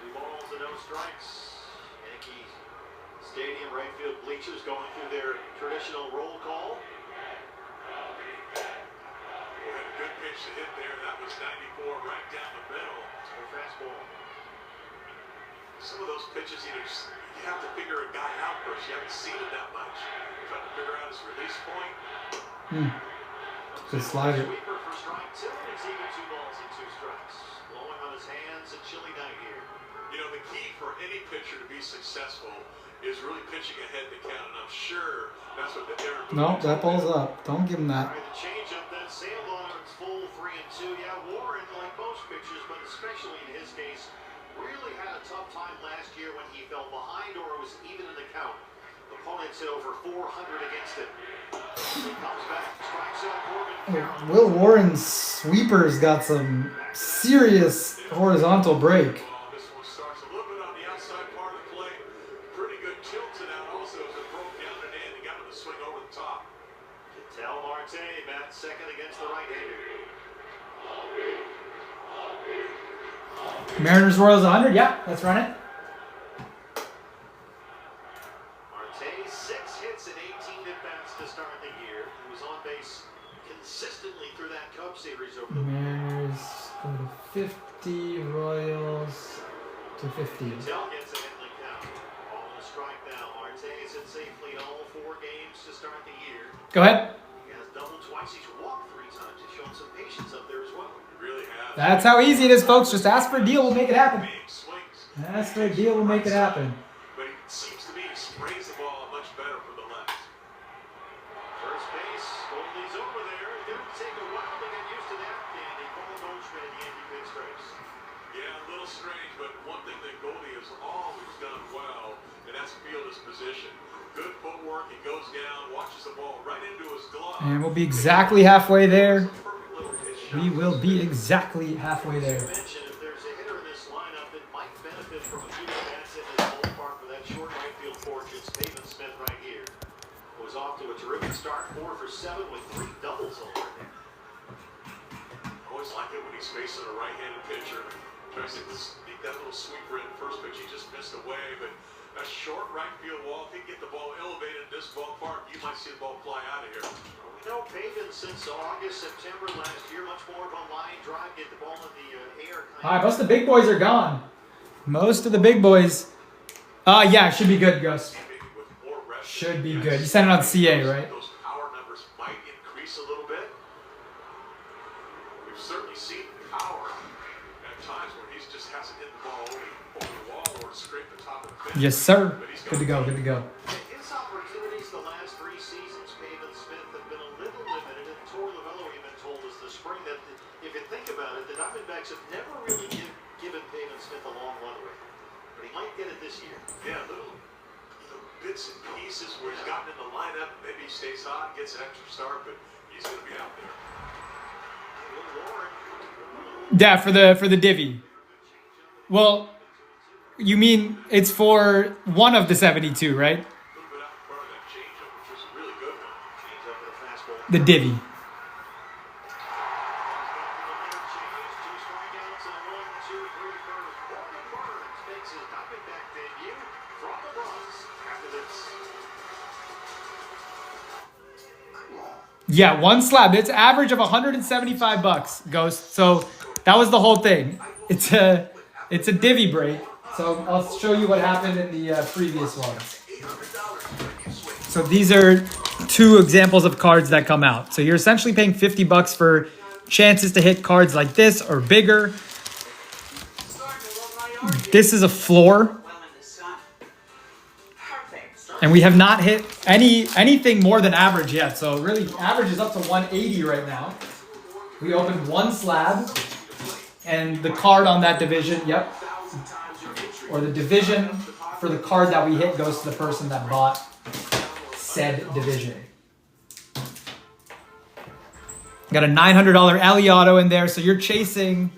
2 balls and no strikes. Yankee Stadium right field bleachers going through their traditional roll call. Good pitch to hit there. That was 94 right down the middle. Or fastball. Some of those pitches, you have to figure a guy out first. You haven't seen it that much. Trying to figure out his release point. Good slider. Sweeper for strike 2, and it's even 2 balls and 2 strikes. Blowing on his hands, a chilly night here. You know, the key for any pitcher to be successful is really pitching ahead the count, and I'm sure that's what Aaron. No, that ball's up. Don't give him that. All right, the changeup that sailed on its full 3-2. Yeah, Warren, like most pitchers, but especially in his case, really had a tough time last year when he fell behind or was even in the count. Opponents hit over 400 against him. He comes back, strikes out Corbin. Will Warren's sweeper's got some serious horizontal break. This one starts a little bit on the outside part of the plate. Pretty good tilt to that also as it broke down and in. He got him to swing over the top. Ketel Marte bats second against the right-hander. Mariners Royals 100. Yeah, let's run it. Marte, 6 hits and 18 at-bats to start the year. He was on base consistently through that Cubs series over the Mariners go to 50. Royals to 50. Ketel gets a hit in the count. Ball and a strike now. Marte is hit safely in all 4 games to start the year. Go ahead. He has doubled twice. He's walked 3 times. He's shown some patience up there as well. He really has. That's how easy it is, folks. Just ask for a deal, we'll make it happen. Big swings. Ask for a deal, we'll make it happen. But it seems to me he sprays the ball much better from the left. First base, Goldie's over there. It didn't take a while to get used to that. And he called Goldschmidt in the Yankee pinstripes. Yeah, a little strange, but one thing that Goldie has always done well, and that's field his position. Good footwork, he goes down, watches the ball right into his glove. And we'll be exactly halfway there. Perfect little pitch shot. We will be exactly halfway there. Mention if there's a hitter in this lineup that might benefit from a few bats in this ballpark with that short right field porch, it's Pavin Smith right here. Was off to a terrific start, 4 for 7 with 3 doubles already. Always like it when he's facing a right-handed pitcher. Tries to sneak that little sweeper in first pitch. He just missed away, but a short right field wall. If he can get the ball elevated in this ballpark, you might see the ball fly out of here. We know Pavin since August, September last year, much more of a line drive, get the ball in the air. All right, most of the big boys are gone. Most of the big boys. Yeah, should be good, Gus. Maybe with more reps, Should be good. You sent it on CA, right? those power numbers might increase a little bit. We've certainly seen power at times where he just hasn't hit the ball over the wall or scraped the top of the fence. Yes, sir. Good to go, good to go. His opportunities the last 3 seasons, Pavin Smith, have been a little limited. And Torey Lovello even told us this spring that if you think about it, the Diamondbacks have never really given Pavin Smith a long runway. But he might get it this year. Yeah, little bits and pieces where he's gotten in the lineup. Maybe he stays hot, gets an extra start, but he's going to be out there. Yeah, for the divvy. Well, you mean it's for one of the 72, right? A little bit out in front of that changeup, which was a really good one. Change up with a fastball. The divvy. Yeah, 1 slab. It's average of $175, Ghost. So that was the whole thing. It's a divvy break. So I'll show you what happened in the previous ones. So these are 2 examples of cards that come out. So you're essentially paying $50 for chances to hit cards like this or bigger. This is a floor. And we have not hit anything more than average yet. So really, average is up to 180 right now. We opened 1 slab. And the card on that division, yep. Or the division for the card that we hit goes to the person that bought said division. Got a $900 Alley Auto in there. So you're chasing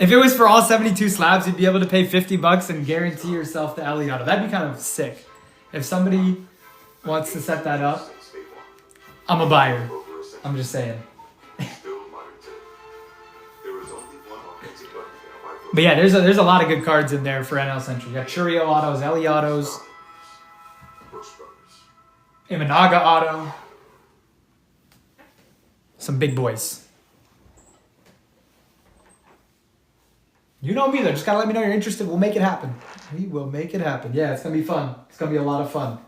If it was for all 72 slabs, you'd be able to pay $50 and guarantee yourself the LE auto. That'd be kind of sick. If somebody wants to set that up, I'm a buyer. I'm just saying. But yeah, there's a lot of good cards in there for NL Central. You got Churio autos, LE autos, Imanaga auto. Some big boys. You know me though, just gotta let me know you're interested. We'll make it happen. We will make it happen. Yeah, it's gonna be fun. It's gonna be a lot of fun.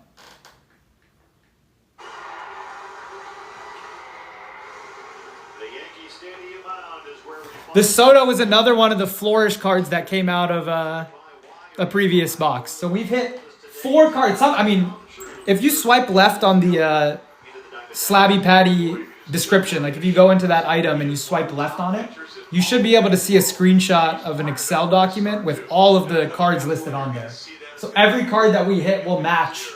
The Yankee Stadium mound is where we find The Soto was another one of the flourish cards that came out of a previous box. So we've hit 4 cards. I mean, if you swipe left on the Slabby Patty description, like if you go into that item and you swipe left on it, you should be able to see a screenshot of an Excel document with all of the cards listed on there. So every card that we hit will match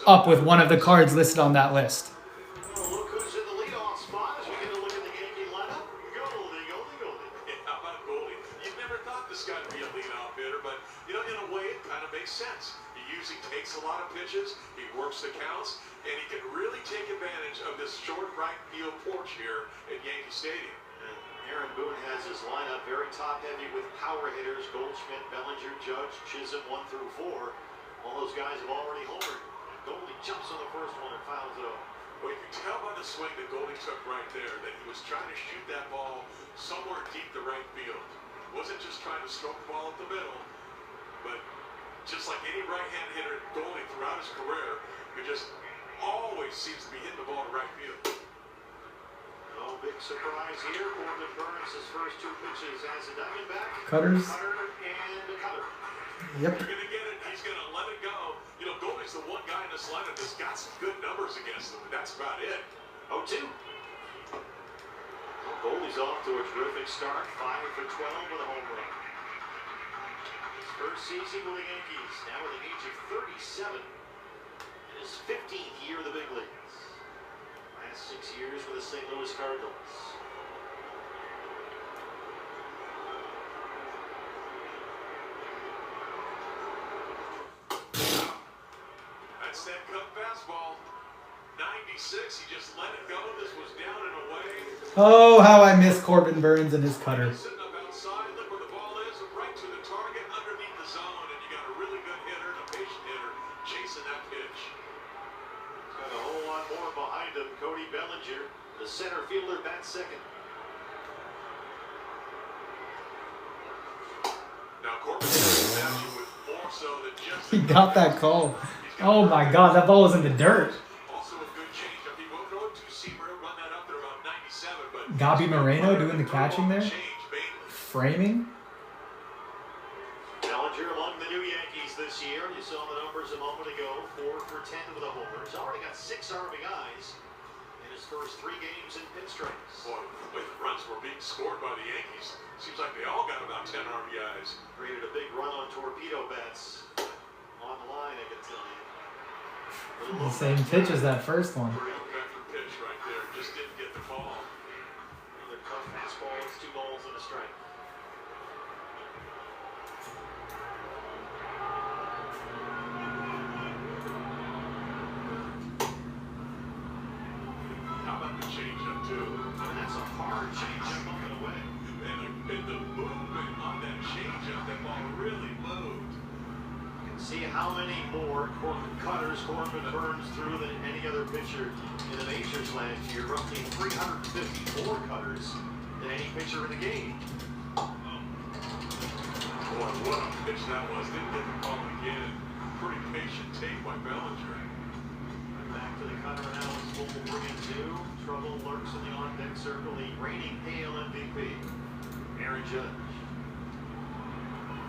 up with one of the cards listed on that list. Look who's in the leadoff spot as we get a look at the Yankee lineup. Goldie. Yeah, how about Goldie? You've never thought this guy would be a leadoff hitter, but you know, in a way, it kind of makes sense. He usually takes a lot of pitches, he works the counts, and he can really take advantage of this short right field porch here at Yankee Stadium. Aaron Boone has his lineup very top-heavy with power hitters, Goldschmidt, Bellinger, Judge, Chisholm, 1 through 4. All those guys have already homered. Goldie jumps on the first one and fouls it off. Well, you can tell by the swing that Goldie took right there that he was trying to shoot that ball somewhere deep to right field. He wasn't just trying to stroke the ball up the middle, but just like any right-hand hitter, Goldie throughout his career, he just always seems to be hitting the ball to right field. No big surprise here. Corbin Burns, his first 2 pitches as a Diamondback. Cutters. Cutter and a cutter. Yep. You're going to get it. He's going to let it go. You know, Goldie's the one guy in this lineup that's got some good numbers against him, but that's about it. 0-2. Well, Goldie's off to a terrific start. 5 for 12 with a home run. His first season with the Yankees, now at the age of 37. In his 15th year of the big leagues. Last 6 years with the St. Louis Cardinals. That's that cut fastball. 96, he just let it go. This was down and away. Oh, how I miss Corbin Burns and his cutter. Sitting up outside, look where the ball is, right to the target, underneath the zone, and you got a really good hitter and a patient hitter chasing that pitch. Got a whole lot more behind him. Cody Bellinger, the center fielder, bats second. Now Corbin is matching with more so than just He got that call. Oh my God, that ball was in the dirt. also a good changeup. He won't throw a two-seamer, run that up there about 97, but Gabi Moreno doing the catching there. change, mainly. Framing. Bellinger among the new Yankees this year. You saw the numbers a moment ago. 4 for 10 with a homer. He's already got 6 RBIs in his first 3 games in pinstripes. Boy, the way the runs were being scored by the Yankees, seems like they all got about 10 RBIs. Created a big run on torpedo bats. On the line, I can tell you. The same pitch as that first one. Pretty effective pitch right there. Just didn't get the ball. Another tough fastball. It's 2 balls and a strike. How about the changeup too? And that's a hard changeup up and away. And the movement on that changeup, that ball really moved. You can see how many more cutters Corbin Burns threw than any other pitcher in the majors last year. Roughly 354 cutters than any pitcher in the game. Boy, what a pitch that was. Didn't get the call again. Pretty patient take by Bellinger. Back to the cutter now. It's full 3-2. Trouble lurks in the on-deck circle. The reigning AL MVP, Aaron Judge.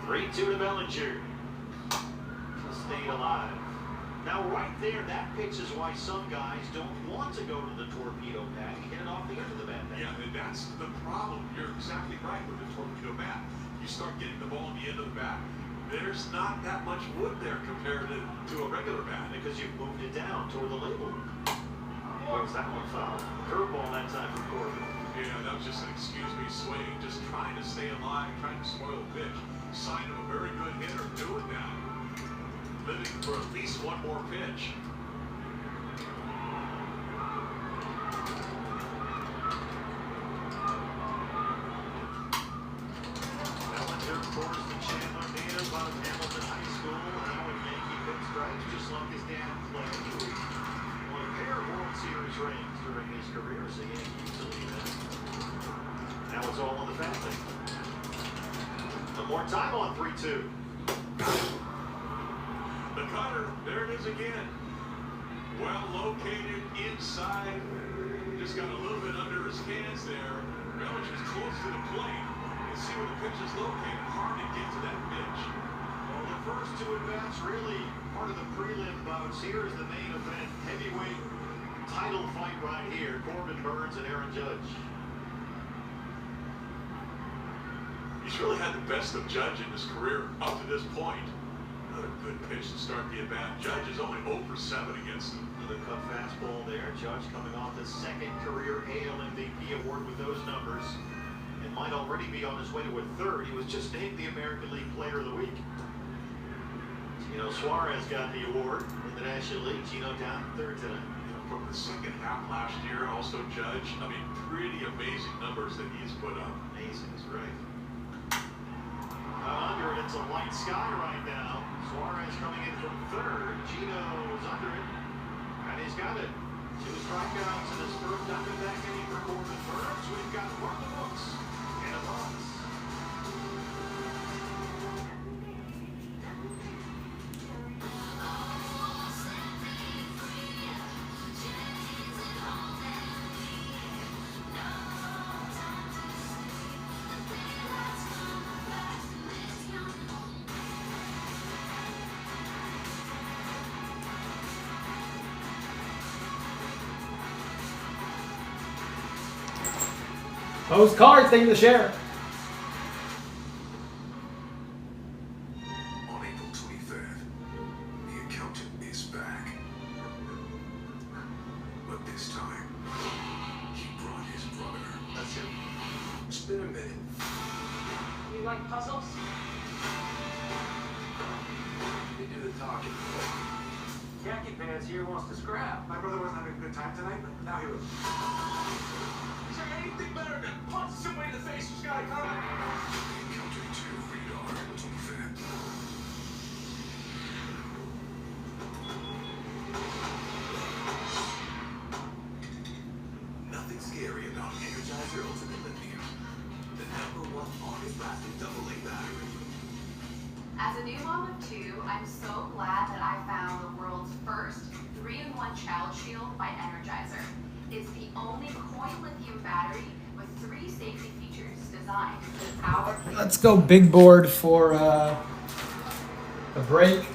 3-2 to Bellinger. Stayed alive. Now right there, that pitch is why some guys don't want to go to the torpedo bat and get it off the end of the bat. Yeah, and that's the problem. You're exactly right with the torpedo bat. You start getting the ball on the end of the bat. There's not that much wood there compared to a regular bat. Because you've moved it down toward the label. Where's that one foul? Curveball that time for Corbin. Yeah, that was just an excuse me swing, just trying to stay alive, trying to spoil the pitch. Sign of a very good hitter doing that. Living for at least one more pitch. Bellinger, of course, the Chandler native out of Hamilton High School. Now in Yankee pinstripes, just like his dad played. Won a pair of World Series rings during his career as a Yankee utility man. Now it's all in the family. One more time on 3-2. The cutter, there it is again. Well located inside. Just got a little bit under his hands there. Bellinger's close to the plate. You see where the pitch is located. Hard to get to that pitch. Well, the first two at-bats really part of the prelim bouts. Here is the main event. Heavyweight title fight right here. Corbin Burns and Aaron Judge. He's really had the best of Judge in his career up to this point. Another good pitch to start the at-bat. Judge is only 0 for 7 against him. Another cut fastball there. Judge coming off his second career AL MVP award with those numbers. And might already be on his way to a third. He was just named the American League Player of the Week. Gino Suarez got the award in the National League. Gino down third tonight. From the second half last year, also Judge, I mean, pretty amazing numbers that he's put up. Amazing is right. Under it, it's a light sky right now. Suarez coming in from third. Gino's under it. And he's got it. 2 strikeouts in his third Diamondback inning for Corbin Burns. We've got one of the books and a box. Postcards, thank you to share. On April 23rd, the accountant is back. But this time, he brought his brother. That's him. It's been a minute. You like puzzles? You do the talking. Yankee fans here wants to scrap. My brother wasn't having a good time tonight, but now he was. Is there anything better than punch somebody in the face who's got a comment? The Encounter 2 radar 25th. Nothing scary about Energizer Ultimate Lithium, the #1 longest-lasting AA battery. As a new mom of 2, I'm so glad that I found the world's first 3-in-1 Child Shield by Energizer. It's the only coin lithium battery with 3 safety features designed with our... Let's go big board for a break.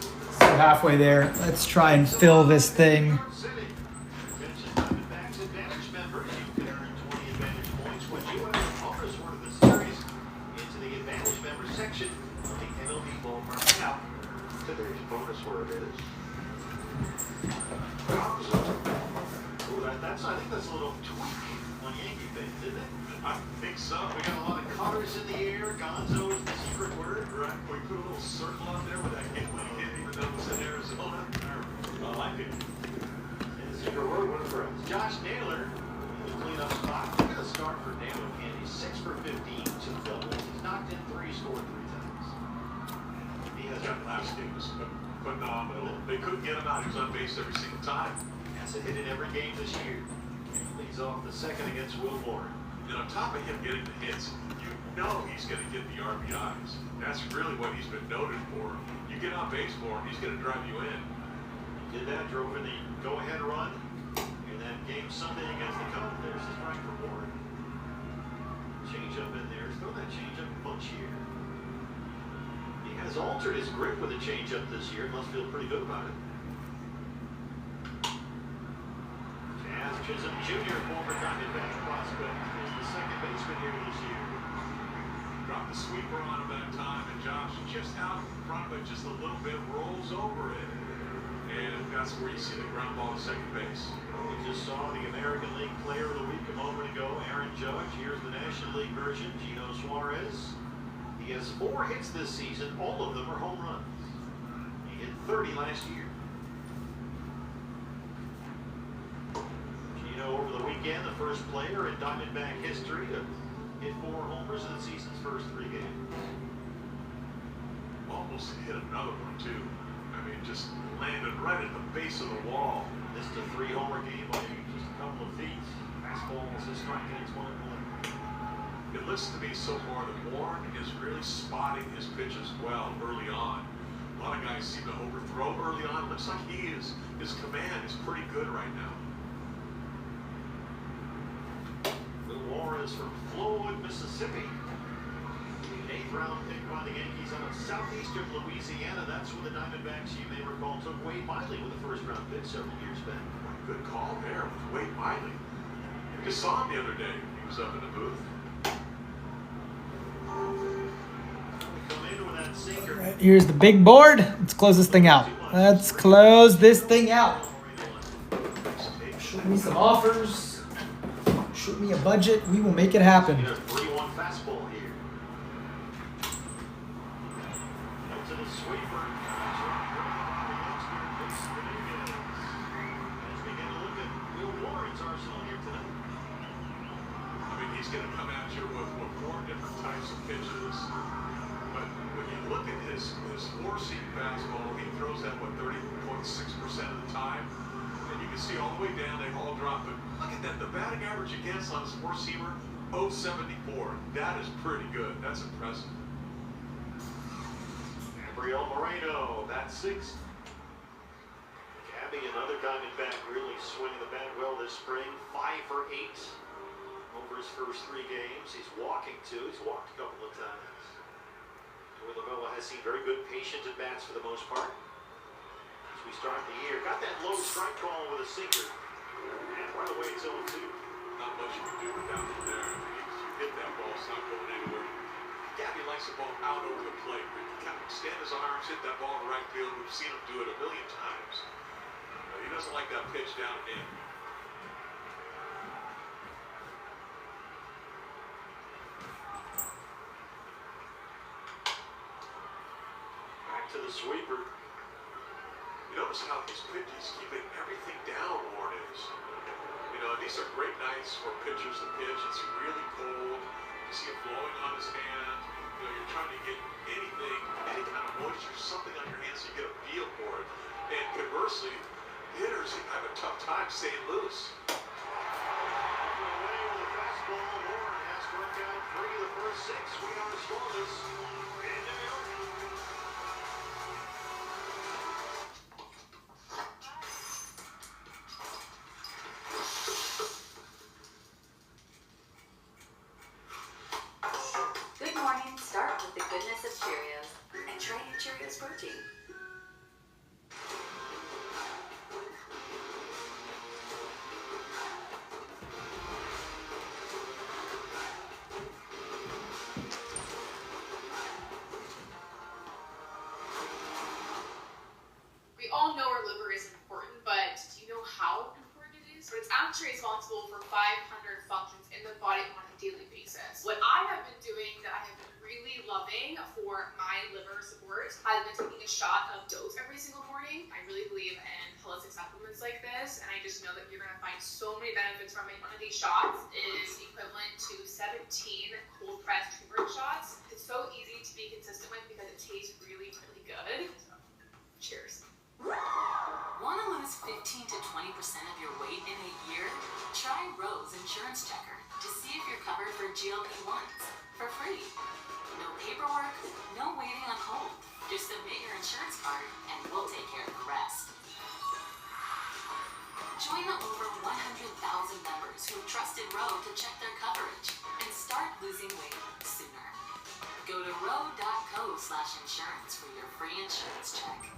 So halfway there. Let's try and fill this thing. Mention Diamondbacks Advantage members. You can earn 20 Advantage points when you enter the bonus word of the series into the Advantage members section of the MLB Ballpark account. Today's bonus word is... I think that's a little tweak on Yankee fans, isn't it? I think so. We got a lot of colors in the air. Gonzo is the secret word. Right, we put a little circle out there with that hit when he hit, even though it was in Arizona. I like it. And the secret word went for us. Josh Naylor in the cleanup spot. Look at the start for Naylor, Candy. 6 for 15, 2 doubles. He's knocked in 3, scored 3 times. He has That last game was phenomenal. They couldn't get him out. He was on base every single time. has a hit in every game this year. Leads off the second against Will Moore. And on top of him getting the hits, you know he's going to get the RBIs. That's really what he's been noted for. You get on base for him, he's going to drive you in. He did that, drove in the go-ahead run in that game Sunday against the Cubs. There's the strike for Moore. Change up in there. Throw that change up a bunch here. He has altered his grip with a change up this year. Must feel pretty good about it. Jazz Chisholm Jr., former Diamondback prospect, is the second baseman here this year. Dropped the sweeper on him that time, and Josh just out in front of it just a little bit, rolls over it. And that's where you see the ground ball to second base. We just saw the American League Player of the Week a moment ago, Aaron Judge. Here's the National League version, Gino Suarez. He has 4 hits this season. All of them are home runs. He hit 30 last year. Gino over the weekend, the first player in Diamondback history to hit 4 homers in the season's first 3 games. Almost hit another one, too. I mean, just landed right at the base of the wall. This is a 3-homer game, like just a couple of feet. Fastball is a strike, and it's 1-1. It looks to me so far that Warren is really spotting his pitches well early on. A lot of guys seem to overthrow early on. Looks like his command is pretty good right now. Will Warren is from Flowood, Mississippi. An 8th-round pick by the Yankees out of southeastern Louisiana. That's when the Diamondbacks, you may recall, took Wade Miley with the first-round pick several years back. Good call there with Wade Miley. I just saw him the other day. He was up in the booth. All right, here's the big board. Let's close this thing out. Let's close this thing out. Shoot me some offers. Shoot me a budget. We will make it happen. 3-1 fastball here. Up to the sweeper. As we get a look at Will Warren's arsenal here tonight. I mean, he's going to come at you with 4 different types of pitches. But when you look at his 4-seam fastball, he throws that, 30.6% of the time. And you can see all the way down, they all drop it. Look at that, the batting average against on his 4-seamer, 0.74. That is pretty good. That's impressive. Gabriel Moreno, that's 6. Gabby, another Diamondback, really swinging the bat well this spring. 5 for 8 over his first 3 games. He's walking too. He's walked a couple of times. Willabella has seen very good patient at bats for the most part. As we start the year, got that low strike call with a sinker. And right away it's 0-2. Not much you can do without him there. I mean, you hit that ball, it's not going anywhere. Gabby likes the ball out over the plate. He can kind of extend his arms, hit that ball in the right field. We've seen him do it a million times. He doesn't like that pitch down and in. To the sweeper. You notice how these pitches keeping everything down, Warren is. You know, these are great nights for pitchers to pitch. It's really cold. You see it blowing on his hand. You know, you're trying to get anything, any kind of moisture, something on your hands so you get a feel for it. And conversely, hitters have a tough time staying loose. Away with a fastball. Warren has struck out 3 of the first 6. We are scoreless in New York. Start with the goodness of Cheerios and try your Cheerios protein. We all know our liver is important, but do you know how important it is? But it's actually responsible for 500 functions in the body on a daily basis. What I have been doing that I have been really loving for my liver support, I've been taking a shot of dose every single morning. I really believe in holistic supplements like this, and I just know that you're going to find so many benefits from it. One of these shots is equivalent to 17 cold pressed turmeric shots. It's so easy to be consistent with because it tastes really, really good. So, cheers. Want to lose 15 to 20% of your weight in a year? Try Rose Insurance Checker to see if you're covered for GLP-1s for free. No paperwork, no waiting on hold. Just submit your insurance card and we'll take care of the rest. Join the over 100,000 members who've trusted Roe to check their coverage and start losing weight sooner. Go to roe.co/insurance for your free insurance check.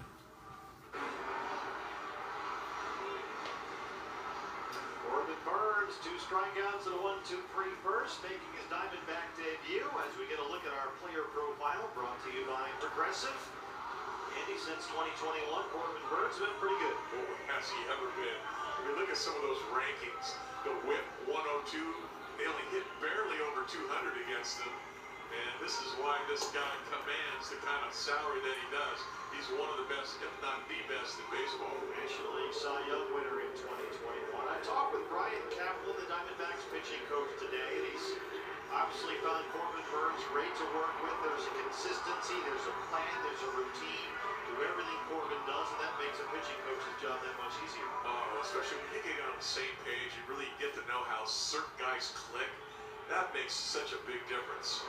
Corbin Burns, 2 strikeouts and a 1-2-3 first, making his Diamondback debut as we get a look at our player profile brought to you by Progressive. In Candy, since 2021, Corbin Burns been pretty good. Boy, has he ever been. I mean, look at some of those rankings. The whip, 102. They only hit barely over 200 against them. And this is why this guy commands the kind of salary that he does. He's one of the best, if not the best, in baseball. National League Cy Young winner in 2021. I talked with Brian Kaplan, the Diamondbacks pitching coach, today, and he's obviously found Corbin Burns great to work with. There's a consistency, there's a plan, there's a routine. Do everything Corbin does, and that makes a pitching coach's job that much easier. Oh, especially when you get on the same page, you really get to know how certain guys click. That makes such a big difference.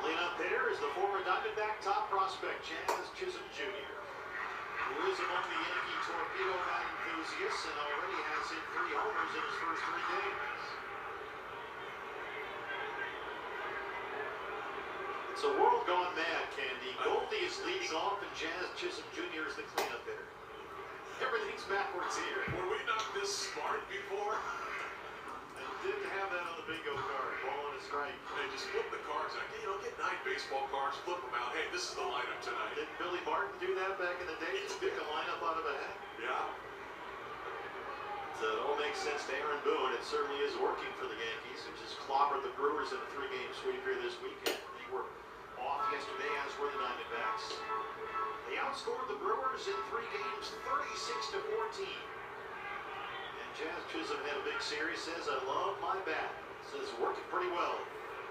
Cleanup hitter is the former Diamondback top prospect, Jazz Chisholm Jr., who is among the Yankee torpedo bat enthusiasts and already has hit 3 homers in his first 3 games. It's a world gone mad, Candy. Goldie is leading off and Jazz Chisholm Jr. is the cleanup hitter. Everything's backwards here. Were we not this smart before? I didn't have that on the bingo card. Ball on a strike. They just flip the cards out. You know, get 9 baseball cards, flip them out. Hey, this is the lineup tonight. Didn't Billy Martin do that back in the day? Just pick a lineup out of a hat. Yeah. So it all makes sense to Aaron Boone. It certainly is working for the Yankees, who just clobbered the Brewers in a 3-game sweep here this weekend. They were off yesterday, as were the Diamondbacks. They outscored the Brewers in 3 games, 36-14. Jazz Chisholm had a big series, says, I love my bat. Says, working pretty well.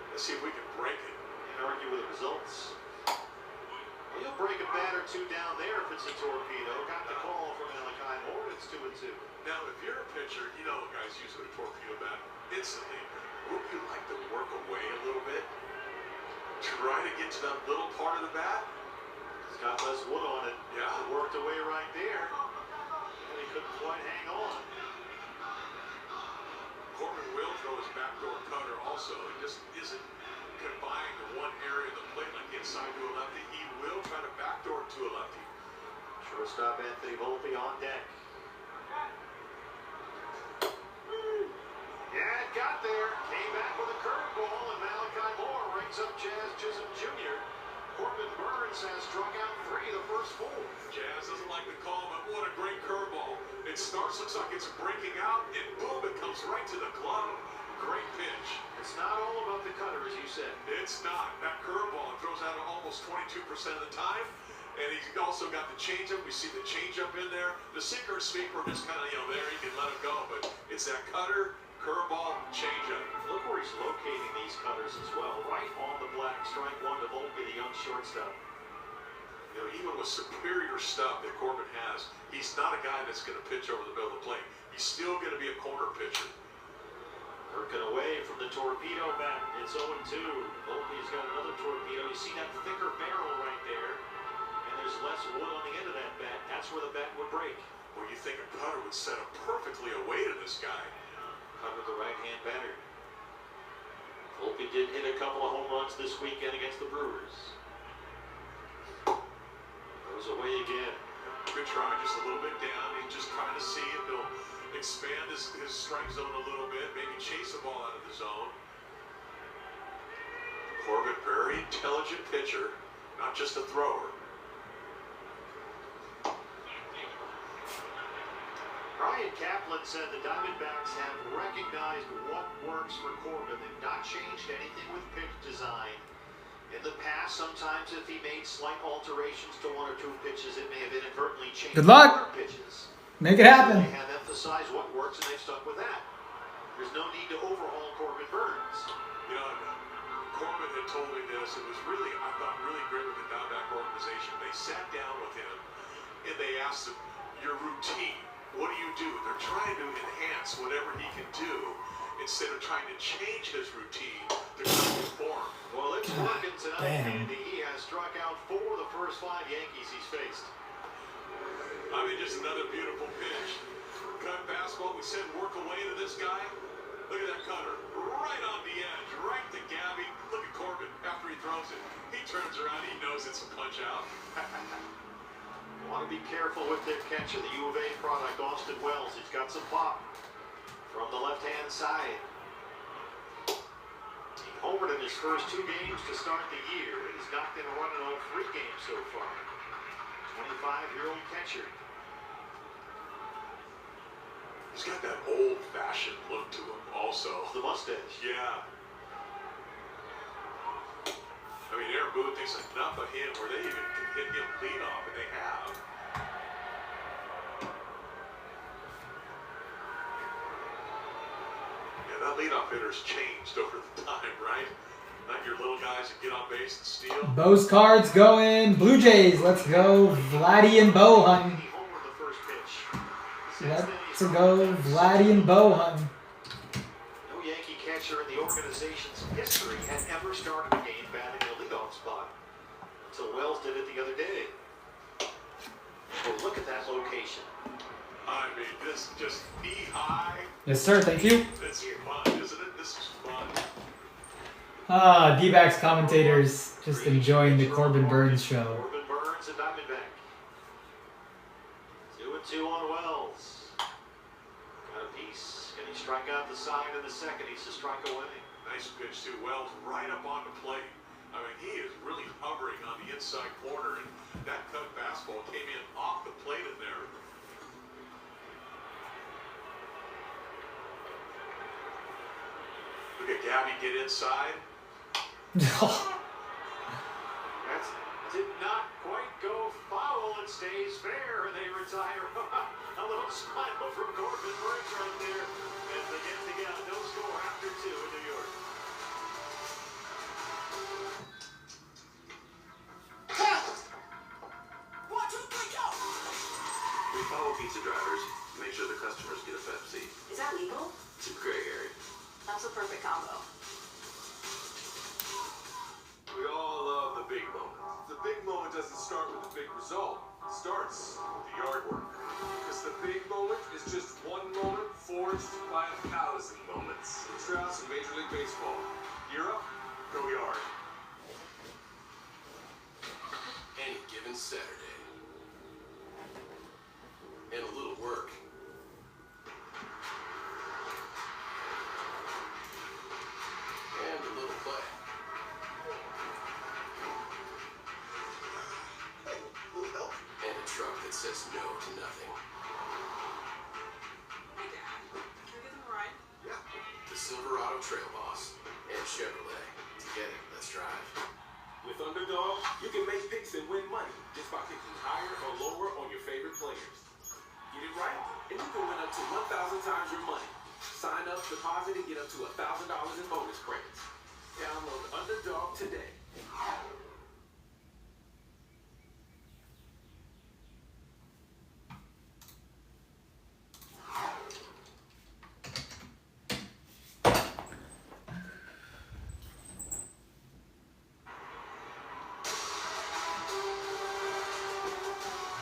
Let's see if we can break it. Can't argue with the results. Well, you'll break a bat or 2 down there if it's a torpedo. Got the call from Malachi Moore. It's 2-2. Now, if you're a pitcher, you know guys use a torpedo bat instantly. Wouldn't you like to work away a little bit? Try to get to that little part of the bat? It's got less wood on it. Yeah. It worked away right there. And he couldn't quite hang on. Corbin will throw his backdoor cutter also. He just isn't confined to one area of the plate like inside to a lefty. He will try to backdoor to a lefty. Shortstop Anthony Volpe on deck. Yeah, it got there. Came back with a curveball, and Malachi Moore rings up Jazz Chisholm Jr. Corbin Burns has struck out 3 the first 4. Jazz doesn't like the call, but what a great curveball. It starts, looks like it's breaking out, and boom, it comes right to the glove. Great pitch. It's not all about the cutter, as you said. It's not. That curveball throws out almost 22% of the time. And he's also got the changeup. We see the changeup in there. The sinker and sweeper just kind of, there, you can let it go. But it's that cutter, curveball, changeup. Look where he's locating these cutters as well. Right on the black. Strike 1 to Volpe, the young shortstop. Even with superior stuff that Corbin has, he's not a guy that's going to pitch over the middle of the plate. He's still going to be a corner pitcher. Working away from the torpedo bat. It's 0-2. Volpe's got another torpedo. You see that thicker barrel right there. And there's less wood on the end of that bat. That's where the bat would break. Well, you think a cutter would set him perfectly away to this guy. Cutter, the right-hand batter. Volpe did hit a couple of home runs this weekend against the Brewers. Goes away again. Good try, just a little bit down. He's just trying to see if he'll expand his strike zone a little bit, maybe chase the ball out of the zone. Corbin, very intelligent pitcher, not just a thrower. Brian Kaplan said the Diamondbacks have recognized what works for Corbin. They've not changed anything with pitch design. In the past, sometimes if he made slight alterations to 1 or 2 pitches, it may have inadvertently changed Good luck. pitches. Make it happen. They have emphasized what works, and they've stuck with that. There's no need to overhaul Corbin Burns. Corbin had told me this. It was really, I thought, really great with the Diamondback organization. They sat down with him, and they asked him, your routine, what do you do? They're trying to enhance whatever he can do instead of trying to change his routine. They're trying to perform. Well, it's working tonight, damn. Andy. He has struck out 4 of the first 5 Yankees he's faced. I mean, just another beautiful pitch. Cut fastball. We said work away to this guy. Look at that cutter. Right on the edge. Right to Gabby. Look at Corbin after he throws it. He turns around. He knows it's a punch out. Want to be careful with their catcher, the U of A product, Austin Wells. He's got some pop from the left-hand side. He homered in his first 2 games to start the year. He's knocked in a run in all 3 games so far. 25-year-old catcher. He's got that old-fashioned look to him also. The mustache. Yeah. I mean, Aaron Boone thinks enough of him where they even can hit him lead off, and they have. Yeah, that leadoff hitter's changed over the time, right? Not your little guys that get on base and steal. Bo's cards going. Blue Jays. Let's go. Vladdy and Bo hunting. Homer the first pitch. Let's go. Vladdy and Bo hunting. No Yankee catcher in the organization's history had ever started a game batting a leadoff spot until Wells did it the other day. Well, look at that location. I mean, this just knee-high. Yes, sir. Thank you. This is fun, isn't it? This is fun. D-backs commentators just enjoying the Corbin Burns show. Corbin Burns and Diamondback. 2-2 on Wells. Got a piece. Can he strike out the side in the second? He's a strike away. Nice pitch to Wells, right up on the plate. I mean, he is really hovering on the inside corner, and that cut fastball came in off the plate in there. Look at Gabby get inside. That did not quite go foul. It stays fair, and they retire. A little smile from Corbin Burns right there as they get together. No score after 2 in New York. We follow pizza drivers to make sure the customers get a Pepsi. Is that legal? It's a gray area. That's a perfect combo. We all love the big moment. The big moment doesn't start with the big result. It starts with the yard work. Because the big moment is just one moment forged by 1,000 moments. Strauss in Major League Baseball. You're up, go yard. Any given Saturday. And a little work. And a little play. And a truck that says no to nothing. Hey, Dad. Can I get them a ride? Yeah. The Silverado Trail Boss and Chevrolet. Together, let's drive. With Underdog, you can make picks and win money just by picking higher or lower on your favorite players. Get it right, and you can win up to 1,000 times your money. Sign up, deposit, and get up to $1,000 in bonus credits. Download Underdog today.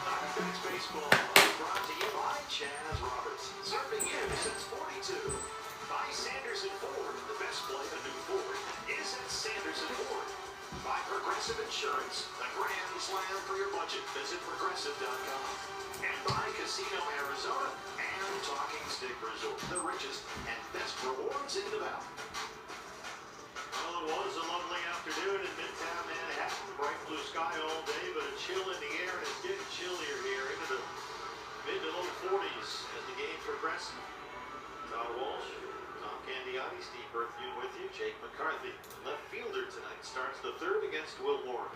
Diamondbacks baseball brought to you by Chaz Roberts. Serving you since 42. By Sanderson Ford. The best play a new Ford is at Sanderson Ford. By Progressive Insurance. The grand slam for your budget. Visit progressive.com. And by Casino Arizona and Talking Stick Resort. The richest and best rewards in the valley. Well, it was a lovely afternoon in Midtown Manhattan. Bright blue sky all day, but a chill in the air, and it's getting chillier here into the mid to low 40s as the game progresses. Todd Walsh, Tom Candiotti, Steve Berthune with you. Jake McCarthy, left fielder tonight, starts the third against Will Warren.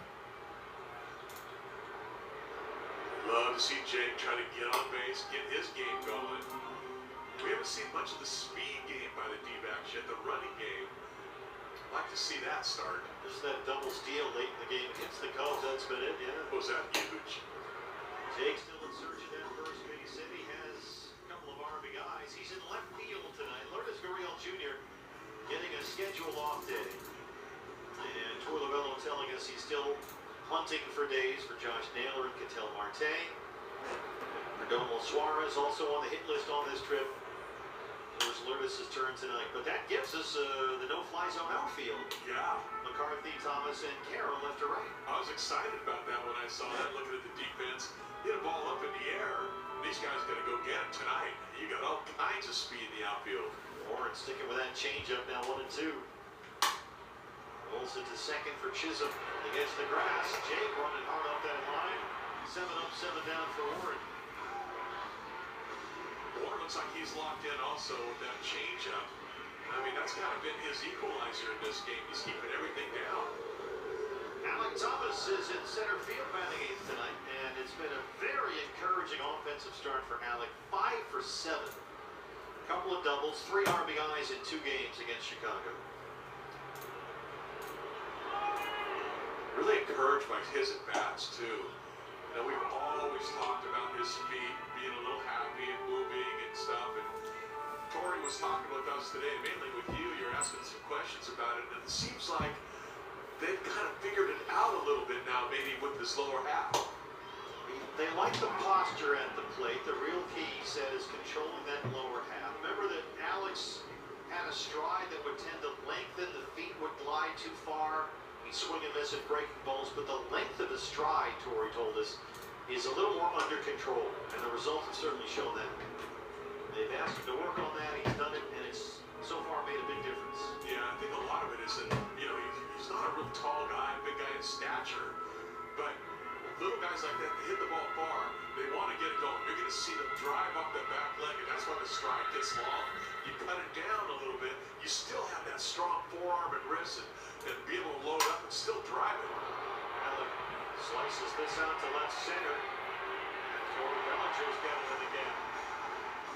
Love to see Jake try to get on base, get his game going. We haven't seen much of the speed game by the D-backs yet, the running game. I'd like to see that start. Just that double steal late in the game against the Cubs, that's been it, yeah. Was that huge? Jake still in search of that first base hit. He has a couple of RBIs. He's in left field tonight. Lourdes Gurriel Jr. getting a scheduled off day. And Troy Lavello telling us he's still hunting for days for Josh Naylor and Ketel Marte. Perdomo Suarez also on the hit list on this trip. It was Lourdes' turn tonight. But that gives us the no-fly zone outfield. Yeah. McCarthy, Thomas, and Carroll left to right. I was excited about that when I saw that, looking at the defense. Hit a ball up in the air. These guys got to go get it tonight. You got all kinds of speed in the outfield. Warren sticking with that changeup now 1-2. Rolls it to second for Chisholm. Against the grass. Jake running hard up that line. 7 up, 7 down for Warren. Warren looks like he's locked in also with that changeup. I mean, that's kind of been his equalizer in this game. He's keeping everything down. Alec Thomas is in center field batting 8th tonight, and it's been a very encouraging offensive start for Alec. 5 for 7. A couple of doubles, 3 RBIs in 2 games against Chicago. Really encouraged by his at-bats, too. You know, we've always talked about his feet being a little happy and moving and stuff. And Tori was talking with us today, mainly with you. You're asking some questions about it, and it seems like they've kind of figured it out a little bit now, maybe with this lower half. They like the posture at the plate. The real key, he said, is controlling that lower half. Remember that Alex had a stride that would tend to lengthen. The feet would glide too far. He'd swing and miss at breaking balls, but the length of the stride, Tori told us, is a little more under control, and the results have certainly shown that. They've asked him to work on that. He's done it, and it's so far made a big difference. Yeah, I think a lot of it is that, you know, he's not a real tall guy, big guy in stature, but little guys like that, they hit the ball far. They want to get it going. You're going to see them drive up the back leg, and that's why the stride gets long. You cut it down a little bit, you still have that strong forearm and wrist, and be able to load up and still drive it. Alec slices this out to left center, and Corey Bellinger's got it in again.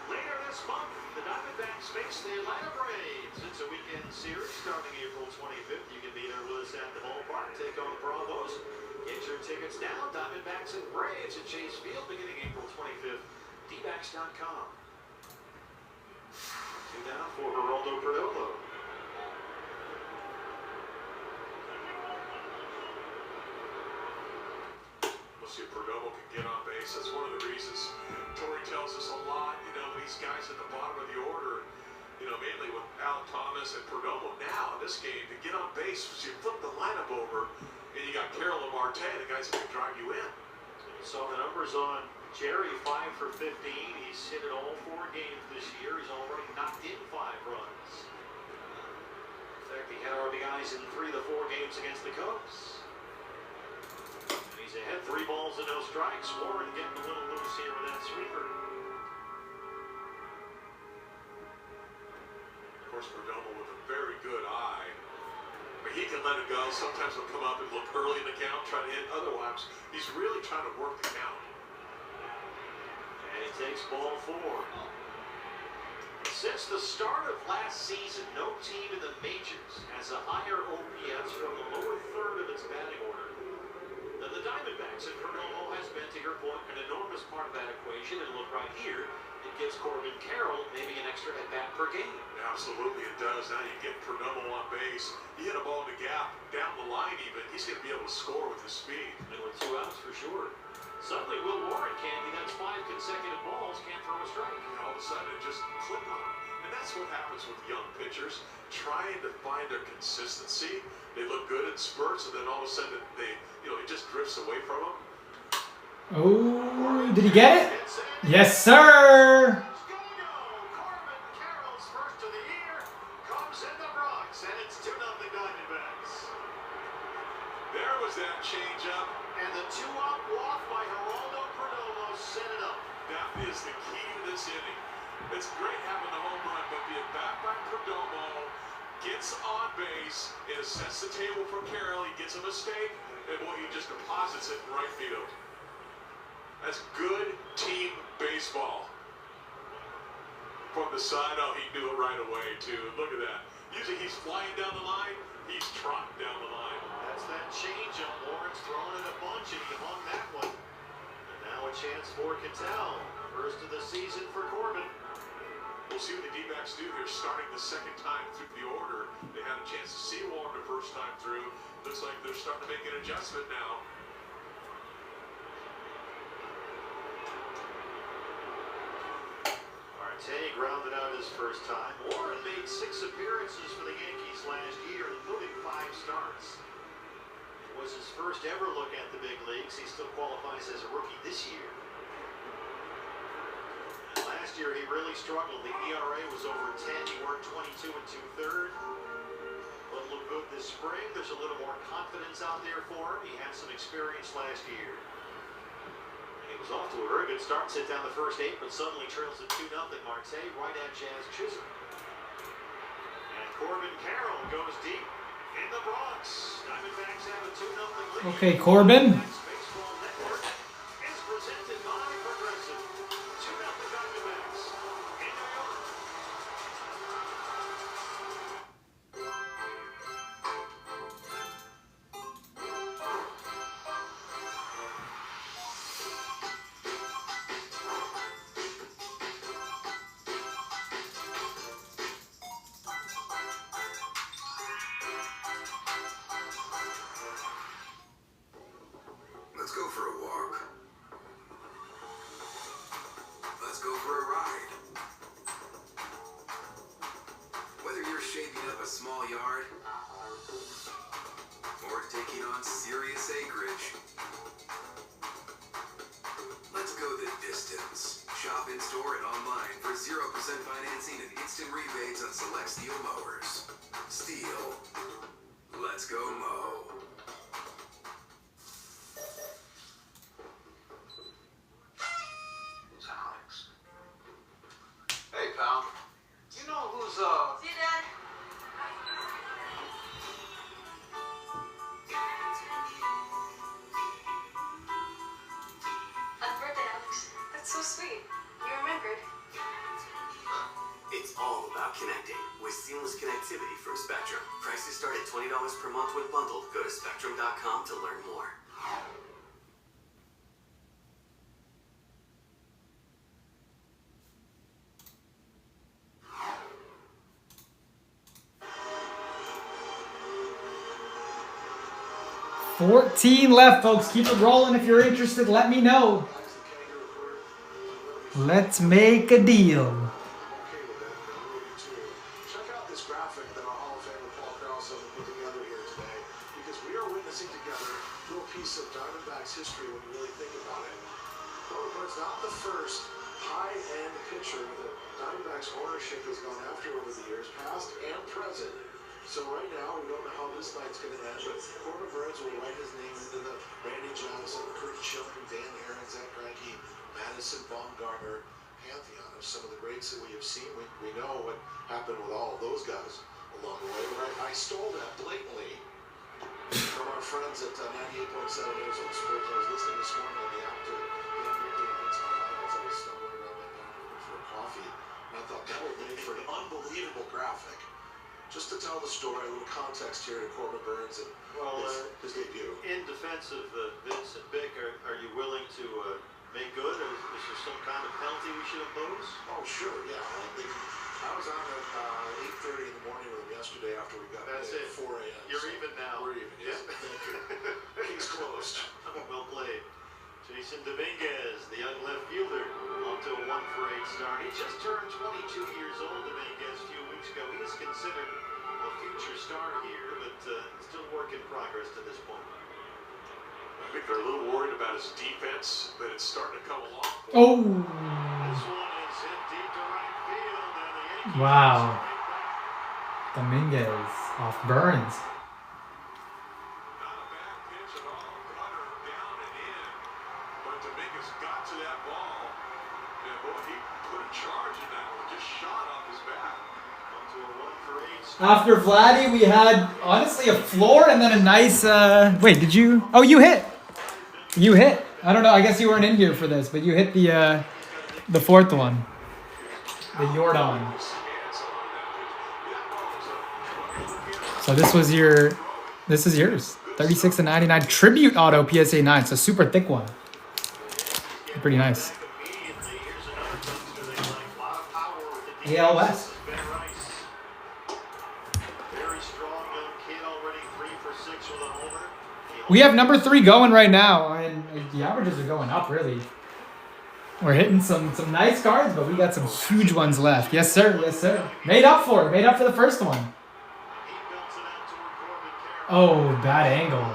Later this month, the Diamondbacks face the Atlanta Braves. It's a weekend series starting April 25th. You can be there with us at the ballpark, take on the Bravos. Get your tickets now. Diamondbacks and Braves at Chase Field beginning April 25th. dbacks.com. 2 down for Geraldo Perdomo. We'll see if Perdomo can get on base. That's one of the reasons Tori tells us a lot, you know, these guys at the bottom of the order, you know, mainly with Alec Thomas and Perdomo now in this game, to get on base, so you flip the lineup over, and you got Carroll and Marte, the guys that can drive you in. You saw the numbers on Jerry, 5 for 15. He's hit it all 4 games this year. He's already knocked in 5 runs. In fact, he had RBIs in 3 of the 4 games against the Cubs. And he's ahead 3 balls and no strikes. Warren getting a little loose here with that sweeper. Of course, Perdomo with a very good eye. But he can let it go. Sometimes he'll come up and look early in the count, try to hit. Otherwise, he's really trying to work the count. And he takes ball 4. Since the start of last season, no team in the majors has a higher OPS from the lower third of its batting order than the Diamondbacks. And Perdomo has been, to your point, an enormous part of that equation. And look right here, it gives Corbin Carroll maybe an extra at-bat per game. Absolutely, it does. Now you get Perdomo on base. He hit a ball in the gap, down the line even. He's going to be able to score with his speed. And with 2 outs for sure. Suddenly, Will Warren can't. That's 5 consecutive balls. Can't throw a strike. And all of a sudden, it just clicked on him. And that's what happens with young pitchers, trying to find their consistency. They look good in spurts, and then all of a sudden, it just drifts away from them. Oh, did he get it? Yes, sir. Corbin Carroll's first of the year comes in the Bronx, and it's 2-0 Diamondbacks. There was that changeup. And the 2-out walk by Geraldo Perdomo set it up. That is the key to this inning. It's great having the home run, but being back by Perdomo, gets on base, it sets the table for Carroll. He gets a mistake, and boy, he just deposits it in right field. That's good team baseball. From the side, oh, he knew it right away, too. Look at that. Usually he's flying down the line, he's trotting down the line. That's that changeup. Warren's throwing it a bunch, and he hung that one. And now a chance for Cattell. First of the season for Corbin. We'll see what the D-backs do here, starting the second time through the order. They had a chance to see Warren the first time through. Looks like they're starting to make an adjustment now. Marte grounded out his first time. Warren made 6 appearances for the Yankees last year, including 5 starts. It was his first ever look at the big leagues. He still qualifies as a rookie this year. And last year he really struggled. The ERA was over 10. He worked 22 2/3. But look good this spring. There's a little more confidence out there for him. He had some experience last year. Was off to a very good start, sit down the first 8, but suddenly trails at 2-0 Marte, right at Jazz Chisholm. And Corbin Carroll goes deep in the Bronx. Diamondbacks have a 2-0 lead. Okay, Corbin. Baseball Network is presented by Progressive. 2-0 Diamondbacks in New York. Let's go for a walk. Let's go for a ride. Whether you're shaping up a small yard or taking on serious acreage, let's go the distance. Shop in store and online for 0% financing and instant rebates on select Steel mowers. Steel. Let's go mow. Hey, pal. You know who's, See you, Dad. Happy birthday, Alex. That's so sweet. You remembered. It's all about connecting with seamless connectivity from Spectrum. Prices start at $20 per month when bundled. Go to spectrum.com to learn more. $14 left, folks. Keep it rolling. If you're interested, let me know. Let's make a deal. Okay with that. I'm really too. Check out this graphic that our Hall of Famer Paul Krause has put together here today, because we are witnessing together a little piece of Diamondbacks history when you really think about it. Corbin's not the first high-end pitcher that Diamondbacks ownership has gone after over the years, past and present. So right now, we don't know how this night's going to end, but Corbin Burns will write his name into the Randy Johnson, Kurt Schilling, Van Haren, Zach Greinke, Madison, Baumgartner pantheon of some of the greats that we have seen. We know what happened with all of those guys along the way, but I stole that blatantly from our friends at 98.7 Arizona Sports. I was listening this morning on the app to Dan Ricky against my life as I was stumbling around my neighborhood for a coffee, and I thought that would make for an unbelievable graphic. Just to tell the story, a little context here to Corbin Burns and his debut. In defense of Vince and Bick, are you willing to make good? Or is there some kind of penalty we should impose? Oh, sure, yeah. I was on at 8:30 in the morning with him yesterday after we got That's at it. 4 a.m. You're even now. We're even, yeah. Thank you. King's closed. Well played. Jason Dominguez, the young left fielder, off to a 1-for-8 start. He just turned 22 years old, Dominguez, a few weeks ago. He is considered a future star here, but still work in progress to this point. I think they're a little worried about his defense, but it's starting to come along. Oh. This one is hit deep to right field, and the Yankees Wow. right back. Dominguez off Burns. Not a bad pitch at all. Runner down and in. But Dominguez got to that ball. And boy, he put a charge in that one. Just shot off his bat. To a 1-for-8 start. After Vladdy, we had honestly a floor and then a nice. Wait, did you? Oh, you hit. You hit. I don't know. I guess you weren't in here for this, but you hit the fourth one, the Jordan. So this is yours. 36/99 tribute auto PSA 9. So super thick one. Pretty nice. Immediately, here's another youngster they like. A lot of power with the AL West. Ben Rice. Very strong young kid, already 3 for 6 with a homer. We have number 3 going right now, and the averages are going up really. We're hitting some nice cards, but we got some huge ones left. Yes, sir. Yes, sir. Made up for it. Made up for the first one. He belts it out toward Corbin Carroll. Oh, bad angle. And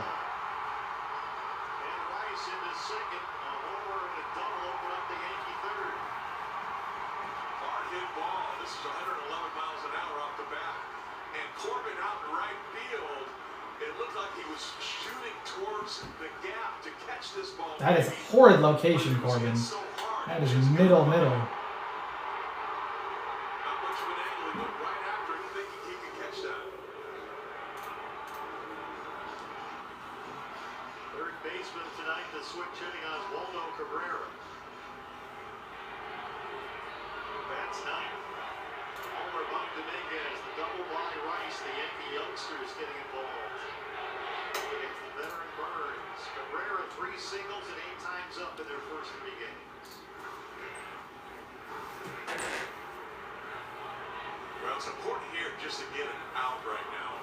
Rice into second. A homer and a double open up the Yankee third. Hard hit ball. This is 111 miles an hour off the bat. And Corbin out in right field. It looked like he was shooting towards the gap to catch this ball. That is a horrid location, Corbin. That is middle. Not much of an angle. He went right after it, thinking he could catch that. Third baseman tonight, the switch hitting on Waldo Cabrera. That's ninth. Homer by Dominguez, the double by Rice, the Yankee youngsters getting involved. Against the veteran Burns. Cabrera 3 singles and 8 times up in their first 3 games. Well, it's important here just to get an out right now.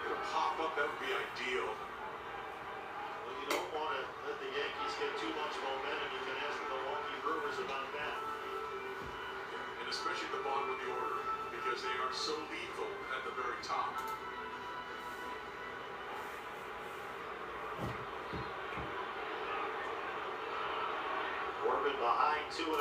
Get a pop up, that would be ideal. Well, you don't want to let the Yankees get too much momentum. You can ask the Milwaukee Brewers about that. And especially at the bottom of the order, because they are so lethal at the very top. Corbin behind 2-0. Making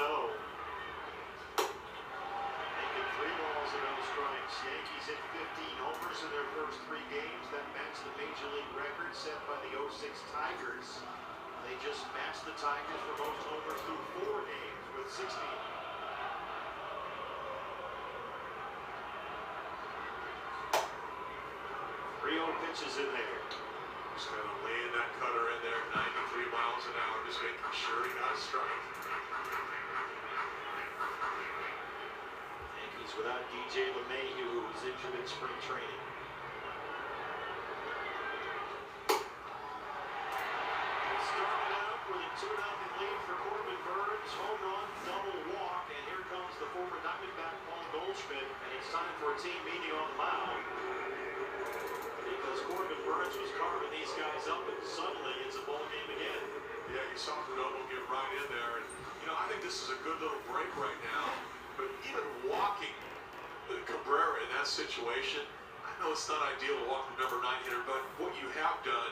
3 balls and no strikes. Yankees hit 15 homers in their first 3 games. That matched the Major League record set by the 06 Tigers. They just matched the Tigers for most homers through 4 games with 16. Rio pitches in there. Just kind of laying that cutter in there, 93 miles an hour, just making sure he got a strike. Yankees without DJ LeMahieu, who was injured in spring training. It started out with a 2-0 lead for Corbin Burns. Home run, double walk, and here comes the former Diamondback Paul Goldschmidt, and it's time for a team meeting on the mound. Because Corbin Burns was carving these guys up, and suddenly it's a ball game again. Yeah, you saw Perdomo get right in there. And, I think this is a good little break right now. But even walking Cabrera in that situation, I know it's not ideal to walk the number 9 hitter, but what you have done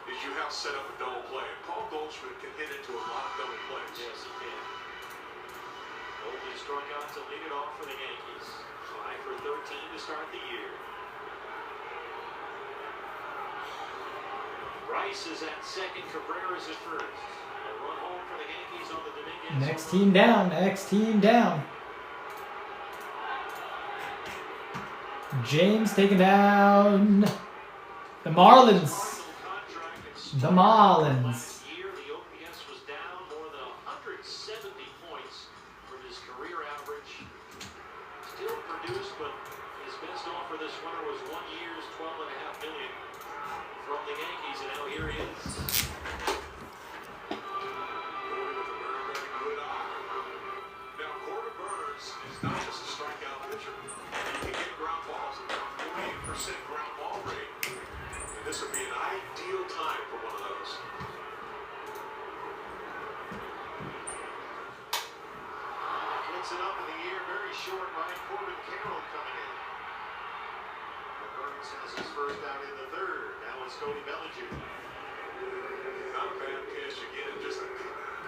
is you have set up a double play. And Paul Goldschmidt can hit into a lot of double plays. Yes, he can. Goldie struck out to lead it off for the Yankees. 5 for 13 to start the year. Rice is at second, Cabrera's at first. A run home for the Yankees on the Dominguez. Next team down. Next team down. James taking down the Marlins. The Marlins. Year, the OPS was down more than 170 points from his career average. Still produced, but his best offer this winter was 1 year's $12.5 million from the Yankees, and now here he is. Now, Corbin Burns is not just a strikeout pitcher. He can get ground balls at 48% ground ball rate. And this would be an ideal time for one of those. Hits it up in the air, very short right. Corbin Carroll coming in. Burns has his first out in the third. Now it's Cody Bellinger. Not a bad pitch again, just a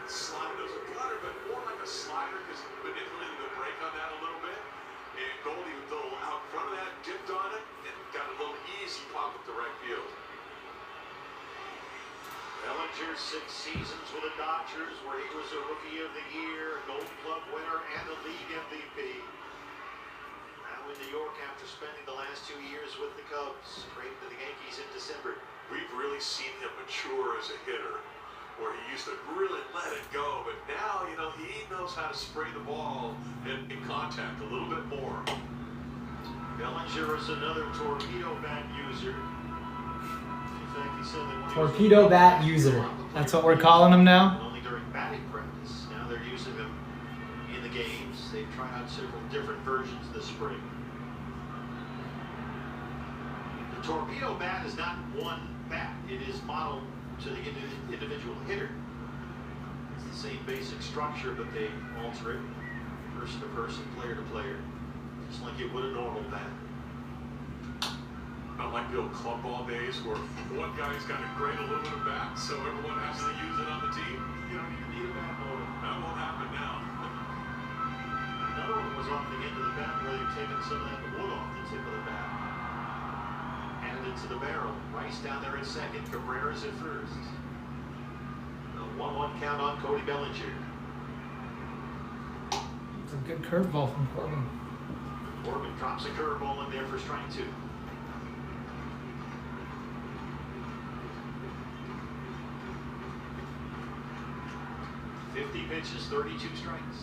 slide. It was a cutter, but more like a slider because he manipulated the break on that a little bit. And Goldie was a little out front of that, dipped on it, and got a little easy pop up the right field. Bellinger 6 seasons with the Dodgers, where he was a Rookie of the Year, a Gold Glove winner, and a league MVP. Now in New York after spending the last 2 years with the Cubs, traded to the Yankees in December. We've really seen him mature as a hitter, where he used to really let it go, but now, he knows how to spray the ball in contact a little bit more. Bellinger is another torpedo bat user. In fact, he said that Torpedo bat user. That's what we're calling him now. only during batting practice. Now they're using him in the games. They've tried out several different versions this spring. The torpedo bat is not one bat. It is modeled to the individual hitter. It's the same basic structure, but they alter it person to person, player to player, just like you would a normal bat. Not like the old club ball days where one guy's got a great aluminum bat, so everyone has to use it on the team. You don't even need a bat motor. That won't happen now. Another one was off the end of the bat where they've taken some of that wood off the tip of the bat. Added a into the barrel. Rice down there at second. Cabrera's at first. A 1-1 count on Cody Bellinger. It's a good curveball from Corbin. Corbin drops a curveball in there for strike 2. Pitches, 32 strikes.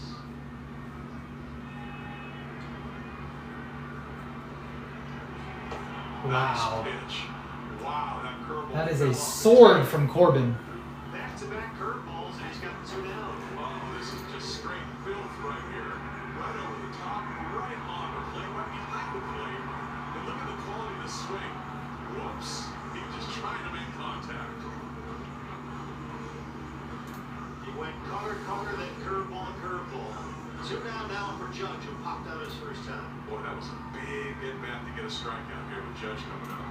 Wow. Nice pitch. Wow, that curveball. That is a sword from Corbin. Back-to-back curveballs, and he's got 2 down. Oh, this is just straight filth right here. Right over the top, right on the plate, right behind the plate. And look at the quality of the swing. Whoops. He was just trying to make contact. He went Carter, then curveball. 2 down now for Judge, who popped out his first time. Boy, that was a big at-bat to get a strikeout here with Judge coming up.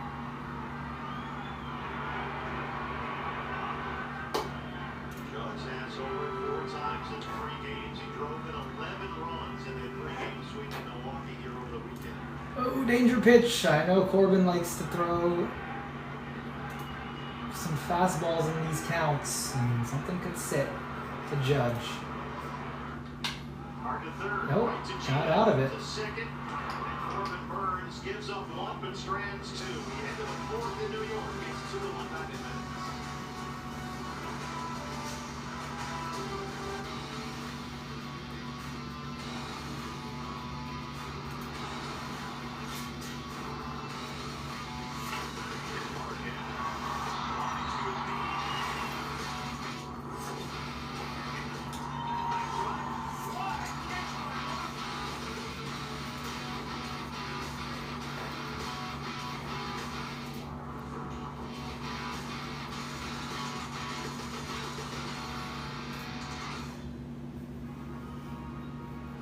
Judge has over 4 times in 3 games. He drove in 11 runs in that 3-game sweep in Milwaukee here over the weekend. Oh, danger pitch. I know Corbin likes to throw some fastballs in these counts, and something could sit to Judge. Hard to third. Nope, Right to got Gio. out of it. To second. And Corbin Burns gives up 1 but strands 2. He ended the 4th in New York. It's 2-1 Diamondbacks.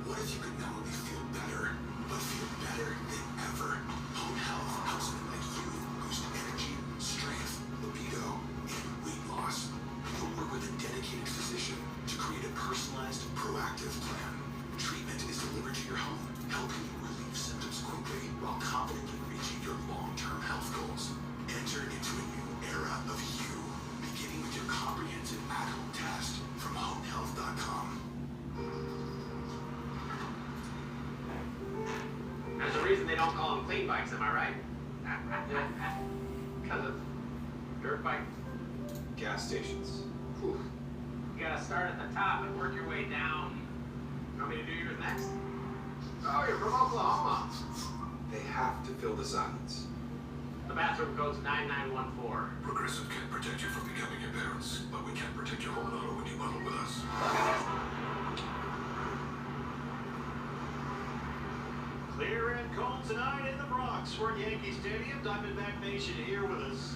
What if you could not only feel better, but feel better than ever? Home Health helps men like you boost energy, strength, libido, and weight loss. You'll work with a dedicated physician to create a personalized, proactive plan. Treatment is delivered to your home, helping you relieve symptoms quickly while confidently reaching your long-term health goals. Enter into a new era of you, beginning with your comprehensive at-home test from homehealth.com. There's a reason they don't call them clean bikes, am I right? Because of dirt bike? Gas stations. Whew. You gotta start at the top and work your way down. You want me to do yours next? Oh, you're from Oklahoma. They have to fill the silence. The bathroom code's 9914. Progressive can't protect you from becoming your parents, but we can protect your home and auto when you bundle with us. Clear and cold tonight in the Bronx. We're at Yankee Stadium. Diamondback Nation here with us.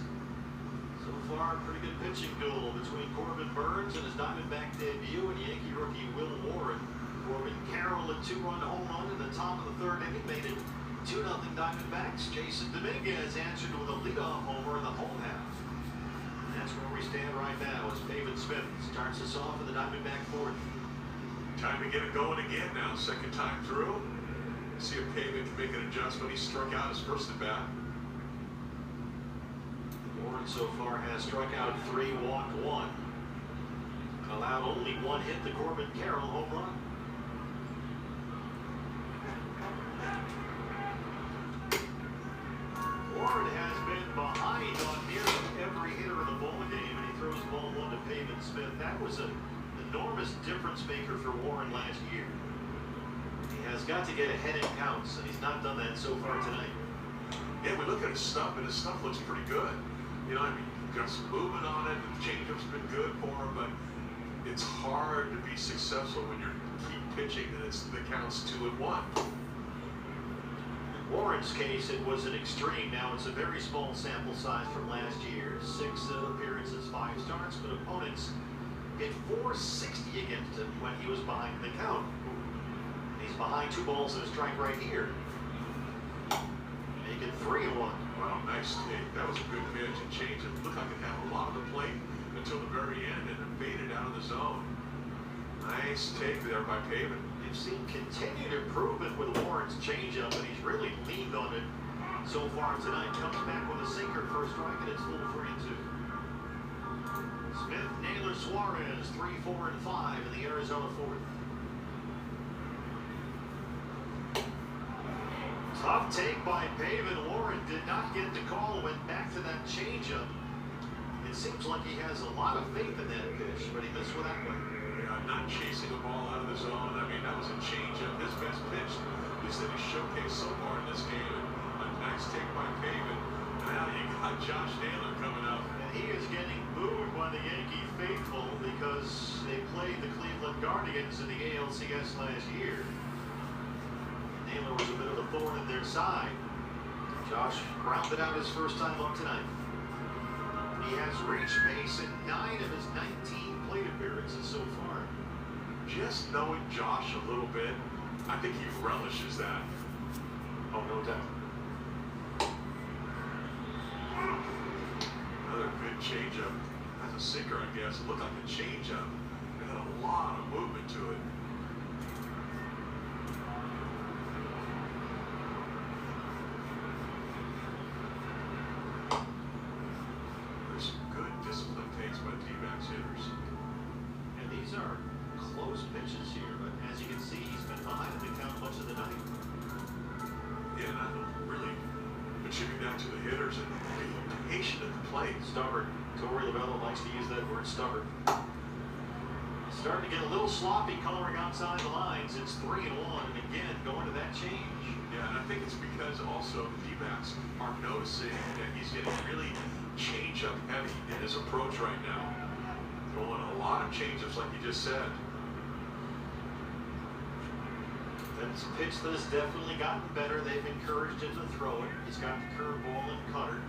So far, pretty good pitching duel between Corbin Burns and his Diamondback debut and Yankee rookie Will Warren. Corbin Carroll a 2-run home run in the top of the 3rd inning made it 2-0 Diamondbacks. Jason Dominguez answered with a leadoff homer in the home half. And that's where we stand right now as Pavin Smith starts us off in the Diamondback 4th. Time to get it going again now. Second time through. See if Pavin can make an adjustment. He struck out his first at bat. Warren so far has struck out 3, walked 1, and allowed only 1 hit to Corbin Carroll home run. Warren has been behind on nearly every hitter in the ball game, and he throws ball 1 to Pavin Smith. That was an enormous difference maker for Warren last year. He has got to get ahead in counts, and he's not done that so far tonight. Yeah, we look at his stuff, and his stuff looks pretty good. You know, I mean, got some movement on it. The changeup's been good for him, but it's hard to be successful when you keep pitching and the count's 2-1. In Warren's case, it was an extreme. Now it's a very small sample size from last year. 6 appearances, 5 starts, but opponents hit .460 against him when he was behind the count. He's behind 2 balls and a strike right here. Make it 3-1. Wow, nice take. That was a good pitch and change. It looked like it had a lot of the plate until the very end and it faded out of the zone. Nice take there by Pavin. You've seen continued improvement with Warren's changeup, and he's really leaned on it So far tonight, comes back with a sinker for a strike, and it's full 3-2. Smith, Naylor, Suarez, 3, 4, and 5 in the Arizona fourth. Tough take by Pavin. Warren did not get the call, went back to that changeup. It seems like he has a lot of faith in that pitch, but he missed with that one. Yeah, not chasing a ball out of the zone. I mean, that was a changeup, his best pitch, at least that he showcased so far in this game. A nice take by Pavin. Now you got Josh Naylor coming up. And he is getting booed by the Yankee faithful because they played the Cleveland Guardians in the ALCS last year. Naylor was a bit of a thorn in their side. Josh rounded out his first time up tonight. He has reached base in 9 of his 19 plate appearances so far. Just knowing Josh a little bit, I think he relishes that. Oh, no doubt. Another good changeup. That's a sinker, I guess. It looked like a changeup. It had a lot of movement to it. There's some good discipline takes by D-backs hitters. And these are close pitches here, but as you can see, he's been behind the count much of the night. Yeah, and I don't really attribute that to the hitters and being patient at the plate. Stubborn. Torey Lovullo likes to use that word stubborn. Starting to get a little sloppy coloring outside the lines. It's 3-1, and again, going to that change. Yeah, and I think it's because also the D-backs are noticing that he's getting really change-up heavy in his approach right now. Throwing a lot of change-ups like you just said. That's a pitch that has definitely gotten better. They've encouraged him to throw it. He's got the curveball and cutter.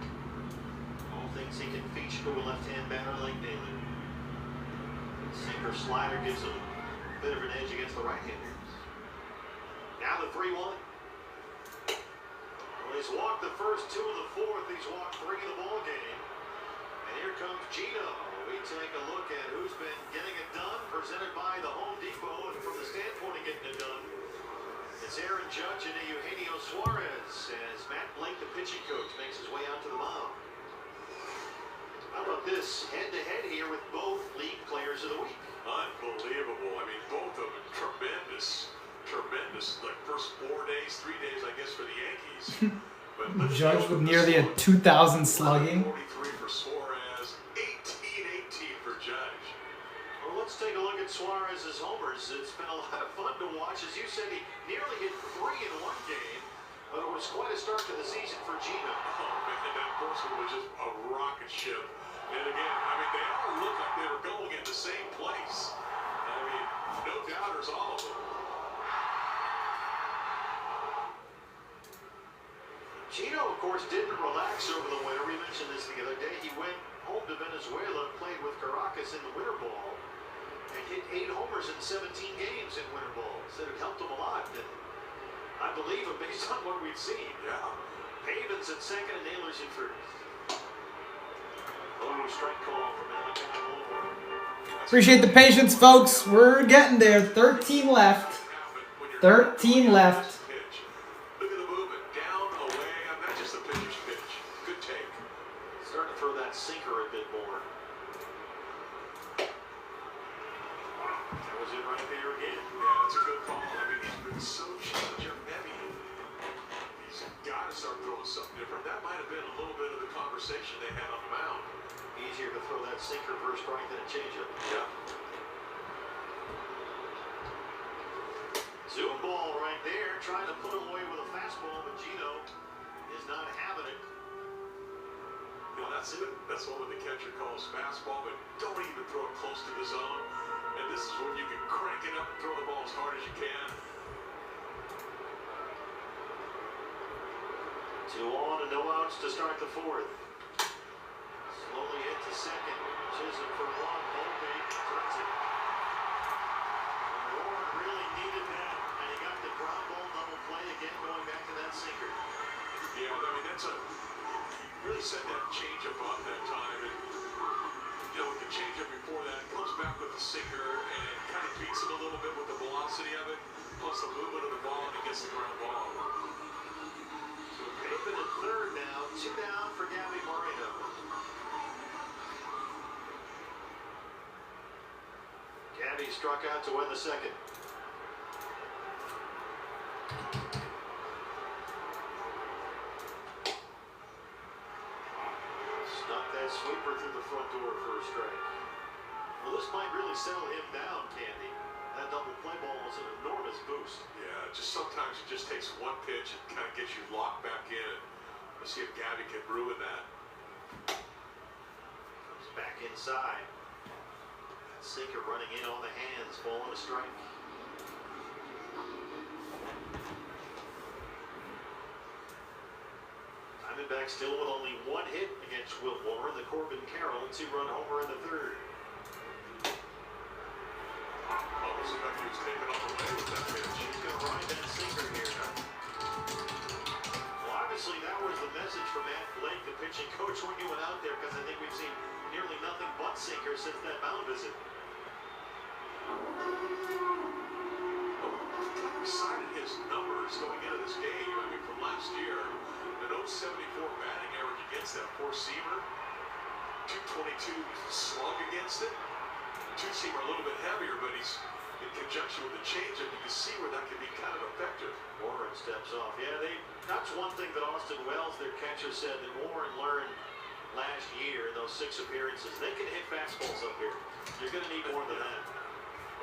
All things he can feature to a left-hand batter like Naylor. Sinker slider gives him a bit of an edge against the right-handers. Now the 3-1. Well, he's walked the first 2 of the fourth. He's walked 3 in the ball game. And here comes Gino. We take a look at who's been getting it done. Presented by the Home Depot, and from the standpoint of getting it done, it's Aaron Judge and Eugenio Suarez as Matt Blake, the pitching coach, makes his way out to the mound. How about this head-to-head here with both league players of the week? Unbelievable. I mean, both of them tremendous, like first 4 days, 3 days, I guess, for the Yankees. But Judge with nearly a 2,000 slugging. 43 for Suarez, 18 for Judge. Well, let's take a look at Suarez's homers. It's been a lot of fun to watch. As you said, he nearly hit 3 in one game, but it was quite a start to the season for Gino. Oh, man, that first one was just a rocket ship. And again, I mean, they all looked like they were going in the same place. I mean, no doubters, all of them. Gino, of course, didn't relax over the winter. We mentioned this the other day. He went home to Venezuela and played with Caracas in the winter ball and hit 8 homers in 17 games in winter ball. Said it helped him a lot. And I believe him based on what we've seen. Yeah. Pavin's at second and Naylor's in first. Oh, strike call from Alec. Appreciate the patience, folks. We're getting there. 13 left. 13 left. Look at the movement. Down, away. Not just the pitcher's pitch. Good take. Starting to throw that sinker a bit more. That was it right there again. Yeah, that's a good call. I mean, he's been so change-up heavy. He's got to start throwing something different. That might have been a little bit of the conversation they had on the mound. Easier to throw that sinker for a strike than a changeup. Yeah. Zoom ball right there, trying to put him away with a fastball, but Gino is not having it. You know, that's it. That's what the catcher calls fastball, but don't even throw it close to the zone. And this is when you can crank it up and throw the ball as hard as you can. 2 on and no outs to start the fourth. Slowly hit to second. Chisholm for 1. Volpe turns it. Warren really needed that, and he got the ground ball double play again, going back to that sinker. Yeah, I mean, that's really set that change-up on that time. And, you know, with the change-up before that, comes back with the sinker and kind of beats him a little bit with the velocity of it, plus the movement of the ball, and he gets the ground ball. So Pavin at Two down for Gabby Moreno. Gabby struck out to win the second. Snuck that sweeper through the front door for a strike. Well, this might really settle him down, Candy. That double play ball was an enormous boost. Yeah, just sometimes it just takes one pitch and kind of gets you locked back in. Let's see if Gabby can ruin that. Comes back inside. That sinker running in on the hands, ball and a strike. Diamondbacks still with only one hit against Wilmore, the Corbin Carroll 2-run homer in the third. Almost like he was taken off the way with that pitch. He's going to ride that sinker here. Well, obviously that was the message from Matt Blake, the pitching coach, when he went out there, because I think we've seen nearly nothing but sinkers since that mound visit. Excited his numbers going into this game. I mean, from last year, an 0.74 batting average against that four-seamer, 222 slug against it. Two-seamer a little bit heavier, but he's in conjunction with the changeup. You can see where that can be kind of effective. Warren steps off. Yeah, that's one thing that Austin Wells, their catcher, said that Warren learned last year in those 6 appearances. They can hit fastballs up here. You're going to need more than that.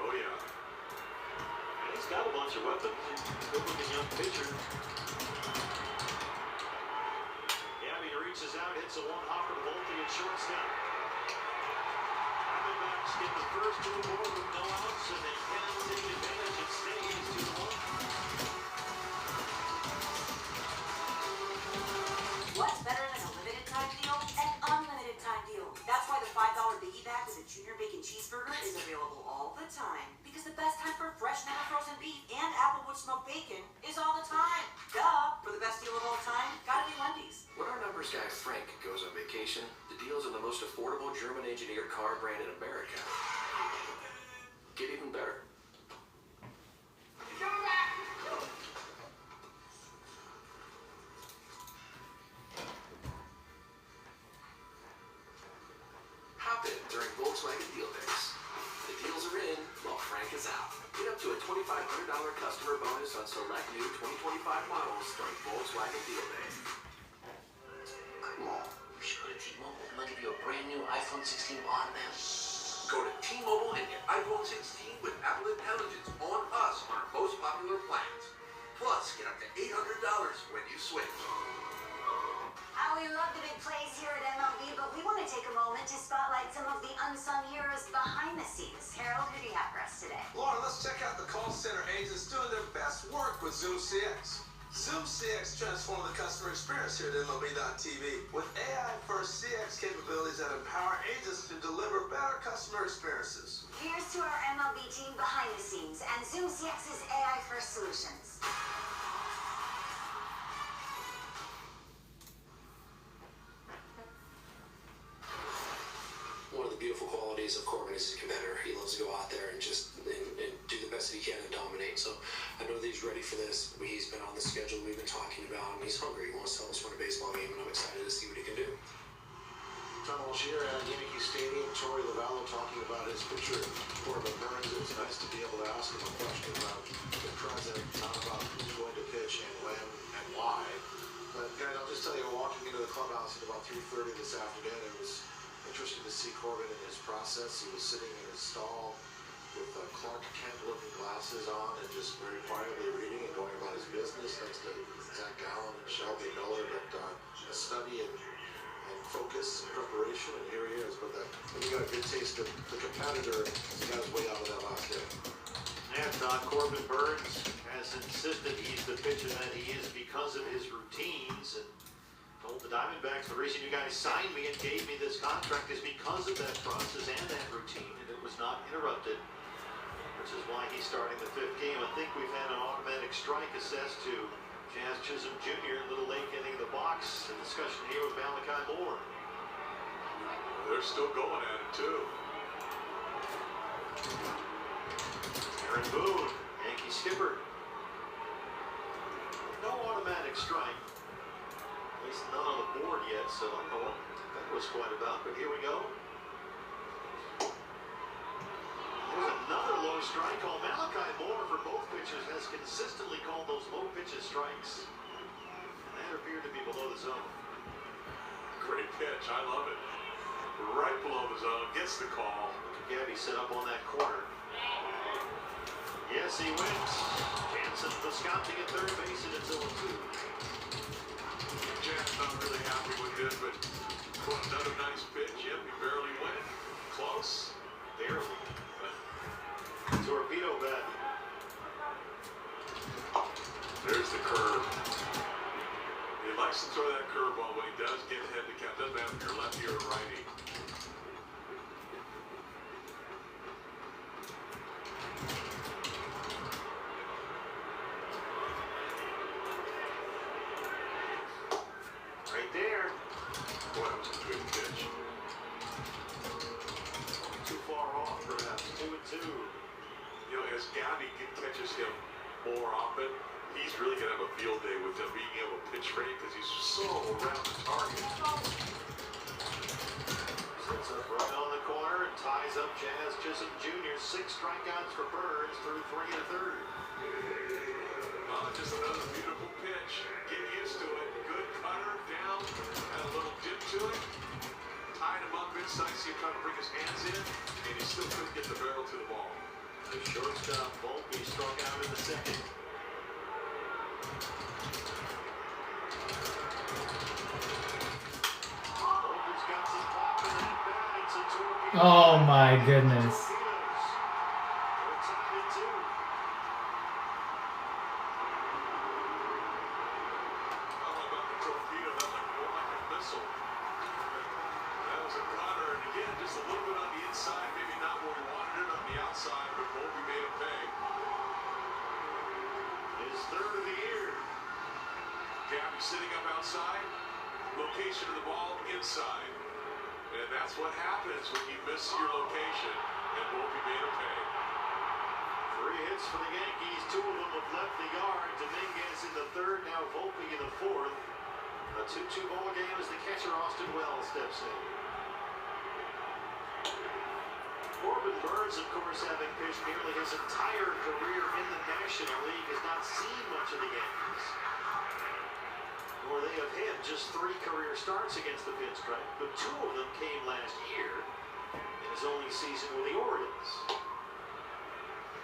Oh, yeah. And he's got a bunch of weapons. Good-looking young pitcher. Gabby reaches out, hits a one-hopper to Volpe at shortstop. Diamondbacks get the first 2 more with no outs, and they cannot take advantage. It stays 2-1. What's better than a limited time deal? An unlimited time deal. That's why the $5 Biggie Bag with a Junior Bacon Cheeseburger is available all the time. Because the best time for fresh, never frozen beef and Applewood smoked bacon is all the time. Duh! For the best deal of all time, gotta be Wendy's. When our numbers guy Frank goes on vacation, the deals on the most affordable German-engineered car brand in America get even better. Hop in during Volkswagen Deal Days. The deals are in while Frank is out. Get up to a $2,500 customer bonus on select new 2025 models during Volkswagen Deal Day. Come on, you should go to T-Mobile and they'll give you a brand new iPhone 16 on them. Go to T-Mobile and get iPhone 16 with Apple Intelligence on us on our most popular plans. Plus, get up to $800 when you switch. We love the big plays here at MLB, but we want to take a moment to spotlight some of the unsung heroes behind the scenes. Harold, who do you have for us today? Laura, let's check out the call center agents doing their best work with Zoom CX. Zoom CX transformed the customer experience here at MLB.tv with AI-first CX capabilities that empower agents to deliver better customer experiences. Here's to our MLB team behind the scenes and Zoom CX's AI-first solutions. One of the beautiful qualities of Corbin is he's a competitor. He loves to go out there and just and do the best that he can and dominate. So I know that he's ready for this. He's been on the schedule we've been talking about, and he's hungry. He wants to help us win a baseball game, and I'm excited to see what he can do. Tom Algier at Yankee Stadium, Torey Lavallo talking about his pitcher, Corbin Burns. It was nice to be able to ask him a question about the present, not about who's going to pitch and when and why. But guys, I'll just tell you, walking into the clubhouse at about 3:30 this afternoon, it was interesting to see Corbin in his process. He was sitting in his stall with Clark Kent-looking glasses on and just very quietly reading and going about his business next to Zach Gallen and Shelby Miller. But a study and focus and preparation, and here he is. But when you got a good taste of the competitor, he got his way out of that last game. And Corbin Burns has insisted he's the pitcher that he is because of his routines, and told the Diamondbacks the reason you guys signed me and gave me this contract is because of that process and that routine, and it was not interrupted, which is why he's starting the 5th game. I think we've had an automatic strike assessed to Jazz Chisholm Jr. Little late getting the box. A discussion here with Malachi Moore. They're still going at it, too. Aaron Boone, Yankee skipper. No automatic strike. least none on the board yet, so I don't know what that was quite about, but here we go. There's another low strike call. Malachi Moore for both pitchers has consistently called those low pitches strikes. And that appeared to be below the zone. Great pitch. I love it. Right below the zone. Gets the call. Gabby set up on that corner. Yes, he wins. Jansen Visconti at third base, and it's 0-2. Jan's not really happy with it, but another nice pitch. Yep, he barely went. Close. Barely. Torpedo bat. There's the curve. He likes to throw that curveball when he does get handicapped. Doesn't matter if you're lefty or righty. Right there. Boy, that was a good pitch. Too far off, perhaps. 2-2. You know, as Gabby catches him more often, he's really going to have a field day with him being able to pitch for him because he's so around the target. Sets up right on the corner and ties up Jazz Chisholm Jr. 6 strikeouts for Burns through 3 1/3. Just another beautiful pitch. Get used to it. Good cutter down. Had a little dip to it. Tied him up inside. See him trying to bring his hands in. And he still couldn't get the barrel to the ball. The shortstop Volpe struck out in the second. Volpe's got some pop in that bat. It's a torpedo. Oh my goodness. They're tied at 2. How about the torpedo? That looked more like a missile. That was a cutter. And again, just a little bit on the inside. Maybe not where we wanted it on the outside, but Volpe made him pay. His 3rd of the year. Gabby sitting up outside. Location of the ball inside. And that's what happens when you miss your location. And Volpe made him pay. 3 hits for the Yankees. 2 of them have left the yard. Dominguez in the 3rd. Now Volpe in the 4th. A 2-2 ball game as the catcher Austin Wells steps in. Corbin Burns, of course, having pitched nearly his entire career in the National League, has not seen much of the Yankees. Or they have had just 3 career starts against the Pinstripe, but 2 of them came last year in his only season with the Orioles.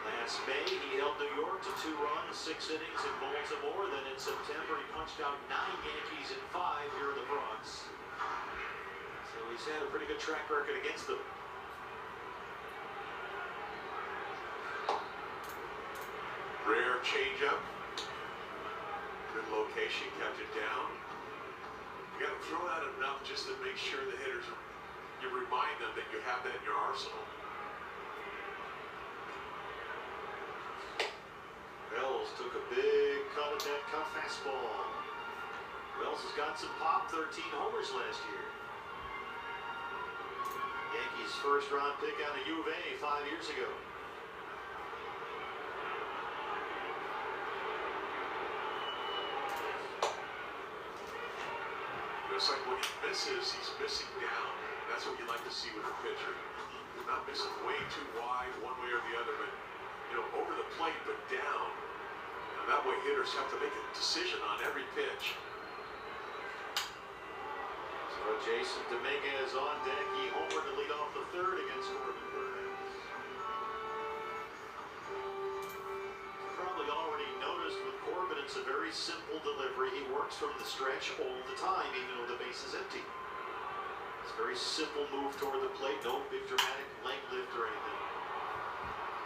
Last May, he held New York to 2 runs, 6 innings in Baltimore. Then in September, he punched out 9 Yankees in 5 here in the Bronx. So he's had a pretty good track record against them. Rare changeup. Good location, kept it down. You got to throw that enough just to make sure the hitters, you remind them that you have that in your arsenal. Wells took a big cut at that cut fastball. Wells has got some pop, 13 homers last year. Yankees' first-round pick out of U of A 5 years ago. It's like when he misses, he's missing down. That's what you like to see with a pitcher. He's not missing way too wide one way or the other, but over the plate but down. And that way hitters have to make a decision on every pitch. So Jason Dominguez on deck. He homered to lead off the 3rd against Corbin Burns. Probably already noticed with Corbin, it's a very simple delivery. He works from the stretch all the time, even though the base is empty. It's a very simple move toward the plate, no big dramatic leg lift or anything.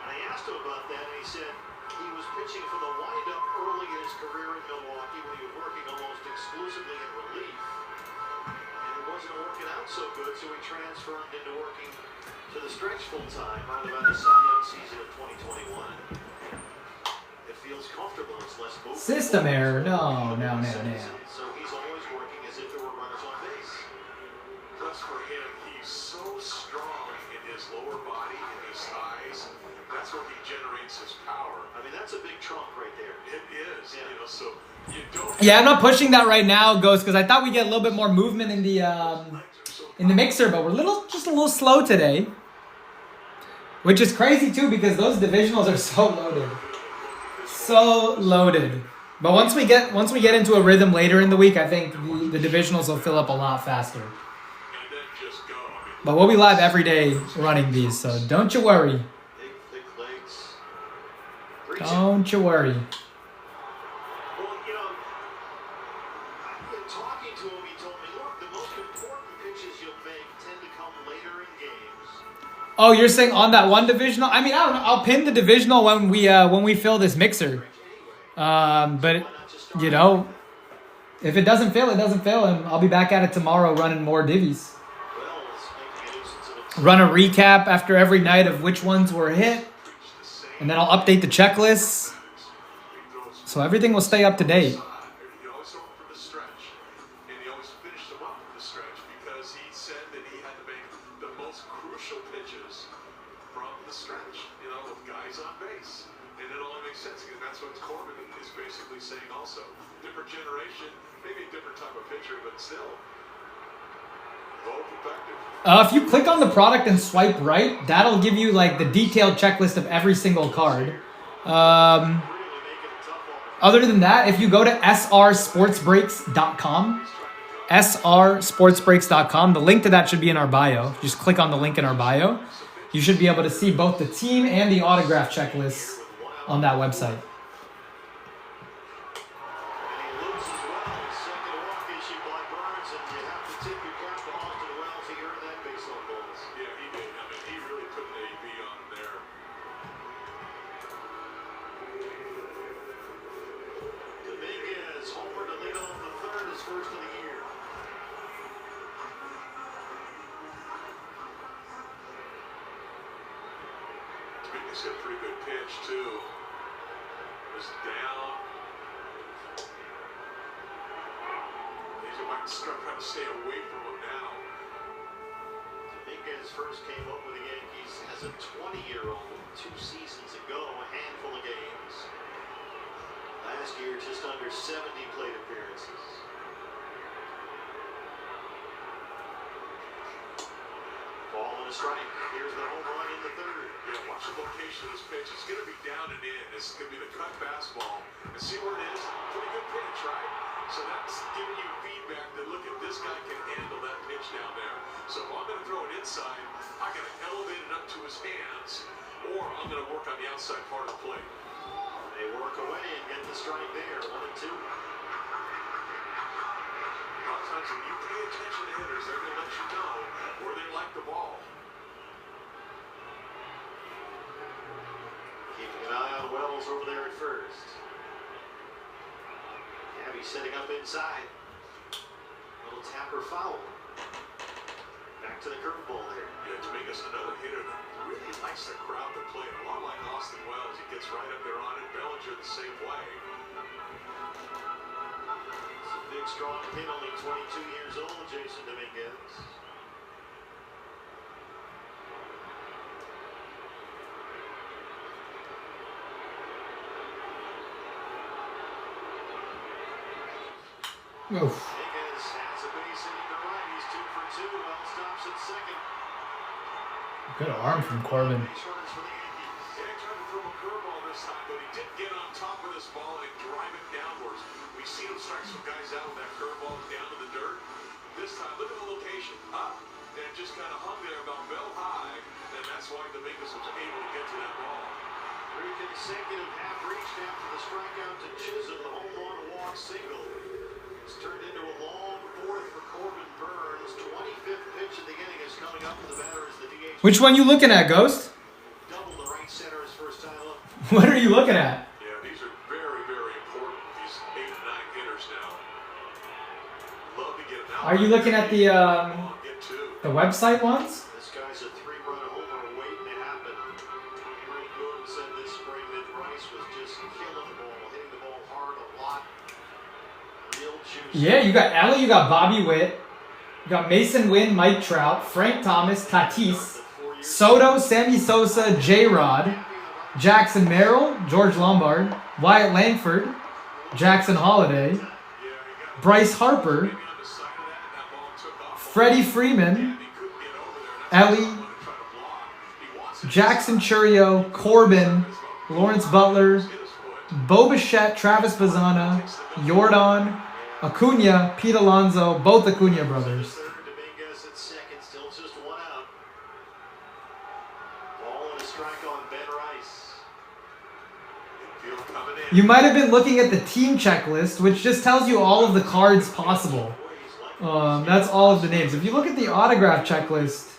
And I asked him about that, and he said he was pitching for the windup early in his career in Milwaukee when he was working almost exclusively in relief. And it wasn't working out so good, so he transferred into working to the stretch full time right about the Cy Young season of 2021. Feels comfortable. It's less movement. System error. No. So he's always working as if there were runners on base. Plus for him, he's so strong in his lower body and his thighs. That's where he generates his power. I mean, that's a big trunk right there. It is. You know, so you don't. Yeah, I'm not pushing that right now, Ghost, because I thought we get a little bit more movement in the mixer, but we're just a little slow today. Which is crazy too, because those divisionals are so loaded. So loaded. But once we get into a rhythm later in the week, I think the divisionals will fill up a lot faster. But we'll be live every day running these, so don't you worry. Big, thick legs. Don't you worry. Well, you know, talking to him, he told me, look, the most important pitches you'll make tend to come later in games. Oh, you're saying on that one divisional? I mean, I don't know. I'll pin the divisional when we fill this mixer. But you know, if it doesn't fail, it doesn't fail, and I'll be back at it tomorrow running more divvies. Run a recap after every night of which ones were hit, and then I'll update the checklists. So everything will stay up to date. He always went for the stretch, and he always finished them up with the stretch because he said that he had to make the most crucial pitches from the stretch, you know, with guys on base. And it only makes sense because that's what Corbin is basically saying also. Different generation, maybe a different type of pitcher, but still, both effective. If you click on the product and swipe right, that'll give you like the detailed checklist of every single card. Other than that, if you go to srsportsbreaks.com, srsportsbreaks.com, the link to that should be in our bio. Just click on the link in our bio. You should be able to see both the team and the autograph checklists on that website. He's got a pretty good pitch, too. Just down. He might start trying to stay away from him now. Dominguez first came up with the Yankees as a 20-year-old 2 seasons ago, a handful of games. Last year, just under 70 plate appearances. Ball and a strike. Here's the home run in the third. Yeah, watch the location of this pitch. It's going to be down and in. It's going to be the cut fastball. And see where it is? Pretty good pitch, right? So that's giving you feedback that, look, if this guy can handle that pitch down there. So if I'm going to throw it inside, I got to elevate it up to his hands, or I'm going to work on the outside part of the plate. They work away and get the strike there. 1-2. A lot of times when you pay attention to hitters, they're going to let you know where they like the ball. Keeping an eye on Wells over there at first. Gabby setting up inside. Little tapper foul. Back to the curveball there. Yeah, Dominguez, another hitter that really likes the crowd to play. A lot like Austin Wells. He gets right up there on it. Bellinger the same way. It's a big, strong kid, only 22 years old, Jason Dominguez. Oof. Dominguez has a base hitting to right. He's 2 for 2. Wells stops at second. Good arm from Corbin. Base runners for the Yankees. Yeah, he tried to throw a curveball this time, but he did get on top of this ball and drive it downwards. We've seen him strike some guys out with that curveball down to the dirt. This time, look at the location. Up, and just kind of hung there about bell high, and that's why Dominguez was able to get to that ball. 3 consecutive half reached after the strikeout to Chisholm. The home run walk single. It's turned into a long fourth for Corbin Burns. 25th pitch of the inning is coming up for the batter as the DH. Which one you looking at, Ghost? Double the right center his first time up. What are you looking at? Yeah, these are very, very important. These 8 and 9 hitters now. Love to get them out. Are you looking at the website ones? This guy's a 3-run homer waiting to happen. Frank Gordon said this spring that Rice was just killing the ball, hitting the ball hard a lot. Real juice. Yeah, you got Ellie, you got Bobby Witt, you got Mason Wynn, Mike Trout, Frank Thomas, Tatis, Soto, Sammy Sosa, J-Rod, Jackson Merrill, George Lombard, Wyatt Langford, Jackson Holiday, Bryce Harper, Freddie Freeman, Ellie, Jackson Churio, Corbin, Lawrence Butler, Bo Bichette, Travis Bazana, Jordan, Acuna, Pete Alonso, both Acuna brothers. Dominguez at second, still just one out. Ball and a strike on Ben Rice. Infield coming in. You might have been looking at the team checklist, which just tells you all of the cards possible. That's all of the names. If you look at the autograph checklist,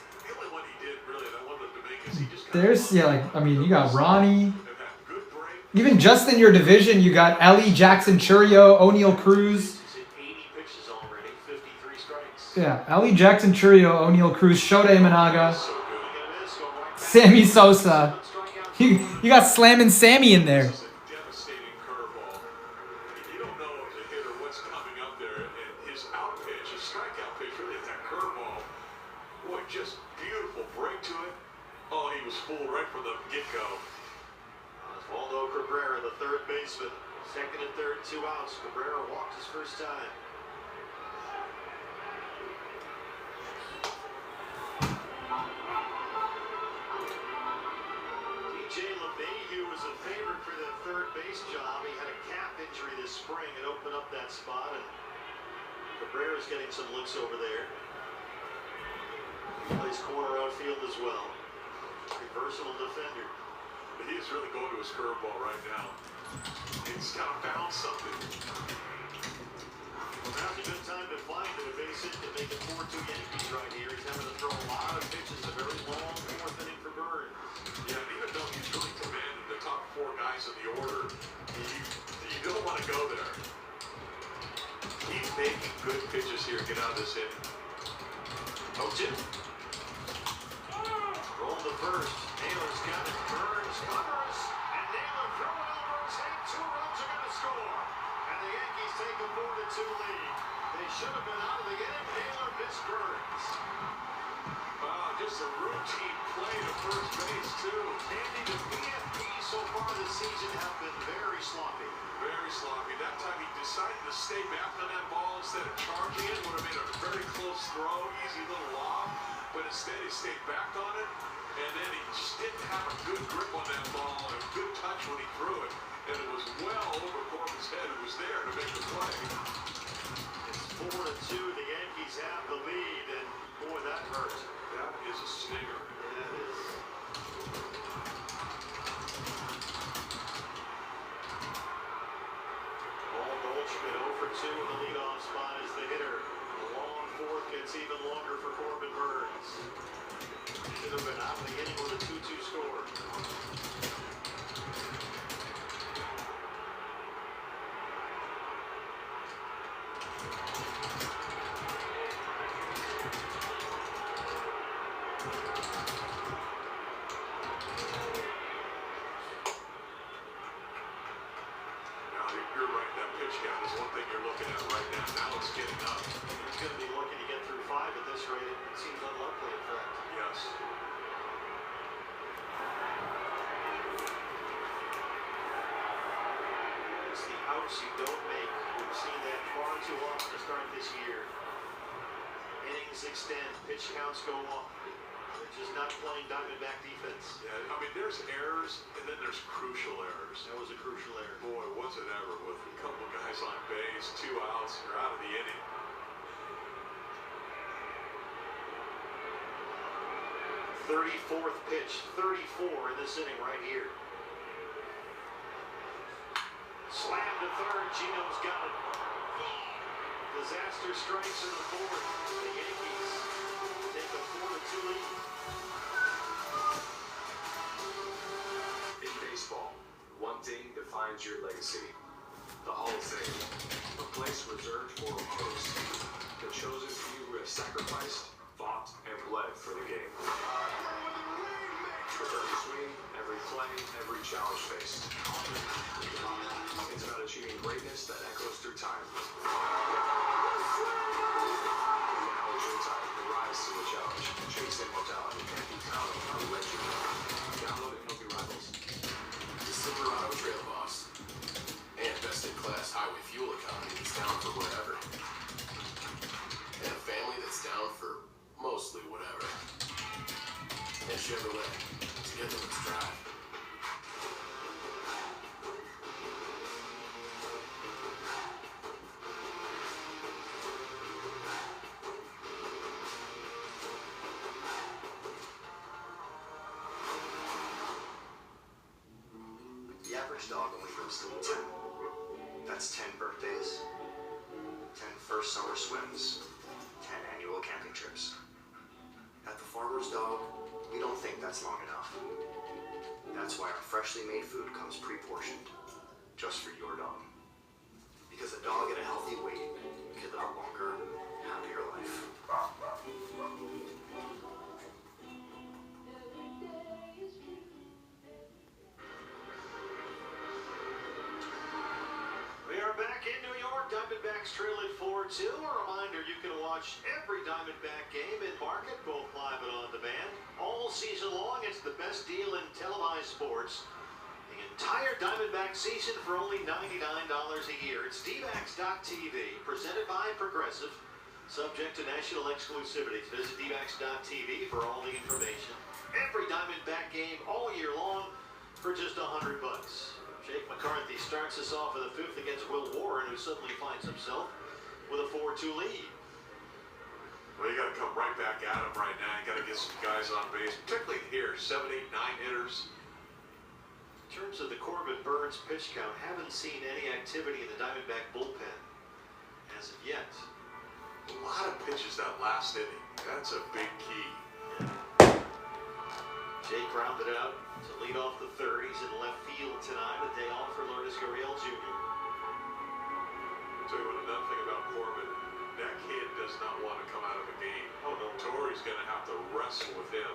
there's, you got Ronnie. Even just in your division, you got Ellie, Jackson Churio, O'Neal Cruz. Yeah, Ellie, Jackson Churio, O'Neal Cruz, Shota Imanaga, Sammy Sosa. You got slamming Sammy in there. Second and third, 2 outs. Cabrera walked his first time. DJ LeMahieu was a favorite for the third base job. He had a calf injury this spring and opened up that spot, and Cabrera's getting some looks over there. He plays corner outfield as well. A versatile defender. But he is really going to his curveball right now. He's got to bounce something. Well, now's a good time to find it. A base hit to make it 4-2 Yankees right here. He's having to throw a lot of pitches, a very long fourth inning for Burns. Yeah, and even though he's really commanding the top 4 guys in the order, you don't want to go there. He's making good pitches here. Get out of this inning. Oh, Jim. Roll the first. Naylor's got it. Burns covers. And Naylor throwing overhand. 2 runs are going to score. And the Yankees take a 4-2 lead. They should have been out of the inning. Naylor missed Burns. Just a routine play to first base, too. Andy, the BFP so far this season have been very sloppy. Very sloppy. That time he decided to stay back on that ball instead of charging it. Would have made a very close throw, easy little lob. But instead he stayed back on it. And then he just didn't have a good grip on that ball and a good touch when he threw it. And it was well over Corbin's head, who was there to make the play. It's 4-2. The Yankees have the lead. And boy, that hurt. That is a stinger. That is. Paul Goldschmidt 0 for 2 in the leadoff spot as the hitter. The long fourth gets even longer for Corbin Burns. Should have been out of the inning with a 2-2 score. You're right, that pitch count is one thing you're looking at right now. Now it's getting up. He's going to be lucky to get through 5 at this rate. It seems unlikely, in fact. Yes. It's the outs you don't make. We've seen that far too often to start this year. Innings extend, pitch counts go up. They're just not playing Diamondback defense. Yeah, I mean, there's errors, and then there's crucial errors. That was a crucial error. Boy, was it ever with a couple of guys on base, 2 outs, you're out of the inning. 34th pitch, 34 in this inning right here. Slam to third, Gino's got it. Disaster strikes in the 4th. The Yankees take a 4-2 lead. In baseball, one thing defines your legacy. The Hall of Fame, a place reserved for a host, the chosen few who have sacrificed, fought, and bled for the game. With every swing, every play, every challenge faced. It's about achieving greatness that echoes through time. Now it's your time to rise to the challenge, chase immortality, and become a legend. Download it and help your rivals. average dog only lives to be 10. That's 10 birthdays, 10 first summer swims, 10 annual camping trips. At the Farmer's Dog, we don't think that's long enough. That's why our freshly made food comes pre-portioned, just for your dog. Because a dog at a healthy weight can live a longer, happier life. We are back in New York. Diamondbacks trail at 4-2. A reminder, you can watch every Diamondback game in market, both live and on demand. All season long, it's the best deal in televised sports. The entire Diamondback season for only $99 a year. It's DBAX.TV, presented by Progressive. Subject to national exclusivity. Visit DBAX.TV for all the information. Every Diamondback game all year long for just $100. Jake McCarthy starts us off in the fifth against Will Warren, who suddenly finds himself with a 4-2 lead. Well, you got to come right back at him right now. You got to get some guys on base, particularly here, 7, 8, 9 hitters. In terms of the Corbin Burns pitch count, haven't seen any activity in the Diamondback bullpen as of yet. A lot of pitches that last inning. That's a big key. Jake rounded out to lead off the third. He's in left field tonight. A day off for Lourdes Gurriel Jr. Tell you what, another thing about Corbin, that kid does not want to come out of a game. Oh no, Torrey's going to have to wrestle with him.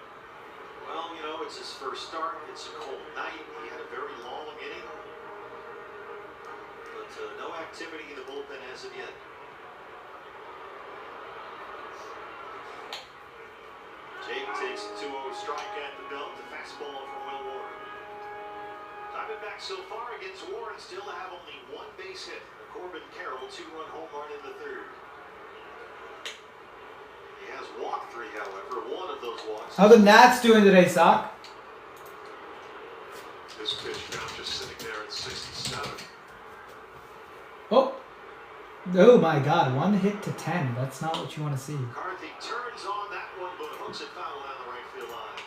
Well, you know, it's his first start. It's a cold night. He had a very long inning. But no activity in the bullpen as of yet. Jake takes a 2-0 strike at the belt. The fastball from Will Warren. Diamondbacks so far against Warren still have only one base hit. A Corbin Carroll 2-run home run in the third. He has walked 3, however. One of those walks. How the Nats doing today, Sock? This pitch count just sitting there at 67. Oh. Oh my God, 1 hit to 10. That's not what you want to see. McCarthy turns on that one, but hooks it foul down the right field line.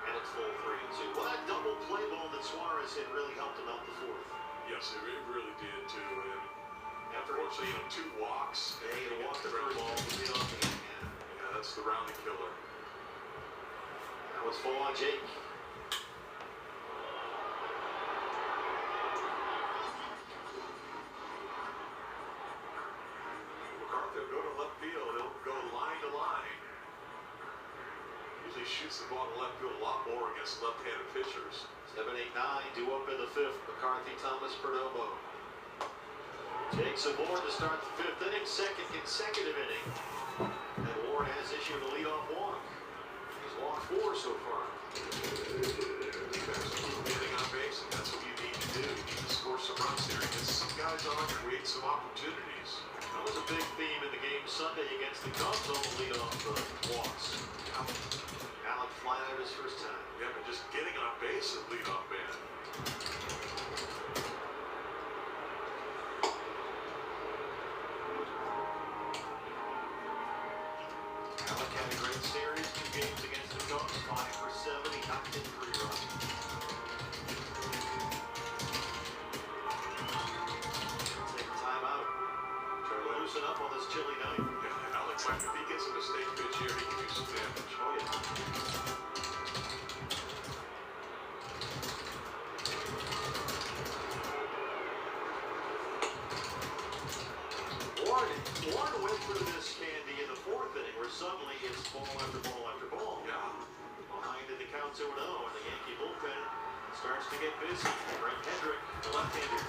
And it's full 3-2. Well, that double play ball that Suarez hit really helped him out the fourth. Yes, it really did too. And unfortunately, 2 walks. Yeah, he walked the first ball. Yeah, that's the rounding killer. That was full on Jake. McCarthy will go to left field. He'll go line to line. Usually shoots the ball to left field a lot more against left-handed pitchers. 7, 8, 9, due up in the fifth. McCarthy, Thomas, Perdomo. Jake aboard to start the fifth inning, second consecutive inning. And Warren has issued a leadoff walk. He's walked 4 so far. Defense keep getting on base, and that's what you need to do. You need to score some runs there. Get some guys on, create some opportunities. That was a big theme in the game Sunday against the Cubs on the leadoff walks. Alec flying out his first time. Yeah, but just getting on base at leadoff man. Alec had a great series, 2 games against the Cubs, 5 for 7. He knocked in 3 runs. Take a time out. Try to loosen up on this chilly night. Yeah, Alex, if he gets a mistake pitch here, he can do some damage. Oh, yeah. Warren went through this candy in the 4th inning, where suddenly it's ball after ball after ball. Yeah. Behind in the count 2-0, and the Yankee bullpen starts to get busy. Brent Hendrick, the left-hander.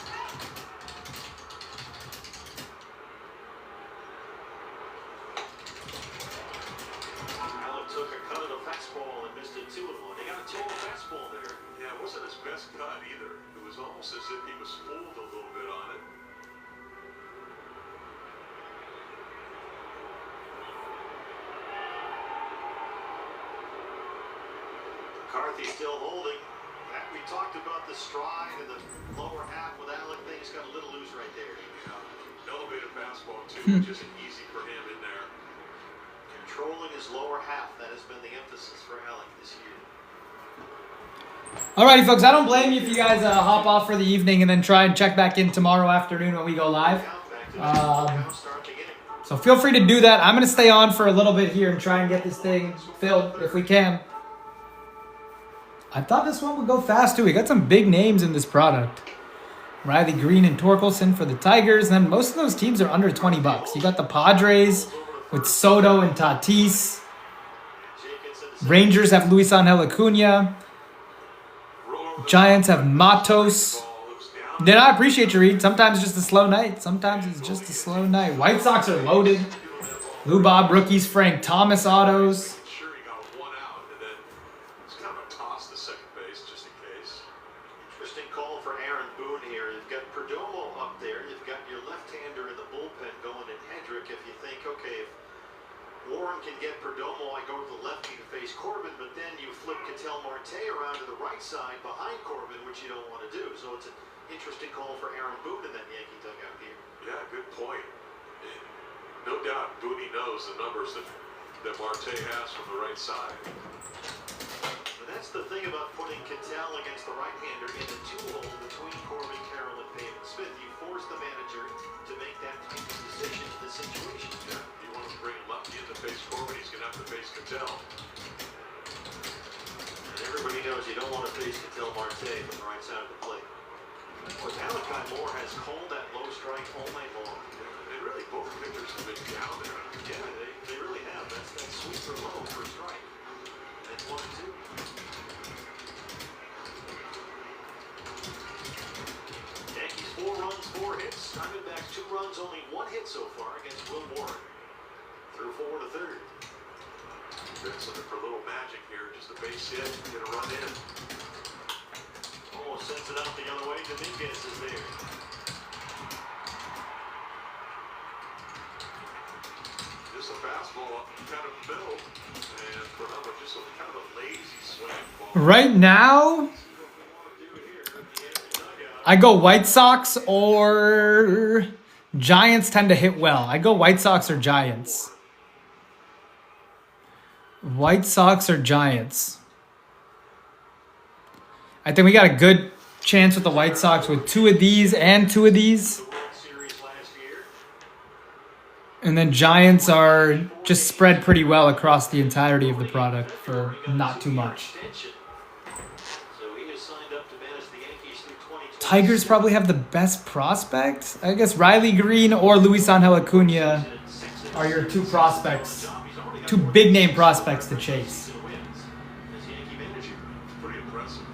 Allen took a cut of the fastball and missed it 2-1. They got a total fastball there. Yeah, it wasn't his best cut either. It was almost as if he was fooled a little bit on it. McCarthy still holding. We talked about the stride and the lower half with Alec. Things got a little loose right there. Yeah. Elevated fastball too, which isn't easy for him in there. Controlling his lower half, that has been the emphasis for Alec this year. Alrighty, folks. I don't blame you if you guys hop off for the evening and then try and check back in tomorrow afternoon when we go live. So feel free to do that. I'm going to stay on for a little bit here and try and get this thing filled if we can. I thought this one would go fast too. We got some big names in this product. Riley Green and Torkelson for the Tigers. And then most of those teams are under $20. You got the Padres with Soto and Tatis. Rangers have Luisangel Acuna. Giants have Matos. Then I appreciate your read. Sometimes it's just a slow night. Sometimes it's just a slow night. White Sox are loaded. Lou Bob rookies. Frank Thomas autos. Sure, he got one out, and then it's kind of a toss to second base just in case. Interesting call for Aaron Boone here. You've got Perdomo up there. You've got your left-hander in the bullpen going in Hendrick. If you think, okay, if Warren can get Perdomo, I go to the lefty to face Corbin, but then you flip Ketel Marte around to the right side behind Corbin, which you don't want to do. So it's an interesting call for Aaron Boone in that Yankee dugout here. Yeah, good point. No doubt, Booney knows the numbers that Marte has from the right side. And that's the thing about putting Ketel against the right-hander in the two-hole between Corbin, Carroll, and Pavin Smith. You force the manager to make that type of decision in this situation. Yeah, he wants to bring lefty in to face Corbin. He's going to have to face Ketel. And everybody knows you don't want to face Ketel Marte from the right side of the plate. But Malachi Moore has called that low strike all night long. And really, both pitchers have been down there. Yeah, they really have. That's that sweeper low for a strike. That's 1-2. Yankees 4 runs, 4 hits. Diamondbacks 2 runs, only 1 hit so far against Will Warren. Through 4 to third. Ben's looking for a little magic here. Just a base hit, get a run in. Almost sends it out the other way. Dominguez is there. Just a fastball kind of middle. And for another, just a kind of a lazy swing ball. Right now, I go White Sox or Giants tend to hit well. I go White Sox or Giants. White Sox or Giants. I think we got a good chance with the White Sox with 2 of these and 2 of these. And then Giants are just spread pretty well across the entirety of the product for not too much. Tigers probably have the best prospects. I guess Riley Green or Luisangel Acuna are your 2 prospects. 2 big name prospects to chase. Pretty impressive.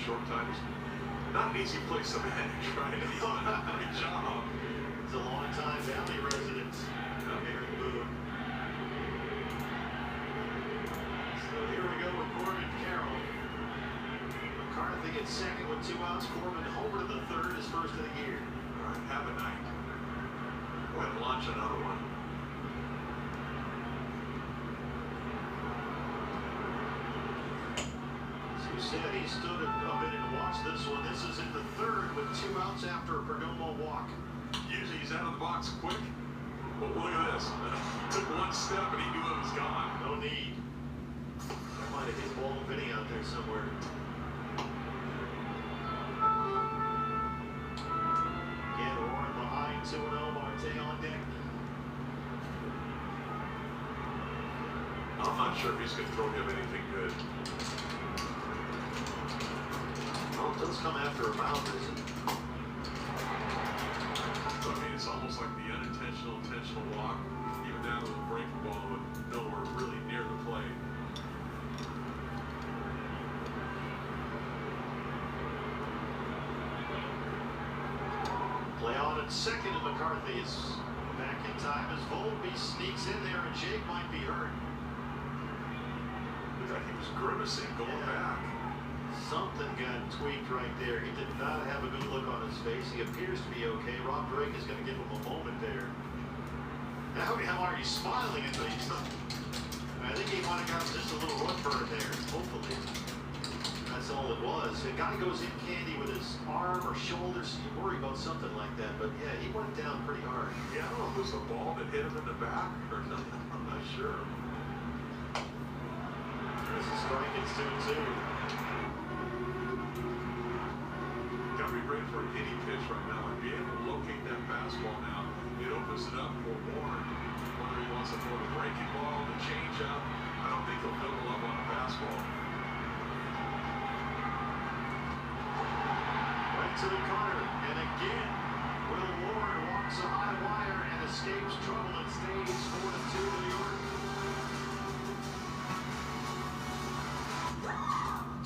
Short time. Not an easy place to manage, right? He's done a great job. He's a long-time Valley resident, Aaron Boone. So here we go with Corbin Carroll. McCarthy at second with 2 outs. Corbin over to the third, his first of the year. All right, have a night. Go ahead and launch another one. He said he stood a bit and watched this one. This is in the third with 2 outs after a Perdomo walk. Usually he's out of the box quick. But look at this. Took 1 step and he knew it was gone. No need. That might have hit the ball and Vinny out there somewhere. Again, Warren behind 2-0. Marte on deck. I'm not sure if he's going to throw him anything good. Well, it does come after a foul visit. I mean, it's almost like the unintentional, intentional walk, even down to the breaking ball, but nowhere really near the plate. Play on at second, and McCarthy is back in time as Volpe sneaks in there, and Jake might be hurt. Looked like he was grimacing going back. Something got tweaked right there. He did not have a good look on his face. He appears to be okay. Rob Drake is going to give him a moment there. Now, how are you smiling at me? I think he might have gotten just a little run burn there, hopefully. That's all it was. A guy goes in candy with his arm or shoulder, so you worry about something like that. But yeah, he went down pretty hard. Yeah, I don't know if it was the ball that hit him in the back or nothing. I'm not sure. There's a strike. It's 2-2. ready for a hitting pitch right now and be able to locate that fastball now. It opens it up for Warren. Whether he wants to throw the breaking ball, the changeup, I don't think he'll double up on a fastball. Right to the corner, and again, Will Ward walks a high wire and escapes trouble and stays 4-2 New York.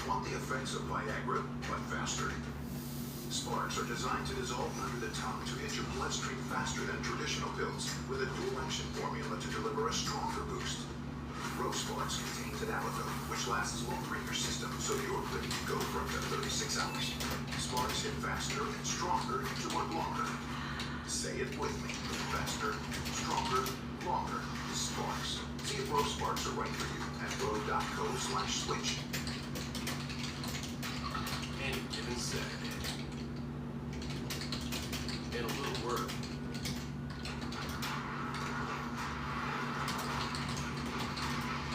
Want the effects of Viagra, but faster? Sparks are designed to dissolve under the tongue to hit your bloodstream faster than traditional pills, with a dual-action formula to deliver a stronger boost. Rose Sparks contains an allotone, which lasts longer in your system, so you're ready to go for up to 36 hours. Sparks hit faster and stronger to work longer. Say it with me. Faster, stronger, longer. Sparks. See if Rose Sparks are right for you at ro.co/switch. Any given Saturday. And a little work.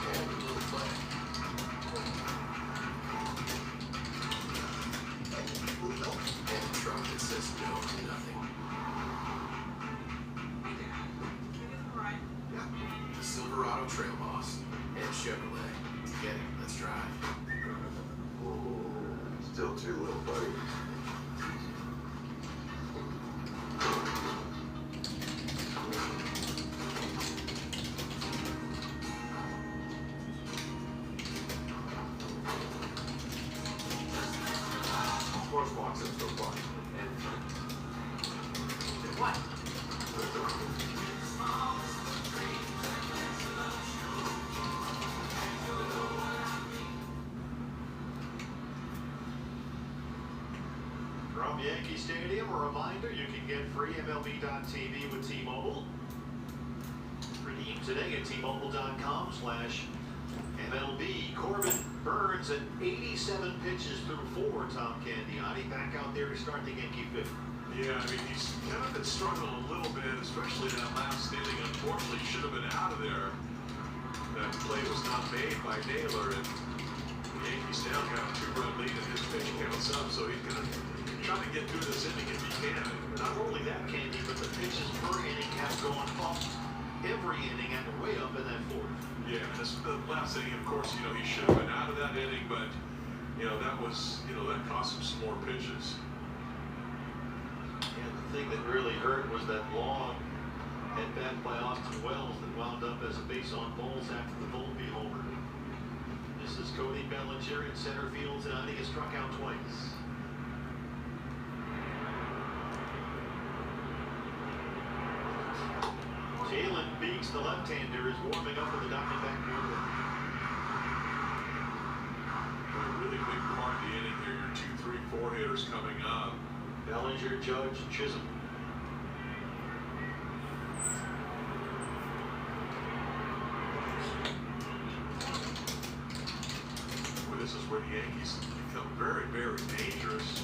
And a little play. And a truck that says no to nothing. Yeah. The Silverado Trail Boss and Chevrolet. Together, let's drive. Still too little, buddy. Horse boxes so far. What? From Yankee Stadium, a reminder you can get free MLB.TV with T-Mobile. Redeem today at T-Mobile.com/MLB. Corbin Burns at 87 pitches through 4, Tom Candiani. Back out there to start the Yankee fifth. Yeah, I mean, he's kind of been struggling a little bit, especially that last inning. Unfortunately, should have been out of there. That play was not made by Naylor, and the Yankees now got a 2-run lead, and his pitch counts up, so he's going to try to get through this inning if he can. Not only that, Candy, but the pitches per inning have gone up every inning and way up in that fourth. Yeah, this, the last inning, of course, he should have been out of that inning, but, that was, that cost him some more pitches. And the thing that really hurt was that long at bat by Austin Wells that wound up as a base on balls after the Volpe homer. This is Cody Bellinger in center field tonight. He has struck out twice. Jalen Beeks, the left-hander, is warming up in the Diamondback order. A really big part of the inning here. Your 2, 3, 4 hitters coming up. Bellinger, Judge, Chisholm. Well, this is where the Yankees become very, very dangerous.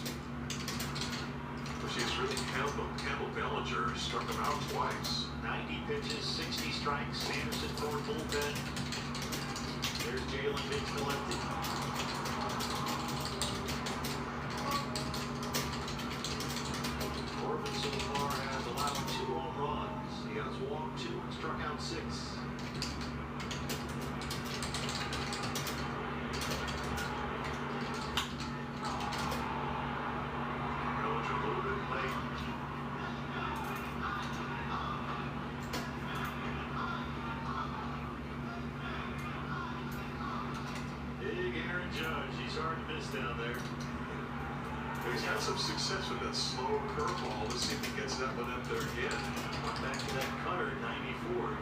It's really Campbell Bellinger struck him out twice. 90 pitches, 60 strikes. Sanderson toward bullpen. There's Jalen Beeks, the lefty. Corbin so far has allowed 2 home runs. He has walked 2 and struck out 6. Bellinger a little bit late. Big Aaron Judge. He's hard to miss down there. He's had some success with that slow curveball. Let's see if he gets that one up there again. Back to that cutter, 94.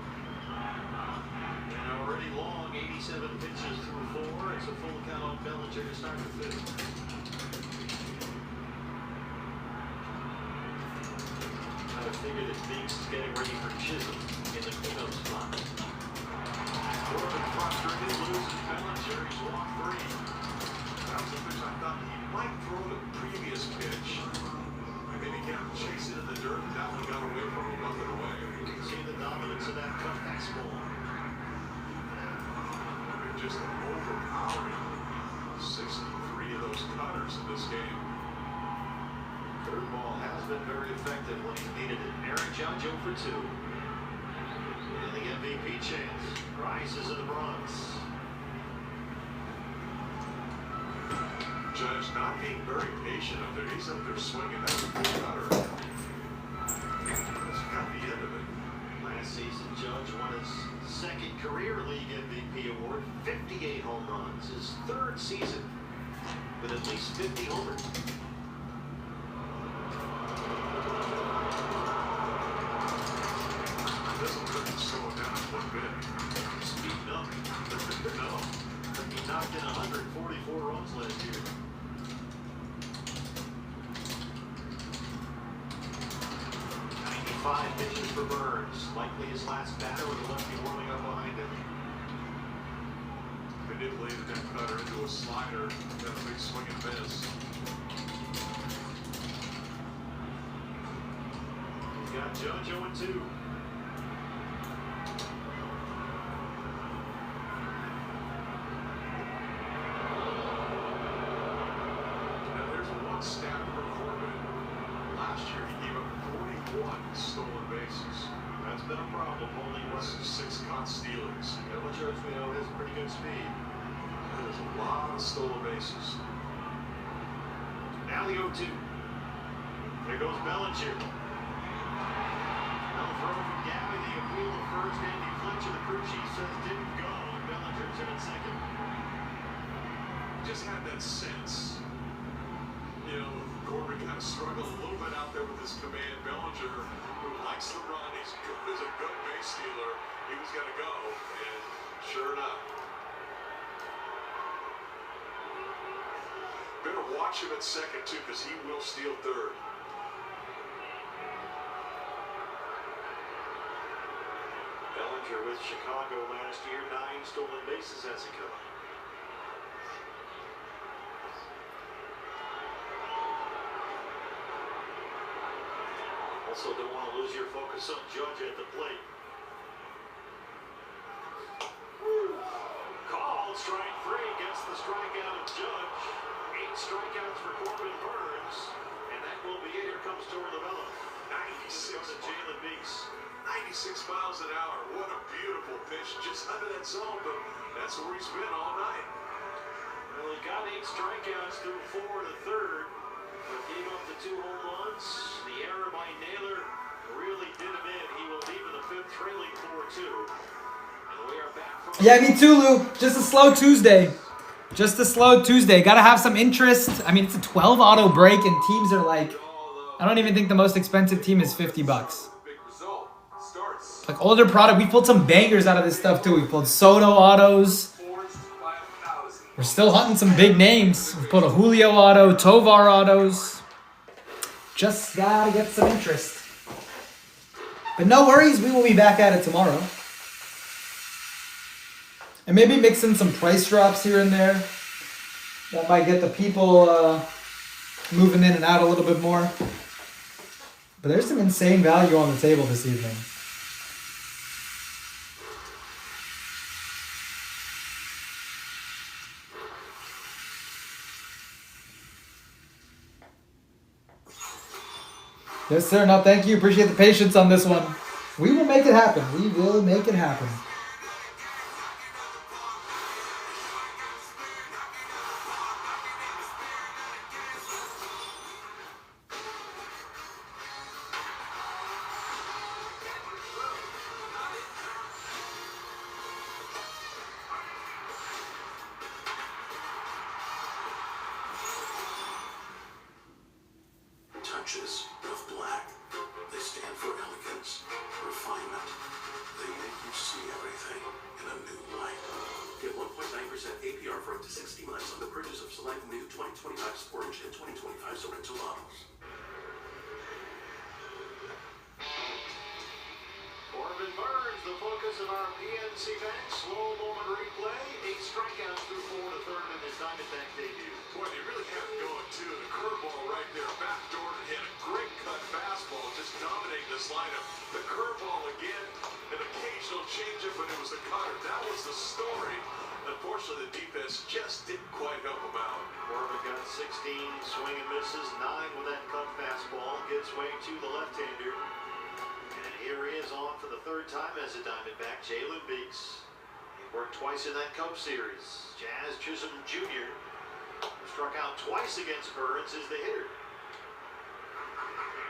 And already long, 87 pitches through 4. It's a full count on Bellinger to start the fifth. I would figure that Beeks is getting ready for Chisholm in the cleanup spot. Corbin frustrated, loses Bellinger. He's walked 3. That was a pitch I thought he might throw the previous pitch. Maybe he can't chase it in the dirt, and that one got away from him, nothing away. You can see the dominance of that cut fastball. Just overpowering 63 of those cutters in this game. Third ball has been very effective when he's needed it. Aaron Judge 0 for 2. And the MVP chance. Rice is in the Bronx. Judge not being very patient up there. He's up there swinging that cutter. That's got the end of it. Last season, Judge won his second career league MVP award, 58 home runs. His third season with at least 50 homers. Doesn't look to slow it down one bit. Speeding up. No. He knocked in 144 runs last year. 95 pitches for Burns. Likely his last batter with the lefty warming up behind him. They did lead that cutter into a slider. Got a big swing and miss. He's got Judge 0-2. Stat for Corbin. Last year he gave up 41 stolen bases. That's been a problem. Only That's 6 caught stealings. Bellinger, as we know, has pretty good speed. There's a lot of stolen bases. Now the 0-2. There goes Bellinger. Now throw from Gabby. The appeal to first. Andy Fletcher, the crew chief, says didn't go. And Bellinger's in at second. Just had that sense. You know, Corbin kind of struggled a little bit out there with his command. Bellinger, who likes to run, he's good as a good base stealer. He was going to go, and sure enough. Better watch him at second, too, because he will steal third. Bellinger with Chicago last year, 9 stolen bases as he comes. Also don't want to lose your focus on Judge at the plate. Called strike 3, gets the strikeout of Judge. 8 strikeouts for Corbin Burns. And that will be it. Here comes Torre Lovella. 96 to Jalen Beeks. 96 miles an hour. What a beautiful pitch. Just under that zone, but that's where he's been all night. Well, he got 8 strikeouts through 4 in the third. But gave up the 2 home runs. The error by Naylor really did him in. He will leave in the 5th, trailing 4-2. And we are back from... Yeah, me too, Lou. Just a slow Tuesday. Just a slow Tuesday. Gotta have some interest. I mean, it's a 12 auto break, and teams are like... I don't even think the most expensive team is $50. Like, older product. We pulled some bangers out of this stuff, too. We pulled Soto autos. We're still hunting some big names. We pulled a Julio auto, Tovar autos. Just gotta get some interest. But no worries, we will be back at it tomorrow. And maybe mix in some price drops here and there. That might get the people moving in and out a little bit more. But there's some insane value on the table this evening. Yes, sir. No, thank you. Appreciate the patience on this one. We will make it happen. We will make it happen. Touches of black. They stand for elegance, refinement. They make you see everything in a new light. Get 1.9% APR for up to 60 months on the purchase of select new 2025 Sportage and 2025 Sorrento models. Corbin Burns, the focus of our PNC Bank. Slow moment replay. 8 strikeouts through 4 to third in his Diamondback debut. Boy, they really have it going, too. The curveball right there, backdoor and hit a great cut fastball, just dominating this lineup. The curveball again, an occasional changeup, but it was the cutter. That was the story Unfortunately, the defense just didn't quite help him out. Corbin got 16 swing and misses, 9 with that cut fastball. Gives way to the left-hander. And here he is on for the third time as a Diamondback, Jalen Beeks. He worked twice in that Cubs series. Jazz Chisholm Jr. struck out twice against Burns is the hitter.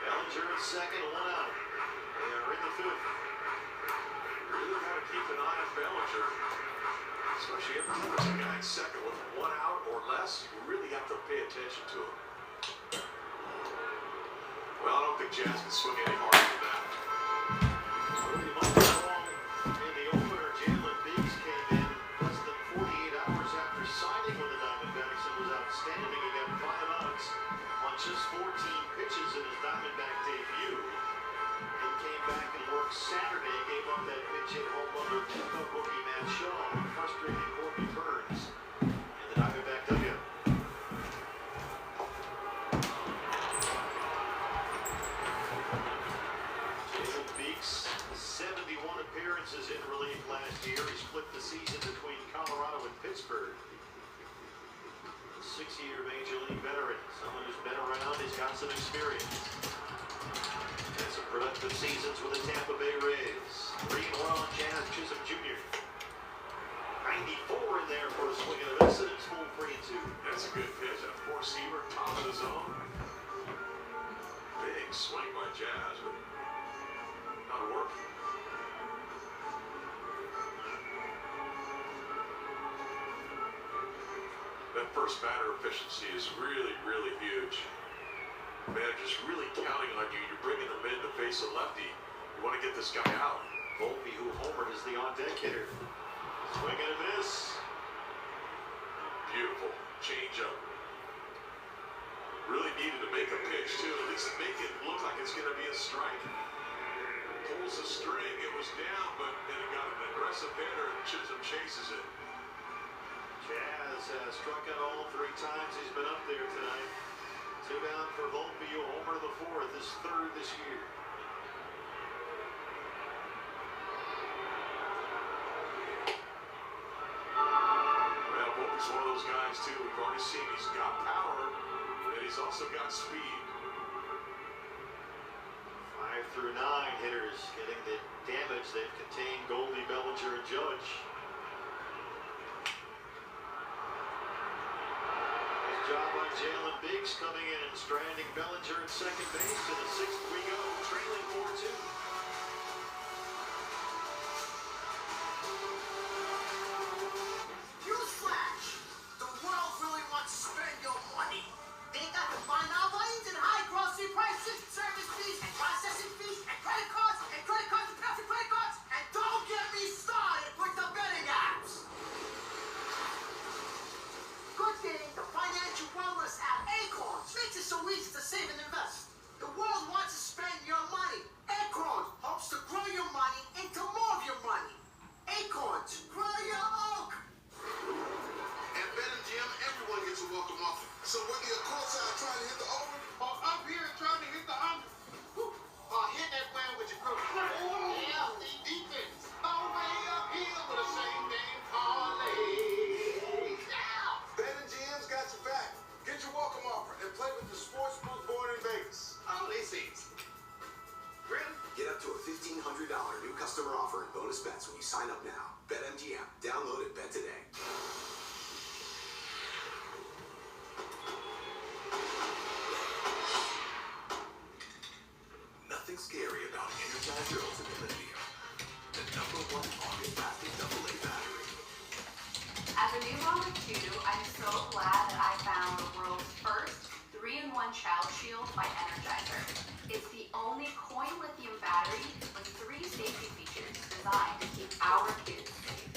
Bellinger at second, 1 out. They are in the fifth. Really got to keep an eye on Bellinger. Especially every time there's a guy in second with 1 out or less, you really have to pay attention to him. Well, I don't think Jazz can swing any harder than that. Pretty much wrong in the opener. Jalen Beeks came in less than 48 hours after signing with the Diamondbacks and was outstanding. He got 5 outs on just 14 pitches in his Diamondback debut. He came back and worked Saturday, gave up that pitch hit home run to pickup rookie Matt Shaw, frustrating Corbin Burns in the Diamondback dugout. Jalen Beeks, 71 appearances in relief last year. He split the season between Colorado and Pittsburgh. A 6-year major league veteran, someone who's been around, he's got some experience. And some productive seasons with the Tampa Bay Rays. 3-1 on Jazz Chisholm Jr. 94 in there for a swing and a miss, and it's full 3-2. That's a good pitch. A four-seamer, top of the zone. Big swing by Jazz, but not working. That first batter efficiency is really, really huge. Manager's really counting on you. You're bringing them in to face a lefty. You want to get this guy out. Volpe, who homered, is the on-deck hitter. Swing and a miss. Beautiful. Change up. Really needed to make a pitch, too. At least make it look like it's going to be a strike. Pulls the string. It was down, but then it got an aggressive hitter, and Chisholm chases it. Jazz has struck out all 3 times he's been up there tonight. 2 down for Volpe, who homered the 4th, his 3rd this year. Well, Volpe's one of those guys, too. We've already seen he's got power, and he's also got speed. 5 through 9 hitters getting the damage they've contained Goldie, Bellinger, and Judge. Nice job by Jalen Beeks coming in and stranding Bellinger at second base. To the 6th we go, trailing 4-2. Newsflash! The world really wants to spend your money. They got to find out lines and high grocery prices, service fees, and processing fees, and credit cards, and credit cards, and pass credit cards. And don't get me started with the betting apps. Good thing the financial wellness app Acorns makes it so easy to save and invest. The world wants to spend your money. Acorns helps to grow your money into more of your money. Acorns, grow your oak. At BetMGM, everyone gets a welcome offer. So whether you're courtside trying to hit the over, Or up here trying to hit the under. Or hit that one with your crew. Yeah, the defense. All way up here with the same damn parlay. Yeah. BetMGM's got your back. Get your welcome offer and play with the sportsbook board in Vegas. Oh, this is. Really? Get up to a $1,500 new customer offer and bonus bets when you sign up now. BetMGM. Download and bet today. Nothing scary about Energizer Ultimate Lithium. The #1 pocket-packing AA battery. As a new mom of 2, I'm so glad that I found the world's first 3-in-1 child shield by Energizer. It's the only coin lithium battery with 3 safety features designed to keep our kids safe.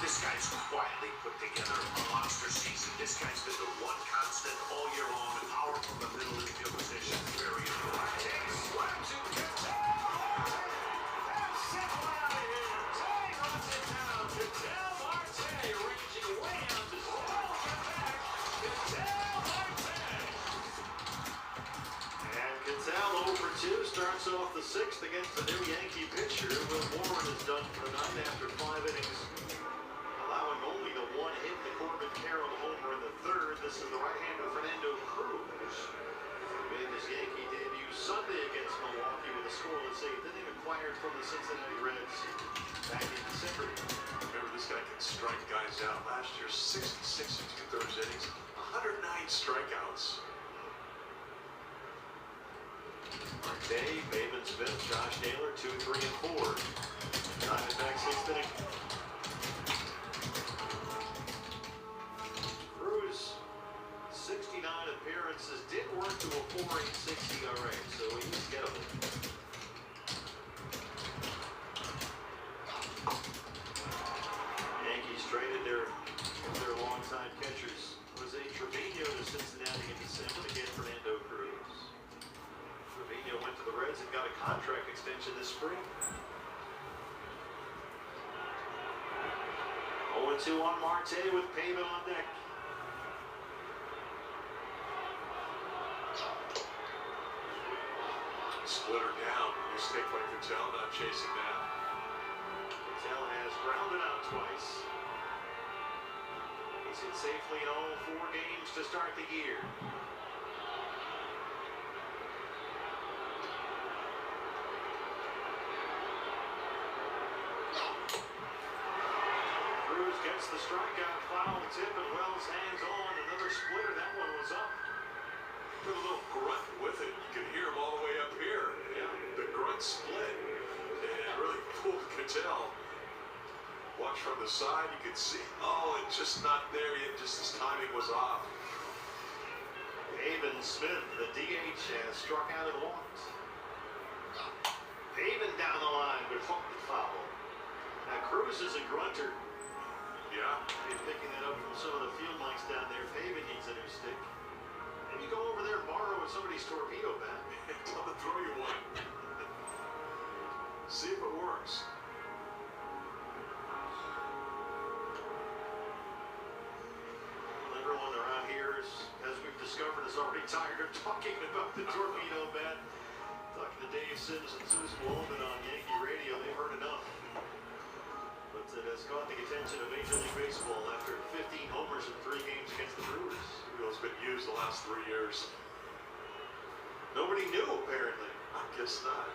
This guy's quietly put together a monster season. This guy's been the one constant all year long. Power from the middle infield position. Very important. Takes swim to Cattell. That's simple out of here. Tay runs it down. Cattell Marte reaching way out to Cattell. Get back. Cattell starts off the sixth against the new Yankee pitcher. Will Warren is done for the night after 5 innings, allowing only the one hit, the Corbin Carroll homer in the third. This is the right-hander Fernando Cruz, who made his Yankee debut Sunday against Milwaukee with a scoreless 8th inning, acquired from the Cincinnati Reds back in December. Remember, this guy can strike guys out. Last year, 66 and 2/3 innings, 109 strikeouts. Marte, Pavin Smith, Josh Naylor, 2, 3, and 4. Diamondbacks 6th inning. Cruz, 69 appearances, did work to a 4.86 ERA, so he's gettable. Yankees traded their longtime catchers. Jose Trevino to Cincinnati in December to get Fernando Cruz. Trevino went to the Reds and got a contract extension this spring. 0-2 on Marte with Pavin on deck. Splitter down. Mistake by Patel, not chasing that. Patel has grounded out twice. He's hit safely in all 4 games to start the year. Cruz gets the strikeout, foul tip, and Wells hangs on. Another splitter. That one was up. Put a little grunt with it. You can hear him all the way up here. Yeah, the grunt split. And really fooled Cattell. Watch from the side, you can see, oh, it's just not there yet. Just his timing was off. Pavin Smith, the DH, has struck out and walked. Pavin down the line, but hooked the foul. Now Cruz is a grunter. Yeah. Maybe picking that up from some of the field mics down there. Pavin needs a new stick. Maybe go over there and borrow somebody's torpedo bat. Tell them to throw you one. See if it works. Well, everyone around here is, as we've discovered, is already tired of talking about the torpedo bat. Talking to Dave Sims and Susan Waldman on Yankee Radio, they've heard enough. But it has caught the attention of Major League Baseball after 15 homers in 3 games against the Brewers. It's been used the last 3 years. Nobody knew, apparently. I guess not.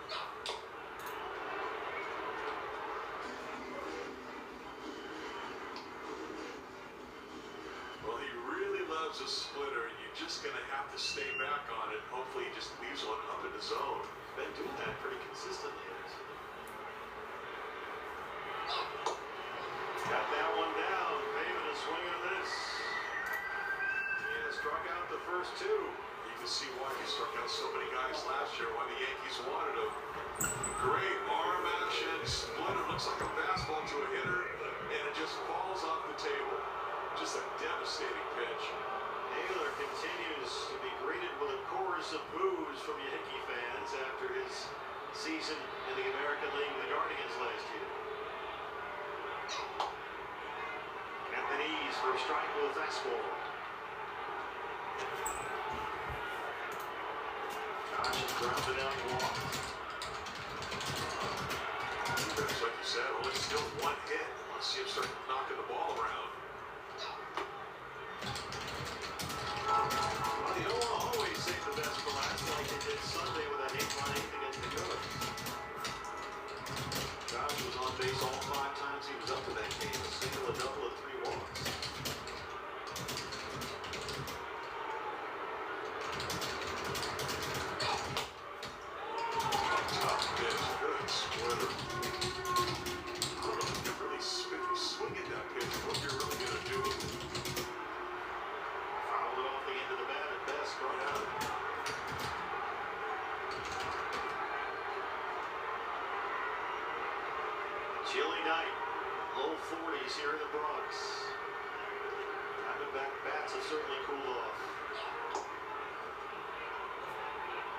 Well, he really loves a splitter, and you're just going to have to stay back on it. Hopefully he just leaves one up in the zone. Been doing that pretty consistently. Got that one down. Pavin is swinging a miss. He has struck out the first 2. You can see why he struck out so many guys last year, why the Yankees wanted him. Great arm action, splitter, looks like a fastball to a hitter, and it just falls off the table. Just a devastating pitch. Naylor continues to be greeted with a chorus of boos from Yankee fans after his season in the American League with the Guardians last year. Ease for a strike with a fastball. Josh has grounded out and walked. Just like you said, only still 1 hit. Let's see him start knocking the ball around. Well, you don't want to always save the best for last, like they did Sunday with that 8-1-8 against the Cubs. Josh was on base all 5 times he was up to that game. A single, a double, and 3 walks. Tough pitch, good splitter. I don't know if you really swinging that pitch. What you're really going to do? Fouled it off the end of the bat at best, run out. Chilly night, low 40s here in the Bronx. Diamondback bats have certainly cooled off.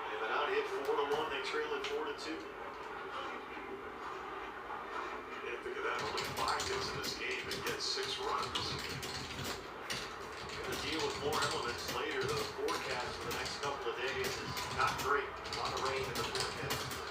They've been out hit 4-1. They trail it 4-2. Yeah, think of that. Only 5 hits in this game and get 6 runs. Going to deal with more elements later. The forecast for the next couple of days is not great. A lot of rain in the forecast.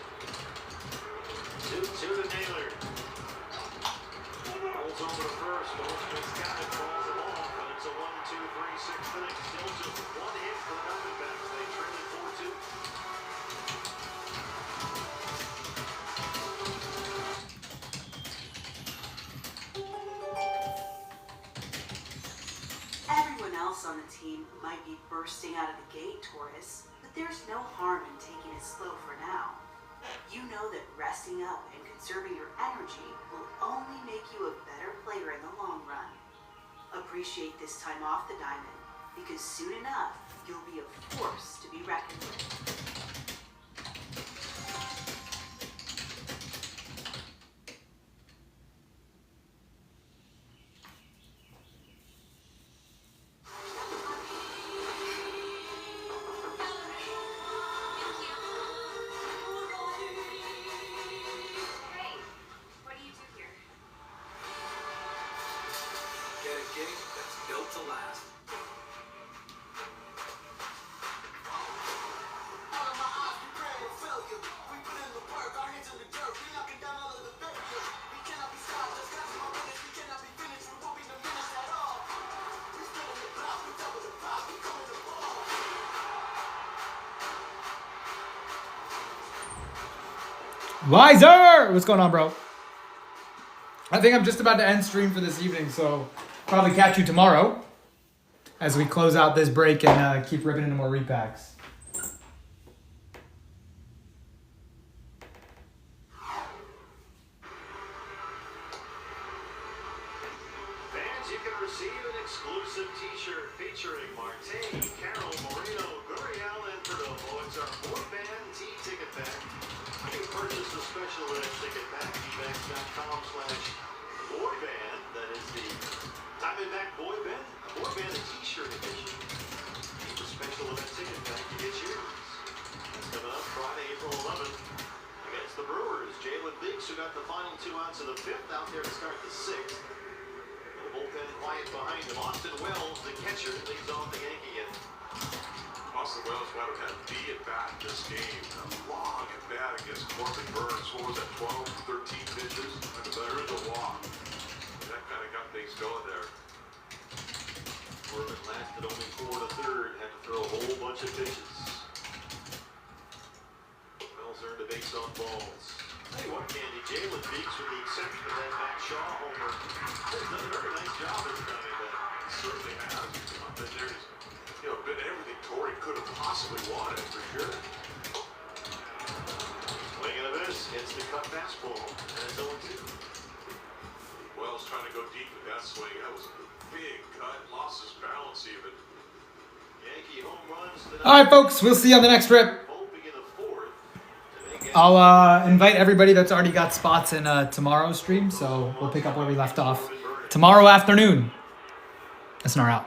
might be bursting out of the gate, Taurus, but there's no harm in taking it slow for now. You know that resting up and conserving your energy will only make you a better player in the long run. Appreciate this time off the diamond, because soon enough, you'll be a force to be reckoned with. Wiser! What's going on, bro? I think I'm just about to end stream for this evening, so probably catch you tomorrow as we close out this break and keep ripping into more repacks. Fans, you can receive an exclusive t-shirt featuring Marte, Carol, Moreno, Gurriel, and Perdomo. It's our boy band T-Ticket Pack. You can purchase a special ed ticket pack at ebags.com/boyband. That is the Diamondback Boy Band, Boy Band t-shirt edition. The special event ticket pack to get yours. That's coming up Friday, April 11th against the Brewers. Jalen Biggs, who got the final 2 outs of the 5th, out there to start the 6th. The bullpen quiet behind him. Austin Wells, the catcher, leads off the Yankee end. Austin Wells might have had a B at bat in this game. A long at bat against Corbin Burns. What was that, 12, 13 pitches? And there is a walk. And that kind of got things going there. Corbin lasted only 4 1/3. Had to throw a whole bunch of pitches. Wells earned a base on balls. Tell you what, Candy, Jalen Biggs, with the exception of that Max Shaw homer, has done a very nice job as coming back. Certainly has. I've been there. You know, been everything Torrey could have possibly wanted, for sure. Swing and a miss, hits the cut fastball, and it's 0-2. Wells trying to go deep with that swing. That was a big cut, lost his balance even. Yankee home runs tonight. All right, folks, we'll see you on the next trip. I'll invite everybody that's already got spots in tomorrow's stream, so we'll pick up where we left off tomorrow afternoon. SNR out.